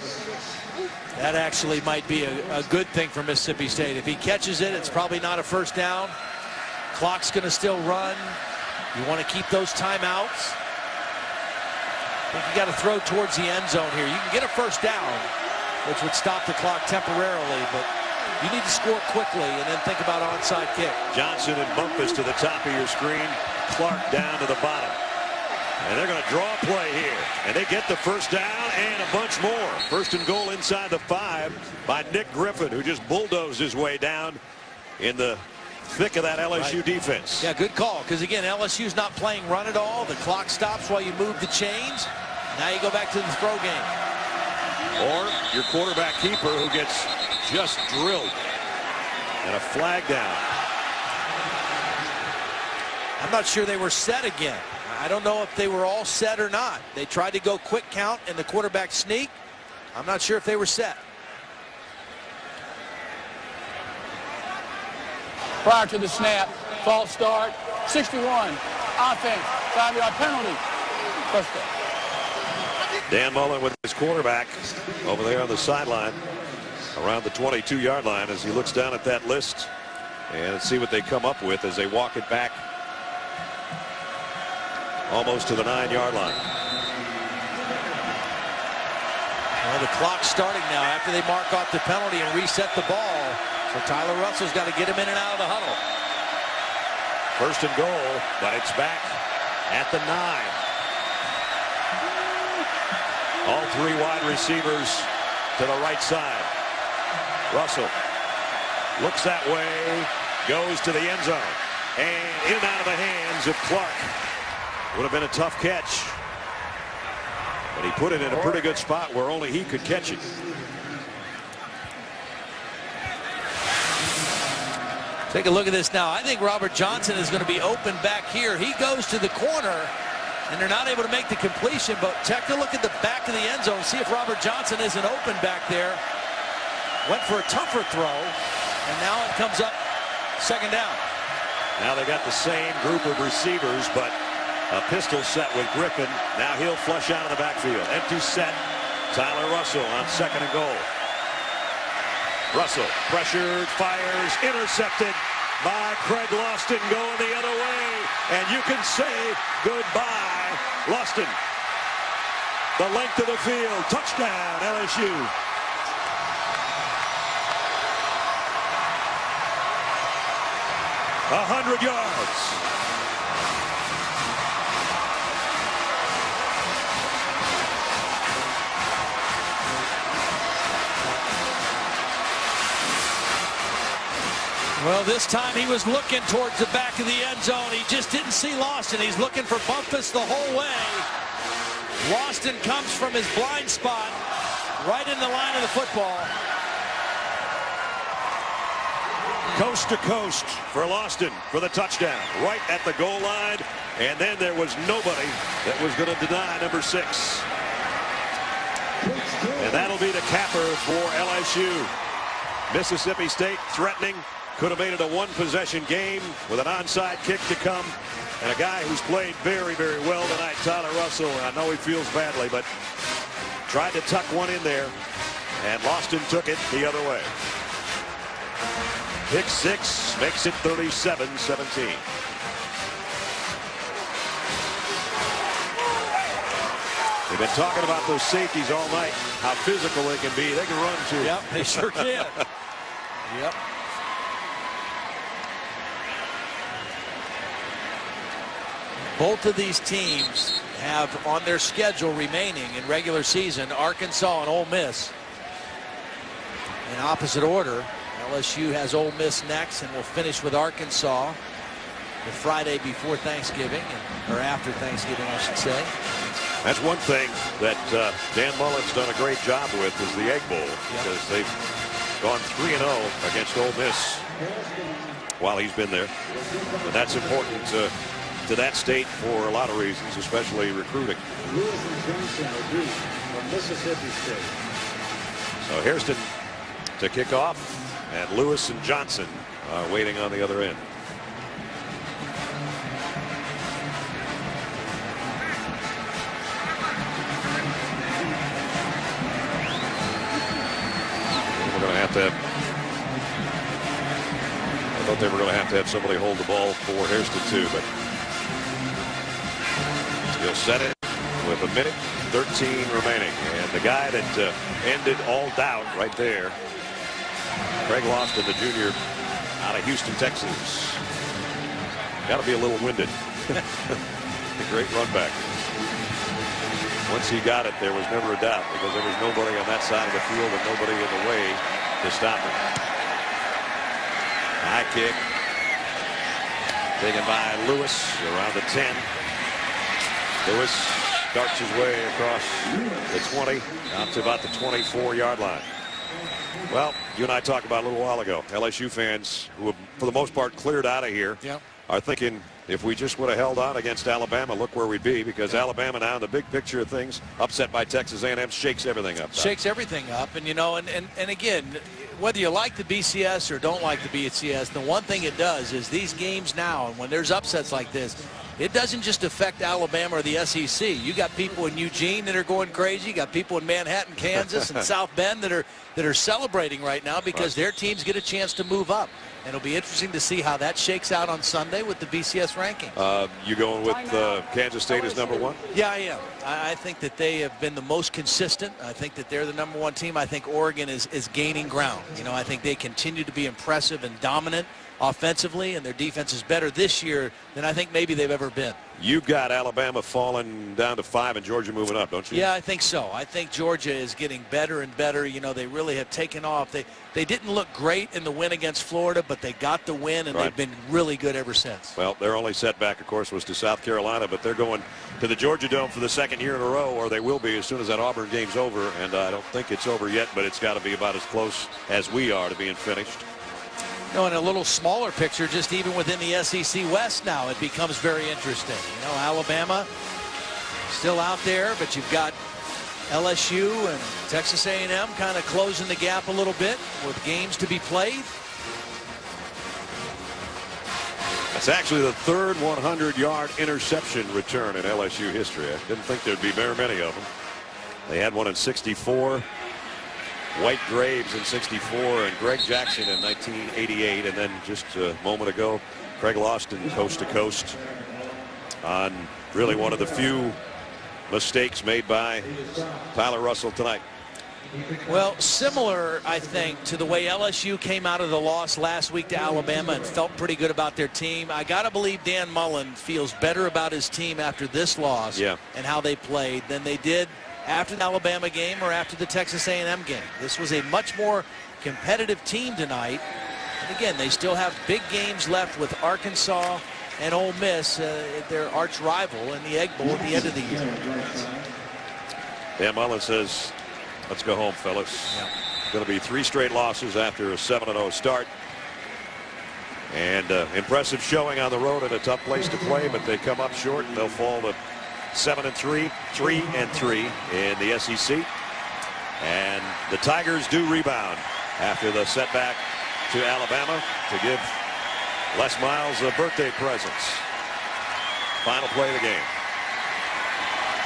That actually might be a good thing for Mississippi State. If he catches it, it's probably not a first down. Clock's going to still run. You want to keep those timeouts. I think you got to throw towards the end zone here. You can get a first down, which would stop the clock temporarily, but you need to score quickly and then think about onside kick.
Johnson and Bumpus to the top of your screen. Clark down to the bottom. And they're going to draw a play here. And they get the first down and a bunch more. First and goal inside the 5 by Nick Griffin, who just bulldozed his way down in the thick of that LSU defense.
Yeah, good call, because again, LSU's not playing run at all. The clock stops while you move the chains. Now you go back to the throw game.
Or your quarterback keeper who gets just drilled. And a flag down.
I'm not sure they were set again. I don't know if they were all set or not. They tried to go quick count and the quarterback sneak. I'm not sure if they were set.
Prior to the snap, false start, 61, offense, 5-yard penalty, first down.
Dan Mullen with his quarterback over there on the sideline around the 22-yard line as he looks down at that list and see what they come up with as they walk it back almost to the 9-yard line.
Well, the clock's starting now after they mark off the penalty and reset the ball. So Tyler Russell's got to get him in and out of the huddle.
First and goal, but it's back at the 9. All three wide receivers to the right side. Russell looks that way, goes to the end zone, and in and out of the hands of Clark. Would have been a tough catch, but he put it in a pretty good spot where only he could catch it.
Take a look at this now. I think Robert Johnson is going to be open back here. He goes to the corner, and they're not able to make the completion, but take a look at the back of the end zone. See if Robert Johnson isn't open back there. Went for a tougher throw, and now it comes up second down.
Now they got the same group of receivers, but a pistol set with Griffin. Now he'll flush out of the backfield. Empty set. Tyler Russell on second and goal. Russell pressured, fires, intercepted by Craig Loston going the other way. And you can say goodbye, Loston. The length of the field. Touchdown, LSU. A 100 yards.
Well, this time he was looking towards the back of the end zone. He just didn't see Loston. He's looking for Bumpus the whole way. Loston comes from his blind spot right in the line of the football.
Coast to coast for Loston for the touchdown right at the goal line. And then there was nobody that was going to deny number 6. And that'll be the capper for LSU. Mississippi State threatening. Could have made it a one-possession game with an onside kick to come. And a guy who's played very, very well tonight, Tyler Russell. I know he feels badly, but tried to tuck one in there. And Loston took it the other way. Pick 6 makes it 37-17. We've been talking about those safeties all night, how physical they can be. They can run, too.
Yep, they sure can. Yep. Both of these teams have on their schedule remaining in regular season Arkansas and Ole Miss in opposite order. LSU has Ole Miss next, and we'll finish with Arkansas the Friday before Thanksgiving, or after Thanksgiving, I should say.
That's one thing that Dan Mullen's done a great job with is the Egg Bowl, because they've gone 3-0 against Ole Miss while he's been there. And that's important to that state for a lot of reasons, especially recruiting.
Lewis and Johnson are due from Mississippi State.
So Hairston to kick off, and Lewis and Johnson are waiting on the other end. We're going to have to have, I thought they were going to have somebody hold the ball for Hairston too, but he'll set it with 1:13 remaining. And the guy that ended all doubt right there, Craig Loston, the junior out of Houston, Texas. Got to be a little winded. A great run back. Once he got it, there was never a doubt, because there was nobody on that side of the field and nobody in the way to stop him. High kick. Taken by Lewis around the 10. Lewis darts his way across the 20 out to about the 24-yard line. Well, you and I talked about a little while ago. LSU fans who have, for the most part, cleared out of here are thinking, if we just would have held on against Alabama, look where we'd be, because Alabama now in the big picture of things, upset by Texas A&M, shakes everything up.
Shakes everything up. And, you know, and again, whether you like the BCS or don't like the BCS, the one thing it does is these games now, and when there's upsets like this, it doesn't just affect Alabama or the SEC. You got people in Eugene that are going crazy. You got people in Manhattan, Kansas, and South Bend that are celebrating right now because their teams get a chance to move up. And it'll be interesting to see how that shakes out on Sunday with the BCS rankings.
You going with Kansas State as #1?
Yeah, I am. I think that they have been the most consistent. I think that they're the #1 team. I think Oregon is gaining ground. You know, I think they continue to be impressive and dominant offensively, and their defense is better this year than I think maybe they've ever been.
You've got Alabama falling down to 5 and Georgia moving up, don't you?
Yeah, I think so. I think Georgia is getting better and better. You know, they really have taken off. They didn't look great in the win against Florida, but they got the win, and they've been really good ever since.
Well, their only setback, of course, was to South Carolina, but they're going to the Georgia Dome for the 2nd year in a row, or they will be as soon as that Auburn game's over, and I don't think it's over yet, but it's got to be about as close as we are to being finished.
You know, in a little smaller picture, just even within the SEC West now, it becomes very interesting. You know, Alabama still out there, but you've got LSU and Texas A&M kind of closing the gap a little bit with games to be played.
That's actually the 3rd 100-yard interception return in LSU history. I didn't think there'd be very many of them. They had one in '64. White Graves in '64 and Greg Jackson in 1988, and then just a moment ago, Craig Lawson coast to coast on really one of the few mistakes made by Tyler Russell tonight.
Well, similar, I think, to the way LSU came out of the loss last week to Alabama and felt pretty good about their team. I got to believe Dan Mullen feels better about his team after this loss and how they played than they did after the Alabama game or after the Texas A&M game. This was a much more competitive team tonight. And again, they still have big games left with Arkansas and Ole Miss, their arch rival in the Egg Bowl at the end of the year.
Dan Mullen says, let's go home, fellas. Going to be 3 straight losses after a 7-0 start. And impressive showing on the road in a tough place to play, but they come up short and they'll fall to 7-3, 3-3 in the SEC. And the Tigers do rebound after the setback to Alabama to give Les Miles a birthday present. Final play of the game.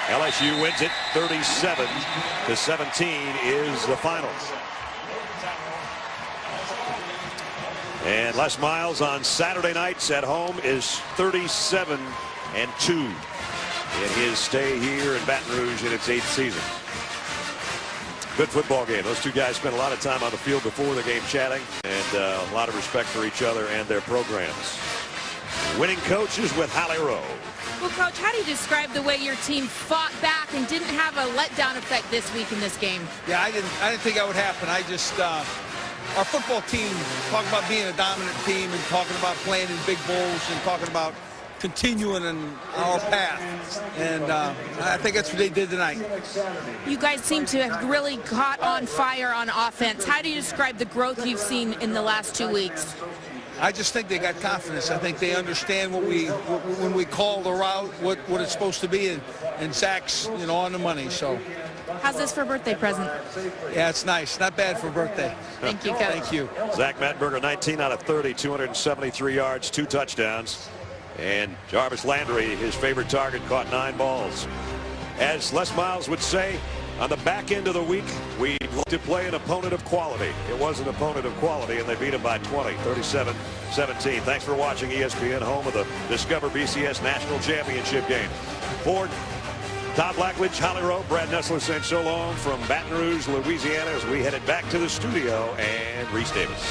LSU wins it 37-17 is the final. And Les Miles on Saturday nights at home is 37-2 in his stay here in Baton Rouge in its 8th season. Good football game. Those two guys spent a lot of time on the field before the game chatting, and a lot of respect for each other and their programs. Winning coaches with Holly Rowe.
Well, Coach, how do you describe the way your team fought back and didn't have a letdown effect this week in this game?
Yeah, I didn't think that would happen. I just our football team talking about being a dominant team and talking about playing in big bowls and talking about continuing in our path, and I think that's what they did tonight.
You guys seem to have really caught on fire on offense. How do you describe the growth you've seen in the last 2 weeks?
I just think they got confidence. I think they understand when we call the route, what it's supposed to be, and Zach's, you know, on the money. So,
how's this for a birthday present?
Yeah, it's nice. Not bad for a birthday.
Thank you, Coach.
Thank you.
Zach Mettenberger, 19 out of 30, 273 yards, 2 touchdowns. And Jarvis Landry, his favorite target, caught 9 balls. As Les Miles would say, on the back end of the week, we looked to play an opponent of quality. It was an opponent of quality, and they beat him by 20, 37-17. Thanks for watching ESPN, home of the Discover BCS National Championship game. For Todd Blackledge, Holly Rowe, Brad Nessler saying so long from Baton Rouge, Louisiana, as we headed back to the studio, and Reese Davis.